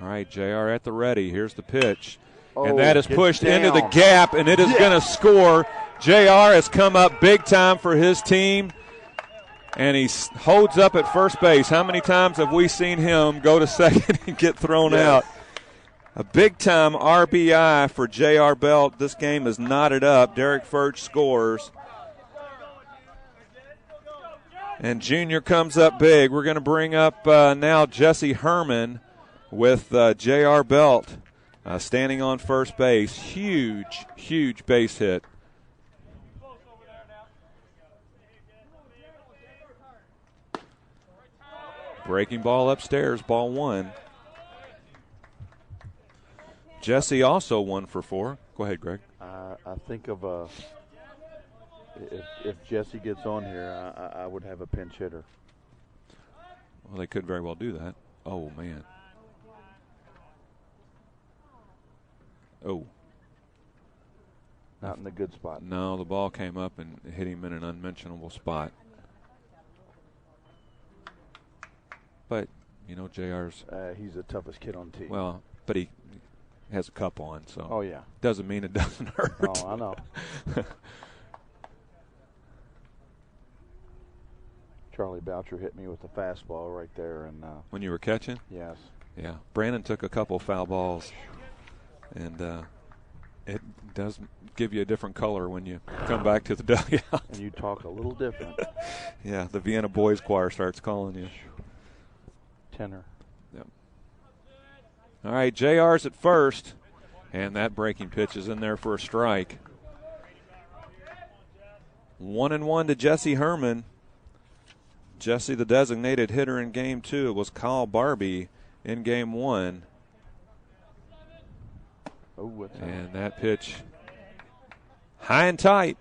All right, JR at the ready. Here's the pitch. And that is pushed into the gap, and it is going to score. JR has come up big time for his team, and he holds up at first base. How many times have we seen him go to second and get thrown out? A big-time RBI for J.R. Belt. This game is knotted up. Derek Furch scores. And Junior comes up big. We're going to bring up now Jesse Herman with J.R. Belt standing on first base. Huge, huge base hit. Breaking ball upstairs, ball 1. Jesse also 1 for 4. Go ahead, Greg.
I think of if Jesse gets on here, I would have a pinch hitter.
Well, they could very well do that. Oh, man. Oh.
Not in the good spot.
No, the ball came up and hit him in an unmentionable spot. But, you know, JR's...
he's the toughest kid on the team.
Well, but he has a cup on, so...
Oh, yeah.
Doesn't mean it doesn't hurt.
Oh, I know. Charlie Boucher hit me with a fastball right there. And
when you were catching?
Yes.
Yeah. Brandon took a couple foul balls, and it does give you a different color when you come back to the dugout.
And you talk a little different.
Yeah, the Vienna Boys Choir starts calling you.
Tenor.
Yep. All right, JR's at first, and that breaking pitch is in there for a strike. 1-1 to Jesse Herman. Jesse, the designated hitter in Game 2. It was Kyle Barbie in Game 1.
Oh,
and that pitch high and tight.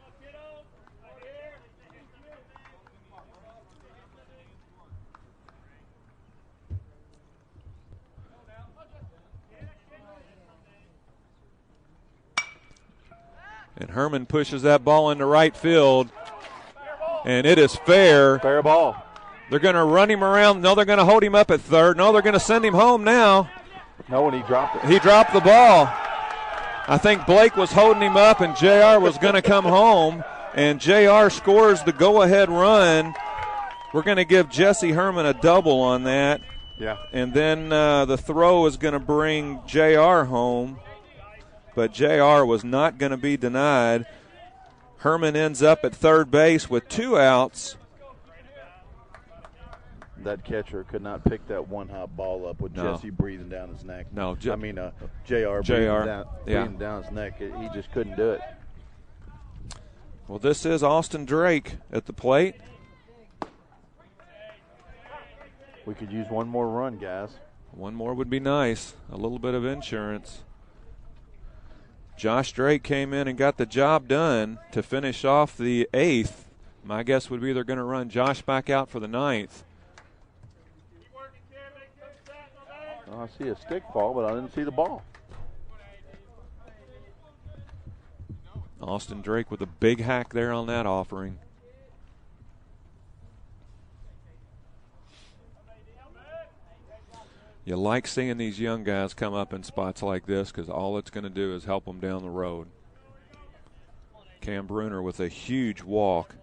And Herman pushes that ball into right field, and it is fair.
Fair ball.
They're going to run him around. No, they're going to hold him up at third. No, they're going to send him home now.
No, and he dropped it.
He dropped the ball. I think Blake was holding him up, and JR was going to come home, and JR scores the go-ahead run. We're going to give Jesse Herman a double on that.
Yeah.
And then the throw is going to bring JR home. But JR was not going to be denied. Herman ends up at third base with 2 outs.
that catcher could not pick that one-hop ball up with Jesse breathing down his neck.
No,
JR breathing down his neck. He just couldn't do it.
Well, this is Austin Drake at the plate.
We could use one more run, guys.
One more would be nice. A little bit of insurance. Josh Drake came in and got the job done to finish off the 8th. My guess would be they're going to run Josh back out for the 9th.
I see a stick fall, but I didn't see the ball.
Austin Drake with a big hack there on that offering. You like seeing these young guys come up in spots like this because all it's going to do is help them down the road. Cam Bruner with a huge walk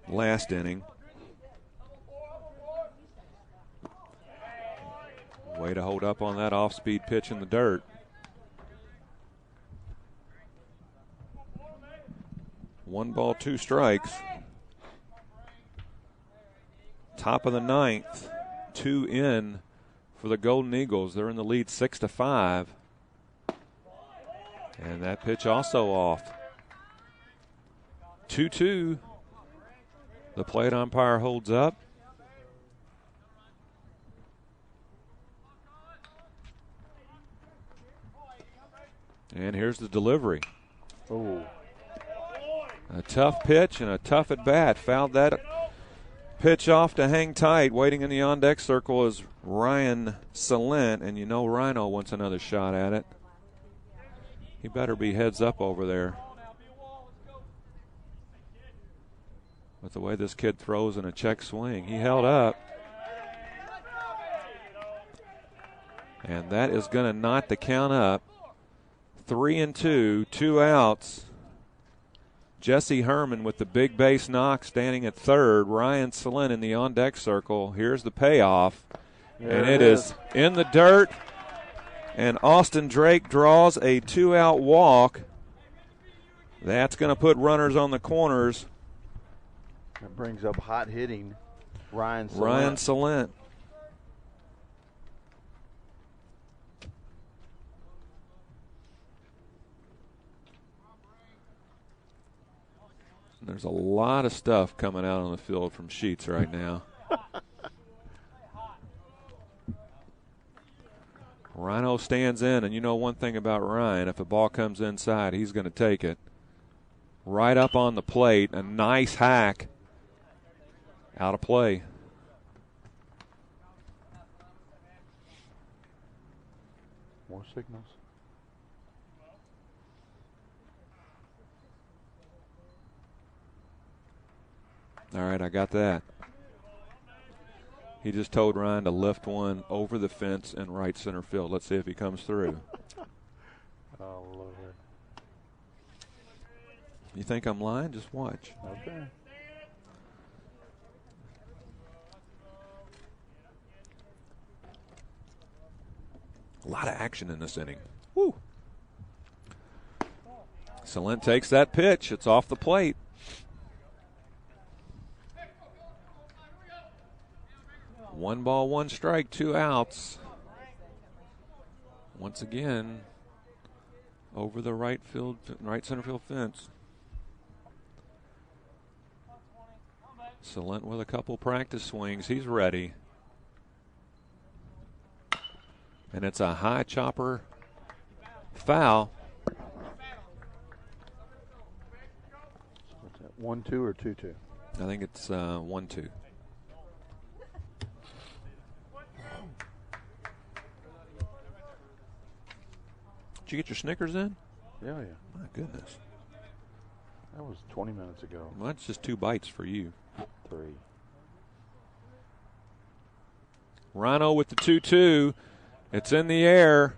last inning. Way to hold up on that off-speed pitch in the dirt. One ball, two strikes. Top of the 9th, 2 in for the Golden Eagles. They're in the lead 6-5. And that pitch also off. 2-2. The plate umpire holds up. And here's the delivery.
Oh.
A tough pitch and a tough at bat. Fouled that pitch off to hang tight. Waiting in the on deck circle is Ryan Salent, and you know Rhino wants another shot at it. He better be heads up over there. With the way this kid throws in a check swing, he held up. And that is going to knot the count up. 3-2, 2 outs. Jesse Herman with the big base knock standing at third. Ryan Salent in the on-deck circle. Here's the payoff. And it is in the dirt. And Austin Drake draws a 2-out walk. That's going to put runners on the corners.
That brings up hot hitting Ryan Salent.
Ryan Salent. There's a lot of stuff coming out on the field from Sheets right now. Rhino stands in, and you know one thing about Ryan, if a ball comes inside, he's going to take it. Right up on the plate, a nice hack. Out of play.
More signals.
All right, I got that. He just told Ryan to lift one over the fence in right center field. Let's see if he comes through.
Oh, Lord.
You think I'm lying? Just watch.
Okay.
A lot of action in this inning. Woo. Salent takes that pitch. It's off the plate. One ball, one strike, 2 outs. Once again, over the right center field fence. Salent with a couple practice swings. He's ready. And it's a high chopper foul.
What's that, 1-2 or 2-2?
I think it's 1-2. Did you get your Snickers in?
Yeah.
My goodness.
That was 20 minutes ago.
Well, that's just 2 bites for you.
3.
Rhino with the 2-2. It's in the air.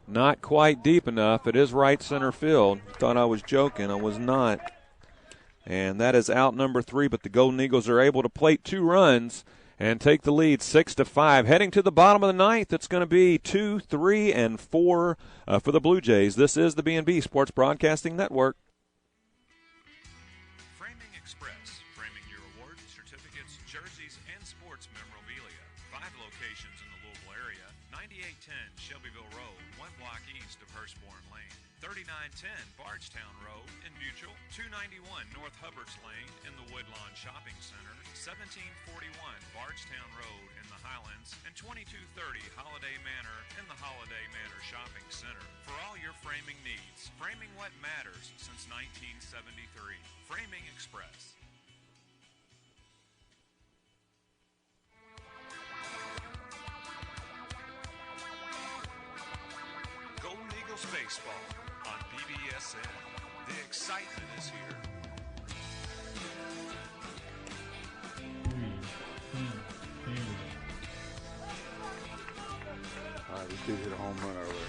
Not quite deep enough. It is right center field. Thought I was joking. I was not. And that is out number 3, but the Golden Eagles are able to plate 2 runs and take the lead 6-5. Heading to the bottom of the 9th, it's going to be 2, 3, and 4 for the Blue Jays. This is the B&B Sports Broadcasting Network.
Framing Express, framing your awards, certificates, jerseys, and sports Shelbyville Road, 1 block east of Hurstbourne Lane. 3910 Bardstown Road in Butchell, 291 North Hubbards Lane in the Woodlawn Shopping Center, 1741 Bardstown Road in the Highlands, and 2230 Holiday Manor in the Holiday Manor Shopping Center. For all your framing needs, framing what matters since 1973. Framing Express. Golden Eagles baseball on BBSN. The excitement is here.
3-2 Taylor.
All right, we should hit a home run earlier.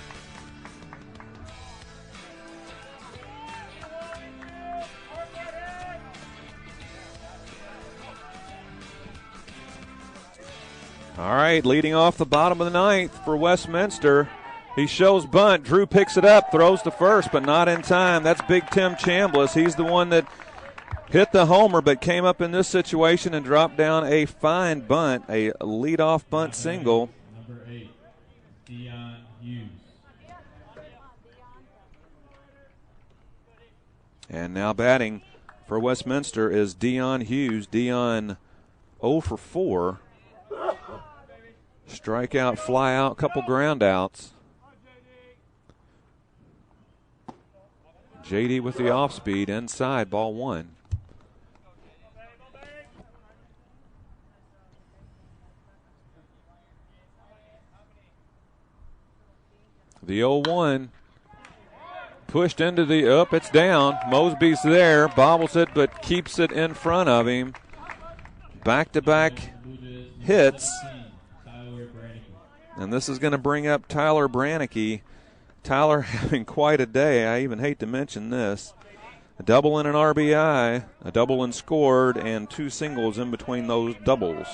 All right, leading off the bottom of the ninth for Westminster. He shows bunt. Drew picks it up, throws to first, but not in time. That's Big Tim Chambliss. He's the one that hit the homer, but came up in this situation and dropped down a fine bunt, a leadoff bunt single.
Number 8, Dion Hughes.
And now batting for Westminster is Dion Hughes. Dion 0 for 4. Strikeout, fly out, couple ground outs. JD with the off speed, inside, ball 1. The 0-1 pushed into the it's down. Mosby's there, bobbles it, but keeps it in front of him. Back-to-back hits. And this is going to bring up Tyler Brannicky. Tyler having quite a day. I even hate to mention this. A double and an RBI, a double and scored, and 2 singles in between those doubles.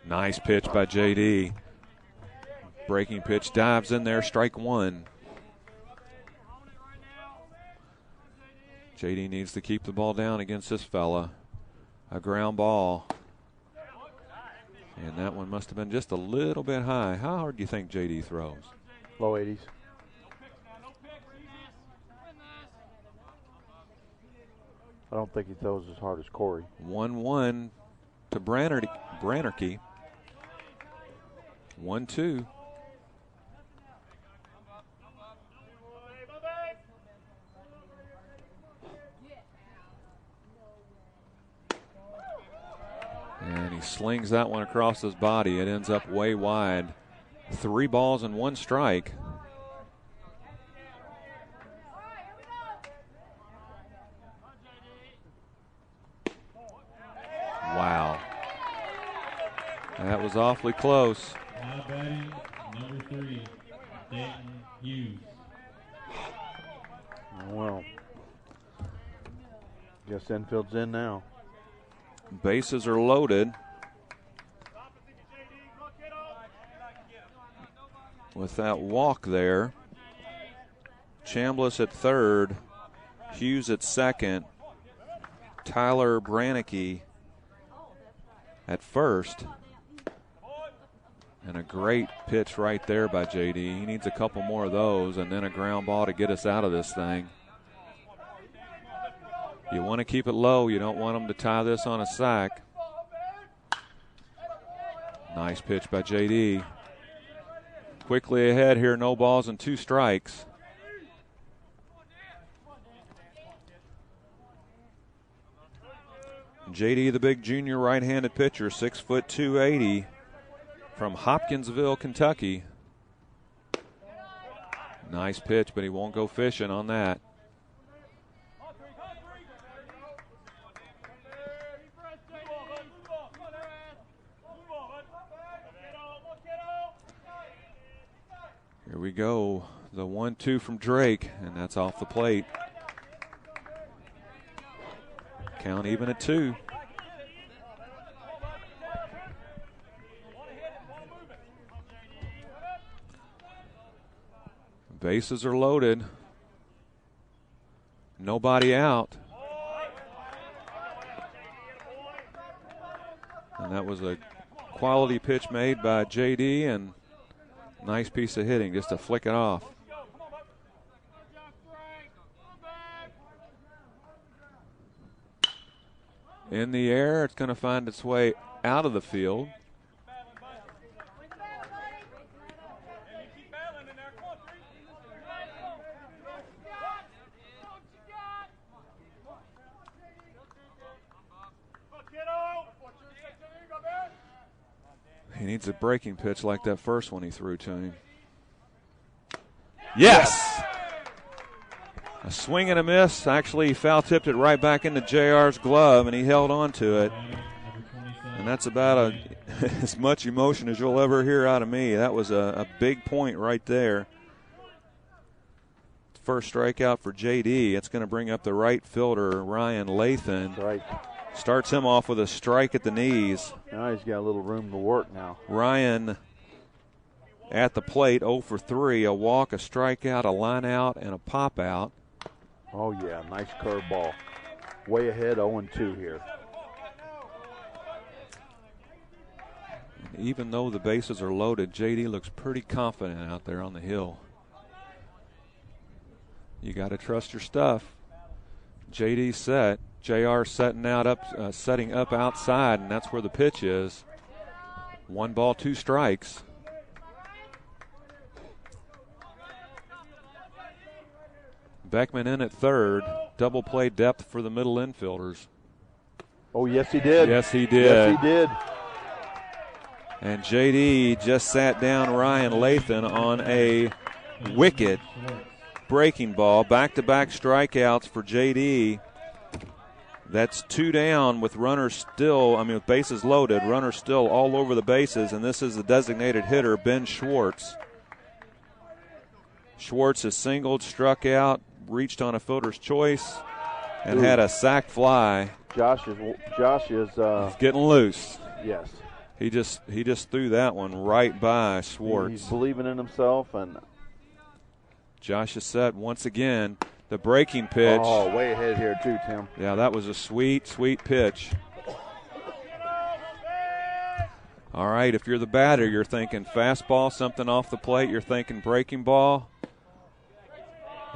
Nice pitch by JD. Breaking pitch, dives in there, strike 1. JD needs to keep the ball down against this fella. A ground ball. And that one must have been just a little bit high. How hard do you think JD throws?
Low 80s. I don't think he throws as hard as Corey.
1-1 to Brannicky. 1-2. And he slings that one across his body. It ends up way wide. 3 balls and 1 strike. Wow. That was awfully close.
Now batting, number 3, Dayton Hughes.
Well, guess infield's in now.
Bases are loaded. With that walk there, Chambliss at third, Hughes at second, Tyler Brannicky at first. And a great pitch right there by JD. He needs a couple more of those and then a ground ball to get us out of this thing. You want to keep it low. You don't want them to tie this on a sack. Nice pitch by JD. Quickly ahead here, no balls and 2 strikes. JD, the big junior right-handed pitcher, 6', 280 from Hopkinsville, Kentucky. Nice pitch, but he won't go fishing on that. Here we go. The 1-2 from Drake, and that's off the plate. Count even at 2. Bases are loaded. Nobody out. And that was a quality pitch made by J.D. and nice piece of hitting just to flick it off. In the air, it's going to find its way out of the field. He needs a breaking pitch like that first one he threw to him. Yes! A swing and a miss. Actually, he foul-tipped it right back into JR's glove, and he held on to it. And that's about as much emotion as you'll ever hear out of me. That was a big point right there. First strikeout for J.D. It's going to bring up the right fielder, Ryan Lathan.
Right.
Starts him off with a strike at the knees.
Now he's got a little room to work now.
Ryan at the plate, 0 for 3. A walk, a strikeout, a line out, and a pop out.
Oh, yeah, nice curveball. Way ahead, 0-2 here.
Even though the bases are loaded, J.D. looks pretty confident out there on the hill. You got to trust your stuff. J.D. set. JR setting up outside, and that's where the pitch is. 1 ball, 2 strikes. Beckman in at third. Double play depth for the middle infielders.
Oh, yes, he did.
Yes, he did.
Yes, he did.
And J.D. just sat down Ryan Lathan on a wicked breaking ball. Back-to-back strikeouts for J.D. That's 2 down with runners still, with bases loaded, runners still all over the bases, and this is the designated hitter, Ben Schwartz. Schwartz has singled, struck out, reached on a fielder's choice, and had a sac fly.
Josh is
He's getting loose.
Yes.
He just threw that one right by Schwartz.
He's believing in himself, and
Josh is set once again. The breaking pitch.
Oh, way ahead here too, Tim.
Yeah, that was a sweet, sweet pitch. All right, if you're the batter, you're thinking fastball, something off the plate. You're thinking breaking ball.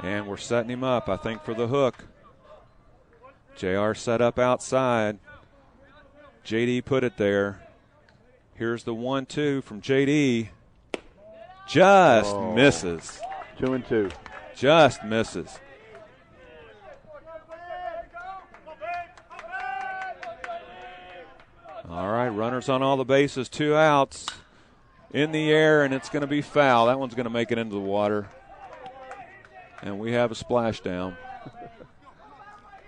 And we're setting him up, I think, for the hook. JR set up outside. JD put it there. Here's the 1-2 from JD. Just misses.
2-2.
Just misses. All right, runners on all the bases, 2 outs. In the air, and it's going to be foul. That one's going to make it into the water. And we have a splashdown.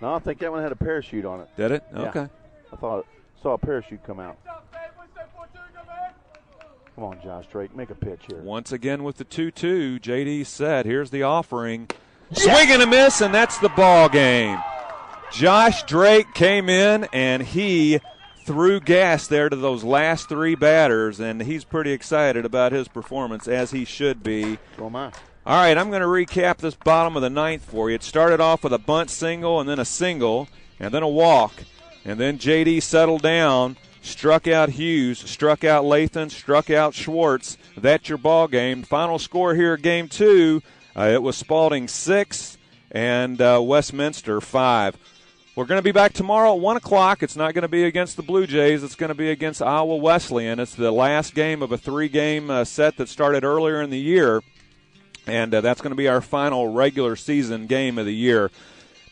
No, I think that one had a parachute on it.
Did it?
Yeah.
Okay.
I saw a parachute come out. Come on, Josh Drake, make a pitch here.
Once again with the 2-2, JD set. Here's the offering. Swing and a miss, and that's the ball game. Josh Drake came in, and he threw gas there to those last 3 batters, and he's pretty excited about his performance, as he should be.
So am I.
All right, I'm going to recap this bottom of the 9th for you. It started off with a bunt single and then a single and then a walk. And then J.D. settled down, struck out Hughes, struck out Lathan, struck out Schwartz. That's your ball game. Final score here, Game 2, it was Spalding 6 and Westminster 5. We're going to be back tomorrow at 1 o'clock. It's not going to be against the Blue Jays. It's going to be against Iowa Wesleyan. It's the last game of a 3-game set that started earlier in the year. And that's going to be our final regular season game of the year.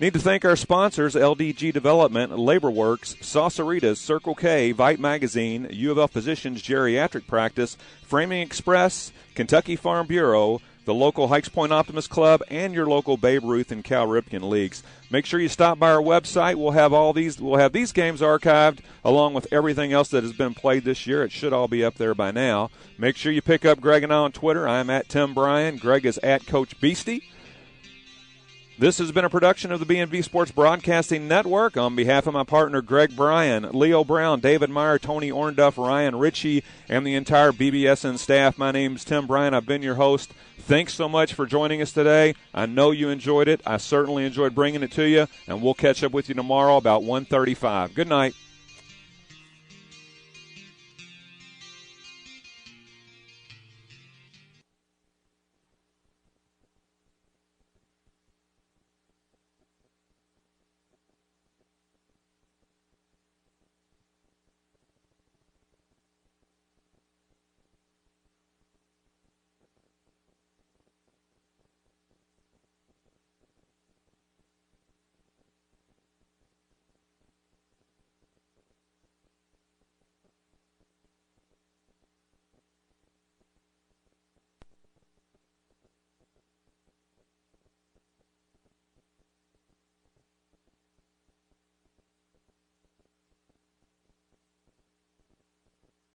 Need to thank our sponsors, LDG Development, LaborWorks, Sauceritas, Circle K, Vite Magazine, U of L Physicians Geriatric Practice, Framing Express, Kentucky Farm Bureau, the local Hikes Point Optimist Club, and your local Babe Ruth and Cal Ripken leagues. Make sure you stop by our website. We'll have these games archived along with everything else that has been played this year. It should all be up there by now. Make sure you pick up Greg and I on Twitter. I'm at Tim Bryan. Greg is at Coach Beastie. This has been a production of the B&B Sports Broadcasting Network. On behalf of my partner, Greg Bryan, Leo Brown, David Meyer, Tony Ornduff, Ryan Ritchie, and the entire BBSN staff, my name's Tim Bryan. I've been your host. Thanks so much for joining us today. I know you enjoyed it. I certainly enjoyed bringing it to you, and we'll catch up with you tomorrow about 1:35. Good night.